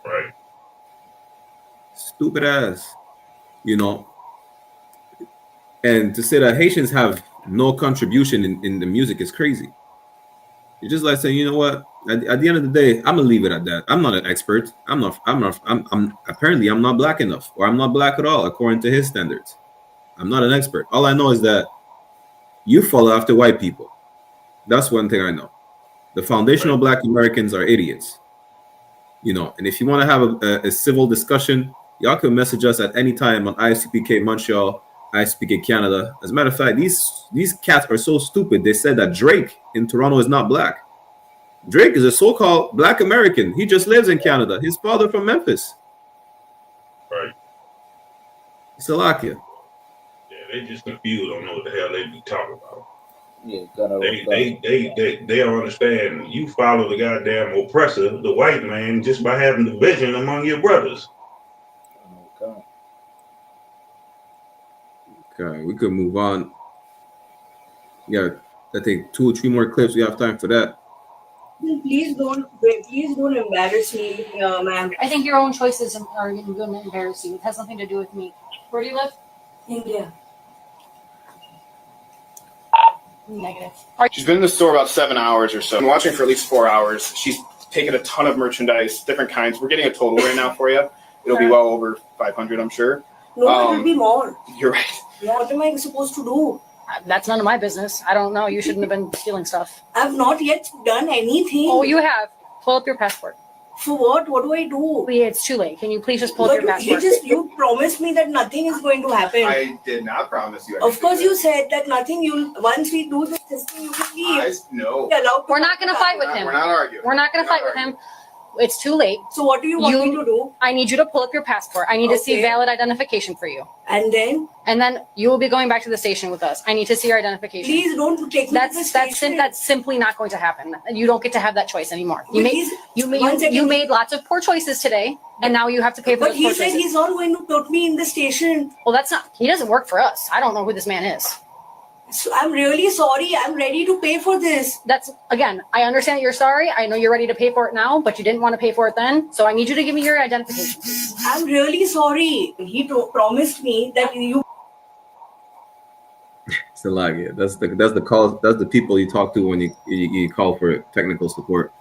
[SPEAKER 6] Right.
[SPEAKER 4] Stupid ass. And to say that Haitians have no contribution in the music is crazy. It's just like saying, you know what? At the end of the day, I'm gonna leave it at that. I'm not an expert. I'm apparently I'm not Black enough, or I'm not Black at all according to his standards. I'm not an expert. All I know is that you follow after white people. That's one thing I know. The foundational Black Americans are idiots. And if you want to have a civil discussion, y'all can message us at any time on I.S.U.P.K Montreal, I.S.U.P.K Canada. As a matter of fact, these cats are so stupid. They said that Drake in Toronto is not Black. Drake is a so-called Black American. He just lives in Canada. His father from Memphis.
[SPEAKER 6] Right.
[SPEAKER 4] Salakia.
[SPEAKER 6] Yeah, they just confused. Don't know what the hell they be talking about.
[SPEAKER 5] Yeah,
[SPEAKER 6] they don't understand. You follow the goddamn oppressor, the white man, just by having division among your brothers.
[SPEAKER 4] Okay, we could move on. Yeah, I think 2 or 3 more clips. We have time for that.
[SPEAKER 2] Please don't embarrass me, ma'am.
[SPEAKER 22] I think your own choices are going to embarrass you. It has nothing to do with me. Where do you live?
[SPEAKER 2] India.
[SPEAKER 22] Negative.
[SPEAKER 23] She's been in the store about 7 hours or so. I've been watching for at least 4 hours. She's taken a ton of merchandise, different kinds. We're getting a total right now for you. It'll be well over 500, I'm sure.
[SPEAKER 2] No, it will be more.
[SPEAKER 23] You're right.
[SPEAKER 2] What am I supposed to do?
[SPEAKER 22] That's none of my business. I don't know. You shouldn't have been stealing stuff.
[SPEAKER 2] I've not yet done anything.
[SPEAKER 22] Oh, you have. Pull up your passport.
[SPEAKER 2] For what? What do I do?
[SPEAKER 22] It's too late. Can you please just pull up your passport?
[SPEAKER 2] You promised me that nothing is going to happen.
[SPEAKER 23] I did not promise you anything.
[SPEAKER 2] Of course, you said that nothing. Once we do this thing, you will leave.
[SPEAKER 23] No.
[SPEAKER 22] We're not going to fight with him.
[SPEAKER 23] We're not arguing.
[SPEAKER 22] We're not going to fight with him. It's too late.
[SPEAKER 2] So what do you want me to do?
[SPEAKER 22] I need you to pull up your passport. I need to see valid identification for you.
[SPEAKER 2] And then?
[SPEAKER 22] And then you will be going back to the station with us. I need to see your identification.
[SPEAKER 2] Please don't take me to the station.
[SPEAKER 22] That's simply not going to happen. You don't get to have that choice anymore. You made lots of poor choices today, and now you have to pay for those poor choices.
[SPEAKER 2] But he said he's not going to put me in the station.
[SPEAKER 22] Well, he doesn't work for us. I don't know who this man is.
[SPEAKER 2] So I'm really sorry. I'm ready to pay for this.
[SPEAKER 22] Again, I understand that you're sorry. I know you're ready to pay for it now, but you didn't want to pay for it then. So I need you to give me your identification.
[SPEAKER 2] I'm really sorry. He promised me that you.
[SPEAKER 4] It's a lie. Yeah. That's the call. That's the people you talk to when you call for technical support.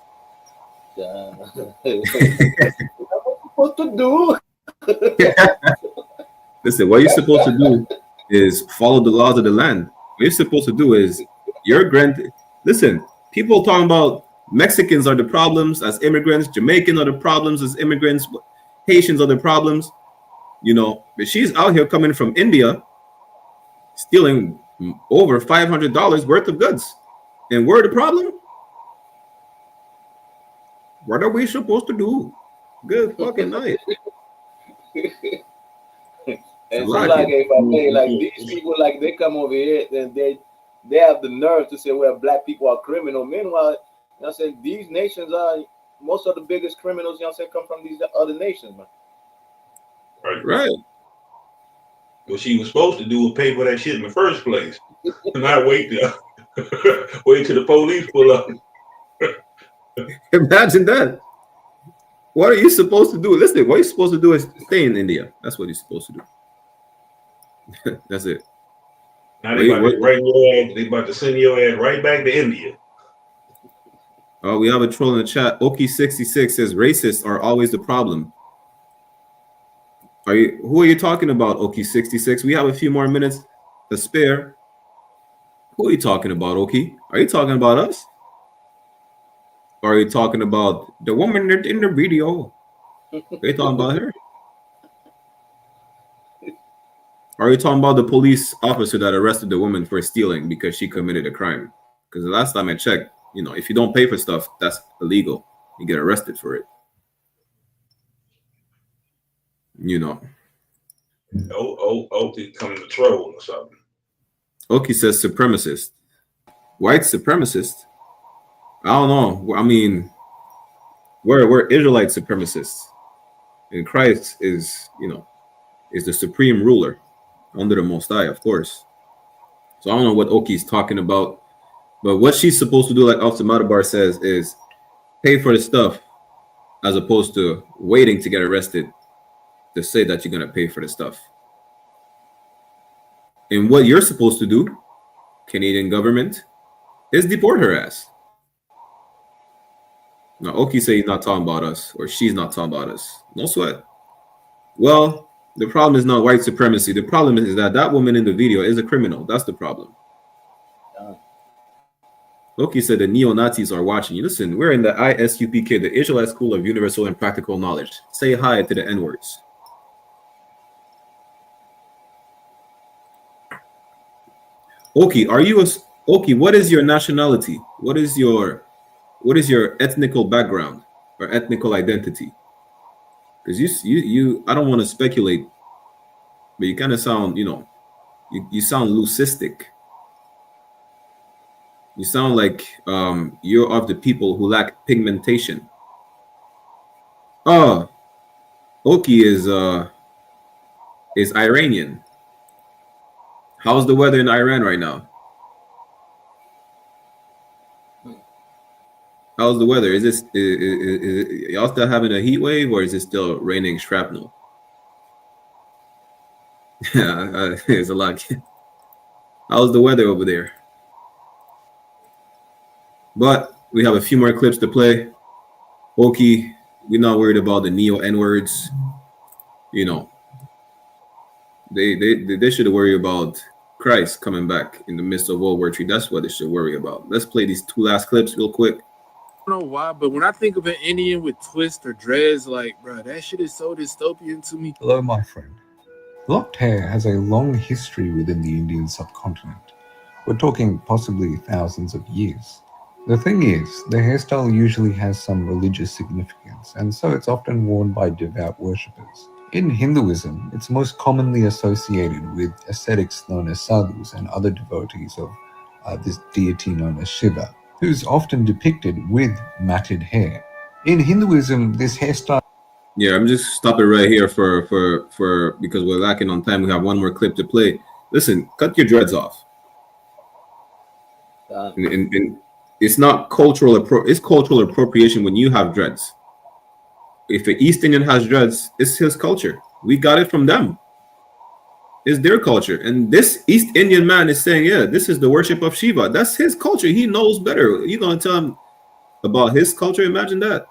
[SPEAKER 5] What to do?
[SPEAKER 4] Listen, what you're supposed to do is follow the laws of the land. What you're supposed to do is listen, people talking about Mexicans are the problems as immigrants, Jamaicans are the problems as immigrants, Haitians are the problems, but she's out here coming from India stealing over $500 worth of goods. And we're the problem? What are we supposed to do? Good fucking night.
[SPEAKER 5] And so if I may, these people, they come over here and they have the nerve to say, well, black people are criminal. Meanwhile, these nations are, most of the biggest criminals, come from these other nations, man.
[SPEAKER 4] Right.
[SPEAKER 6] What she was supposed to do was pay for that shit in the first place. Not wait till the police pull up.
[SPEAKER 4] Imagine that. What are you supposed to do? Listen, what you're supposed to do is stay in India. That's what you're supposed to do. That's it.
[SPEAKER 6] Now they about to send your ass right back to India.
[SPEAKER 4] Oh, we have a troll in the chat. Oki66 says racists are always the problem. Who are you talking about, Oki66? We have a few more minutes to spare. Who are you talking about, Oki? Are you talking about us? Or are you talking about the woman in the video? Are you talking about her? Or are you talking about the police officer that arrested the woman for stealing because she committed a crime? Because the last time I checked, if you don't pay for stuff, that's illegal. You get arrested for it.
[SPEAKER 6] Oki coming to troll or something.
[SPEAKER 4] Oki says supremacist. White supremacist? I don't know. I mean, we're Israelite supremacists. And Christ is the supreme ruler under the Most High, of course. So I don't know what Oki's talking about. But what she's supposed to do, like Officer Madabar says, is pay for the stuff as opposed to waiting to get arrested to say that you're going to pay for the stuff. And what you're supposed to do, Canadian government, is deport her ass. Now, Oki say he's not talking about us, or she's not talking about us. No sweat. Well, the problem is not white supremacy. The problem is that woman in the video is a criminal. That's the problem. Oki said the neo-Nazis are watching you. Listen, we're in the I.S.U.P.K, the Israelite School of Universal and Practical Knowledge. Say hi to the N-words. Oki, Oki, what is your nationality? What is your ethnical background or ethnical identity? Because you I don't want to speculate, but you kind of sound, you sound leucistic. You sound like you're of the people who lack pigmentation. Oh, Oki is Iranian. How's the weather in Iran right now? How's the weather? Is this is y'all still having a heat wave, or is it still raining shrapnel? Yeah, it's a lot. How's the weather over there? But we have a few more clips to play. Okay, we're not worried about the neo N-words. You know, they should worry about Christ coming back in the midst of World War III. That's what they should worry about. Let's play these two last clips real quick.
[SPEAKER 1] I don't know why, but when I think of an Indian with twists or dreads, like, bro, that shit is so dystopian to me.
[SPEAKER 3] Hello, my friend. Locked hair has a long history within the Indian subcontinent. We're talking possibly thousands of years. The thing is, the hairstyle usually has some religious significance, and so it's often worn by devout worshippers. In Hinduism, it's most commonly associated with ascetics known as sadhus and other devotees of this deity known as Shiva, who's often depicted with matted hair. In Hinduism, this hairstyle...
[SPEAKER 4] Yeah, I'm just stopping right here for because we're lacking on time. We have one more clip to play. Listen, cut your dreads off. And it's not cultural it's cultural appropriation when you have dreads. If an East Indian has dreads, it's his culture. We got it from them. It's their culture. And this East Indian man is saying, yeah, this is the worship of Shiva. That's his culture. He knows better. You're going to tell him about his culture? Imagine that.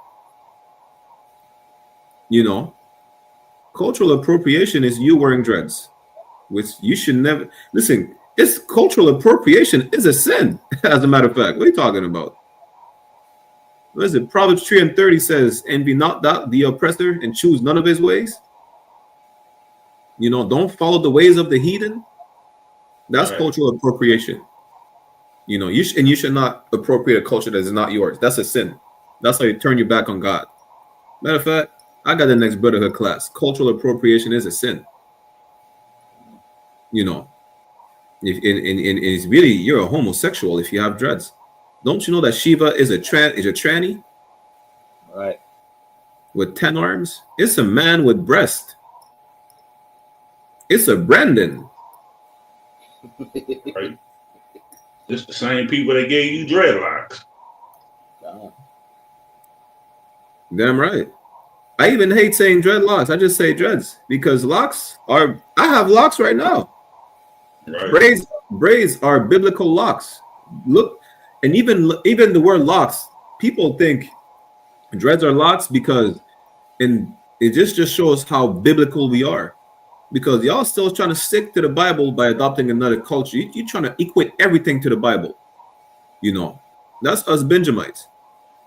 [SPEAKER 4] You know, cultural appropriation is you wearing dreads, which you should never... Listen, it's cultural appropriation is a sin, as a matter of fact. What are you talking about? Listen, Proverbs 3:30 says, envy not that the oppressor and choose none of his ways. You know, don't follow the ways of the heathen. That's right. Cultural appropriation. You know, you should not appropriate a culture that is not yours. That's a sin. That's how you turn your back on God. Matter of fact, I got the next brotherhood class. Cultural appropriation is a sin. You know, it's really, you're a homosexual if you have dreads. Don't you know that Shiva is a tranny?
[SPEAKER 5] Right.
[SPEAKER 4] With 10 arms? It's a man with breast. It's a Brandon.
[SPEAKER 6] Right. It's the same people that gave you dreadlocks.
[SPEAKER 4] Damn right. I even hate saying dreadlocks. I just say dreads because locks are... I have locks right now. Right. Braids are biblical locks. Look, and even the word locks, people think dreads are locks because, and it just shows how biblical we are. Because y'all still trying to stick to the Bible by adopting another culture. You're trying to equate everything to the Bible. You know, that's us Benjamites.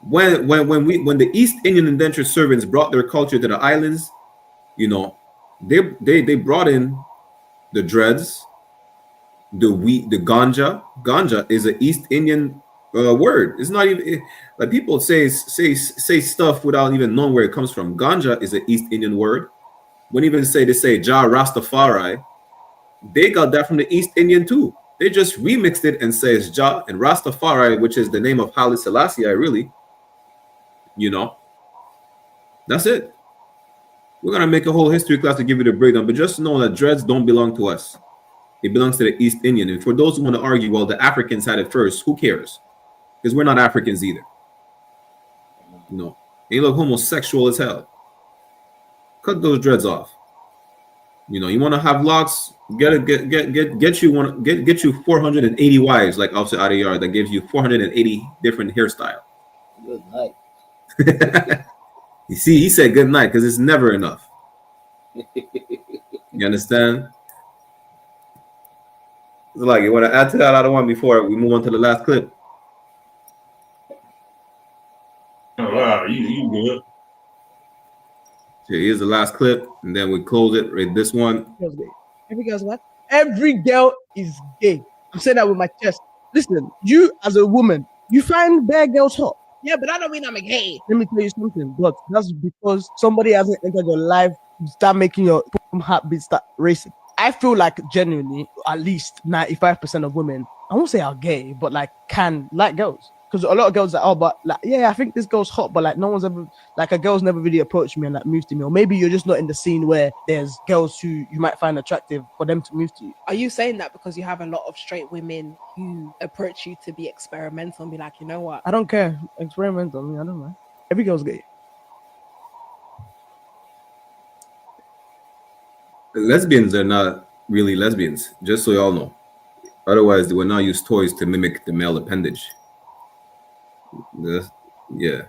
[SPEAKER 4] When the East Indian indentured servants brought their culture to the islands, you know, they brought in the dreads, the wheat, the ganja. Ganja is an East Indian word. It's not even like people say stuff without even knowing where it comes from. Ganja is an East Indian word. When even they say Jah Rastafari, they got that from the East Indian too. They just remixed it and says Jah and Rastafari, which is the name of Haile Selassie, really. You know, that's it. We're gonna make a whole history class to give you the breakdown, but just know that dreads don't belong to us. It belongs to the East Indian. And for those who want to argue, well, the Africans had it first, who cares? Because we're not Africans either. No, they look homosexual as hell. Cut those dreads off. You know, you want to have locks? Get you 480 wives like Officer Adiyar that gives you 480 different hairstyle.
[SPEAKER 5] Good night.
[SPEAKER 4] You see, he said good night because it's never enough. You understand? It's like, you want to add to that other one before we move on to the last clip?
[SPEAKER 6] Oh, wow, you good.
[SPEAKER 4] So here's the last clip, and then we close it with this one.
[SPEAKER 7] Every girl's what? Every girl is gay. I'm saying that with my chest. Listen, you as a woman, you find bad girls hot. Yeah, but I don't mean I'm a gay. Let me tell you something, but that's because somebody hasn't entered your life to start making your heartbeat start racing. I feel like genuinely, at least 95% of women, I won't say are gay, but like can like girls. because a lot of girls are like, oh, but like, yeah, I think this girl's hot, but like no one's ever, like a girl's never really approached me and like moved to me, or maybe you're just not in the scene where there's girls who you might find attractive for them to move to you.
[SPEAKER 8] Are you saying that because you have a lot of straight women who approach you to be experimental and be like, you know what?
[SPEAKER 7] I don't care. Experimental, I mean, I don't know. Every girl's gay.
[SPEAKER 4] Lesbians are not really lesbians, just so y'all know. Otherwise, they will not use toys to mimic the male appendage. Yeah.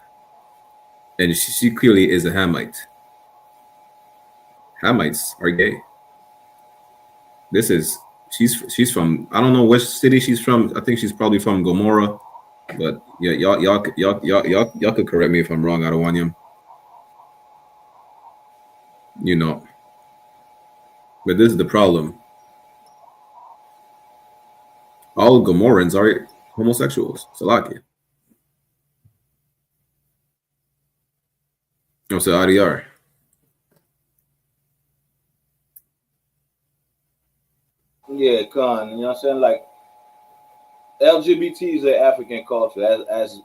[SPEAKER 4] And she clearly is a Hamite. Hamites are gay. She's from, I don't know which city she's from. I think she's probably from Gomorrah. But yeah, y'all could correct me if I'm wrong, Adawanyam. You know. But this is the problem. All Gomorrans are homosexuals. Salaki. Oh, so ADR.
[SPEAKER 5] Yeah, Khan. You know what I'm saying? Like, LGBT is an African culture. As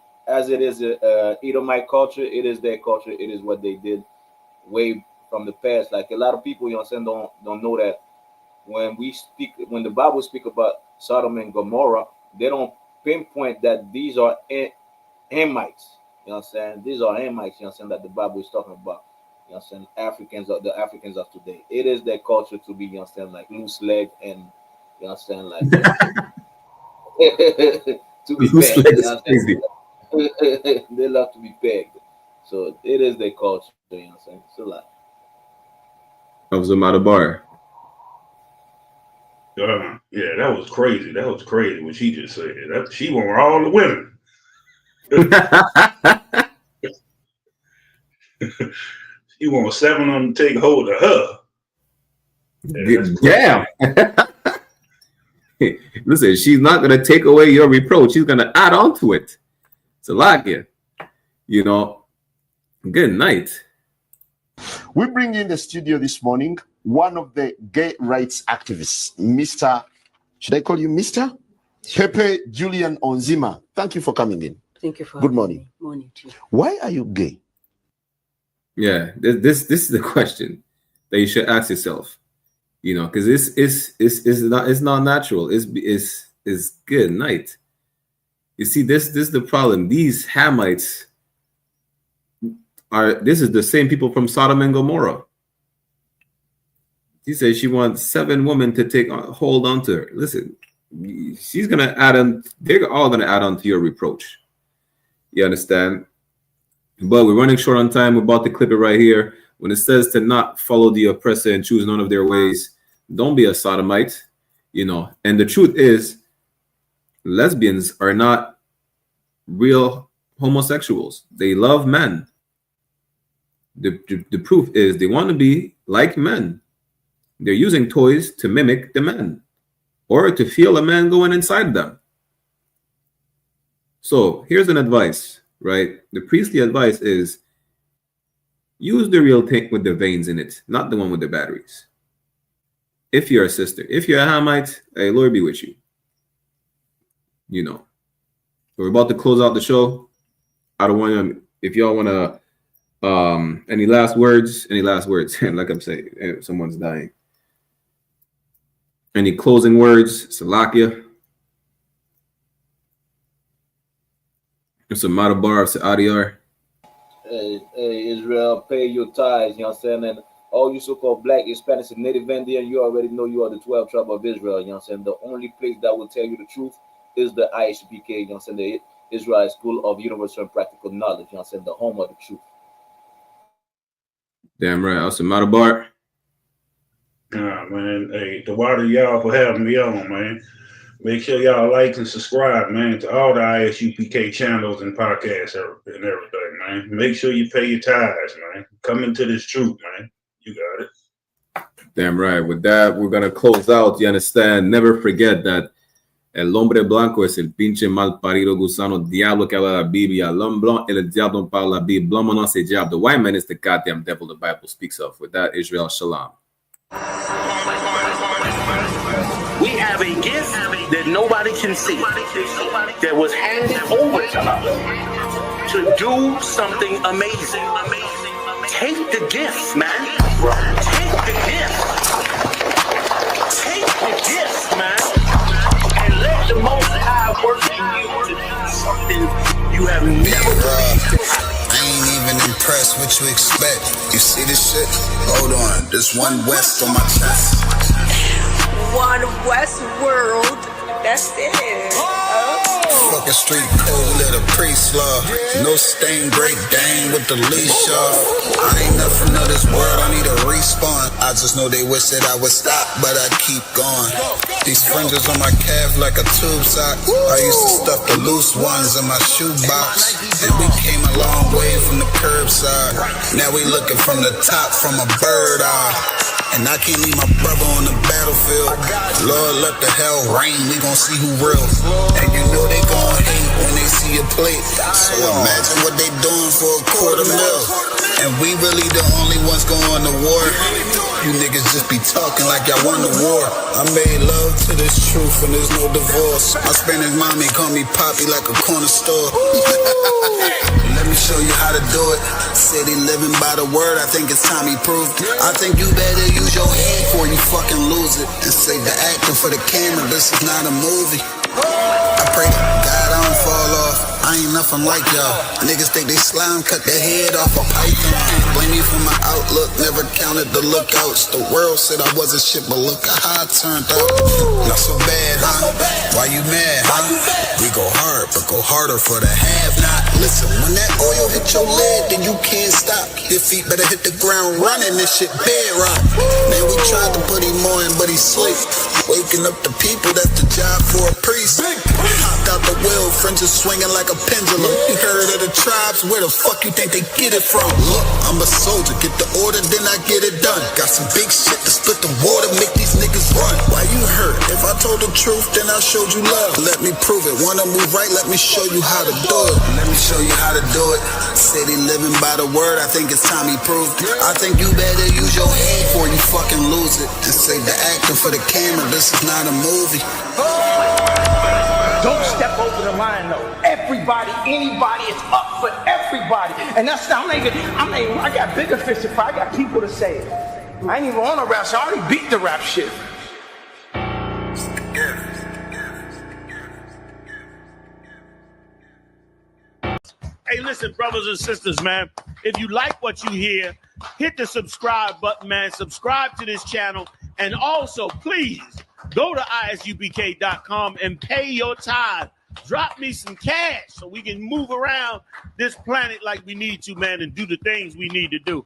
[SPEAKER 5] it is a Edomite culture, it is their culture. It is what they did way from the past. Like, a lot of people, you know what I'm saying, don't know that when the Bible speak about Sodom and Gomorrah, they don't pinpoint that these are Hamites. You know what I'm saying? These are Hamites, you know what I'm saying, that the Bible is talking about. You know what I'm saying? The Africans of today. It is their culture to be, you know what I'm saying, like loose leg and, you know what I'm saying, like to be
[SPEAKER 4] loose
[SPEAKER 5] pegged.
[SPEAKER 4] leg
[SPEAKER 5] You
[SPEAKER 4] is
[SPEAKER 5] know
[SPEAKER 4] crazy.
[SPEAKER 5] they love to be pegged. So it is their culture, you know what I'm saying? It's a lot.
[SPEAKER 4] That was a bar.
[SPEAKER 6] Yeah, that was crazy. That was crazy what she just said. She want all the women. She want 7 of them to take hold of her.
[SPEAKER 4] Yeah. Listen, she's not going to take away your reproach. She's going to add on to it. Salakia. You know, good night.
[SPEAKER 9] We bring in the studio this morning one of the gay rights activists, Mr. Should I call you Mr? Pepe Julian Onzima. Thank you for coming in.
[SPEAKER 12] Thank you for
[SPEAKER 9] Good morning.
[SPEAKER 12] Morning to you.
[SPEAKER 9] Why are you gay?
[SPEAKER 4] Yeah, this is the question that you should ask yourself. You know, because it's not natural. It's good night. You see, this is the problem. These Hamites this is the same people from Sodom and Gomorrah. She says she wants 7 women to hold on to her. Listen, she's gonna add on. They're all gonna add on to your reproach. You understand? But we're running short on time. We're about to clip it right here. When it says to not follow the oppressor and choose none of their ways, don't be a sodomite. You know. And the truth is, lesbians are not real homosexuals. They love men. The proof is they want to be like men. They're using toys to mimic the men or to feel a man going inside them. So here's an advice, right? The priestly advice is use the real tank with the veins in it, not the one with the batteries. If you're a sister, if you're a Hamite, hey, Lord be with you. You know. We're about to close out the show. I don't want to, if y'all want to, any last words? Like I'm saying, someone's dying. Any closing words? Salakia. It's a Madabar of Sa'adiyar.
[SPEAKER 5] Hey, Israel, pay your tithes, you know what I'm saying? And all you so-called black, Hispanics, and Native Indian, you already know you are the 12 tribe of Israel, you know what I'm saying? The only place that will tell you the truth is the I.S.U.P.K, you know what I'm saying? The Israelite School of Universal and Practical Knowledge, you know what I'm saying? The home of the truth.
[SPEAKER 4] Damn right. I was a Madabar.
[SPEAKER 6] Man. Hey, the water y'all for having me on, man. Make sure y'all like and subscribe, man, to all the I.S.U.P.K channels and podcasts and everything, man. Make sure you pay your tithes, man. Come into this truth, man. You got it.
[SPEAKER 4] Damn right. With that, we're going to close out. You understand? Never forget that el hombre blanco es el pinche mal parido gusano diablo que habla la Biblia. L'homme blanc et le diable dont parle la Bible. Blanc maintenant c'est diable. The white man is the goddamn devil the Bible speaks of. With that, Israel, shalom.
[SPEAKER 24] We have a
[SPEAKER 11] a gift that nobody can see, that was handed over to us to do something amazing. Take the gift, man. Take the gift. Take the gift, man. And let the Most High work in you to do something you have never believed.
[SPEAKER 12] I ain't even impressed what you expect. You see this shit? Hold on, there's one West on my chest.
[SPEAKER 2] One West world. That's it.
[SPEAKER 12] Fucking street code, little priest law. No stain, great Dane with the leash off. I ain't nothing of this world, I need a respawn. I just know they wish that I would stop, but I keep going. These fringes on my calf like a tube sock. I used to stuff the loose ones in my shoebox. And we came a long way from the curbside. Now we looking from the top from a bird eye. And I can't leave my brother on the battlefield. Lord, let the hell rain, we gon' see who real. And you know they gon' hate when they see a plate. So imagine what they doing for $250,000. And we really the only ones going to war. You niggas just be talking like y'all won the war. I made love to this truth and there's no divorce. My Spanish mommy call me Poppy like a corner store. Let me show you how to do it. Said he living by the word, I think it's time he proved. I think you better use your head before you fucking lose it. And say the acting for the camera, this is not a movie. I pray to God I don't fall off. I ain't nothing like y'all. Niggas think they slime, cut their head off a python. Blame me for my outlook, never counted the lookouts. The world said I wasn't shit, but look how I turned out. Not so bad, huh? Why you mad, huh? We go hard, but go harder for the have-not. Listen, when that oil hit your leg, then you can't stop. Your feet better hit the ground running, this shit bedrock. Man, we tried to put him on, but he sleep. Waking up the people, that's the job for a priest. Hopped out the wheel, fringes swinging like a pendulum. You heard of the tribes, where the fuck you think they get it from? Look, I'm a soldier, get the order, then I get it done. Got some big shit to split the water, make these niggas run. Why you hurt? If I told the truth, then I showed you love. Let me prove it, wanna move right, let me show you how to do it. Let me show you how to do it. Said he living by the word, I think it's time he proved. I think you better use your head before you fucking lose it. And say the acting for the camera, this is not a movie.
[SPEAKER 11] Don't step over the line though. Everybody, anybody, it's up for everybody. And that's I got bigger fish to fry. I got people to say it. I ain't even on a rap, so I already beat the rap shit.
[SPEAKER 13] Hey, listen, brothers and sisters, man. If you like what you hear, hit the subscribe button, man. Subscribe to this channel. And also, please, go to ISUPK.com and pay your tithe. Drop me some cash so we can move around this planet like we need to, man, and do the things we need to do.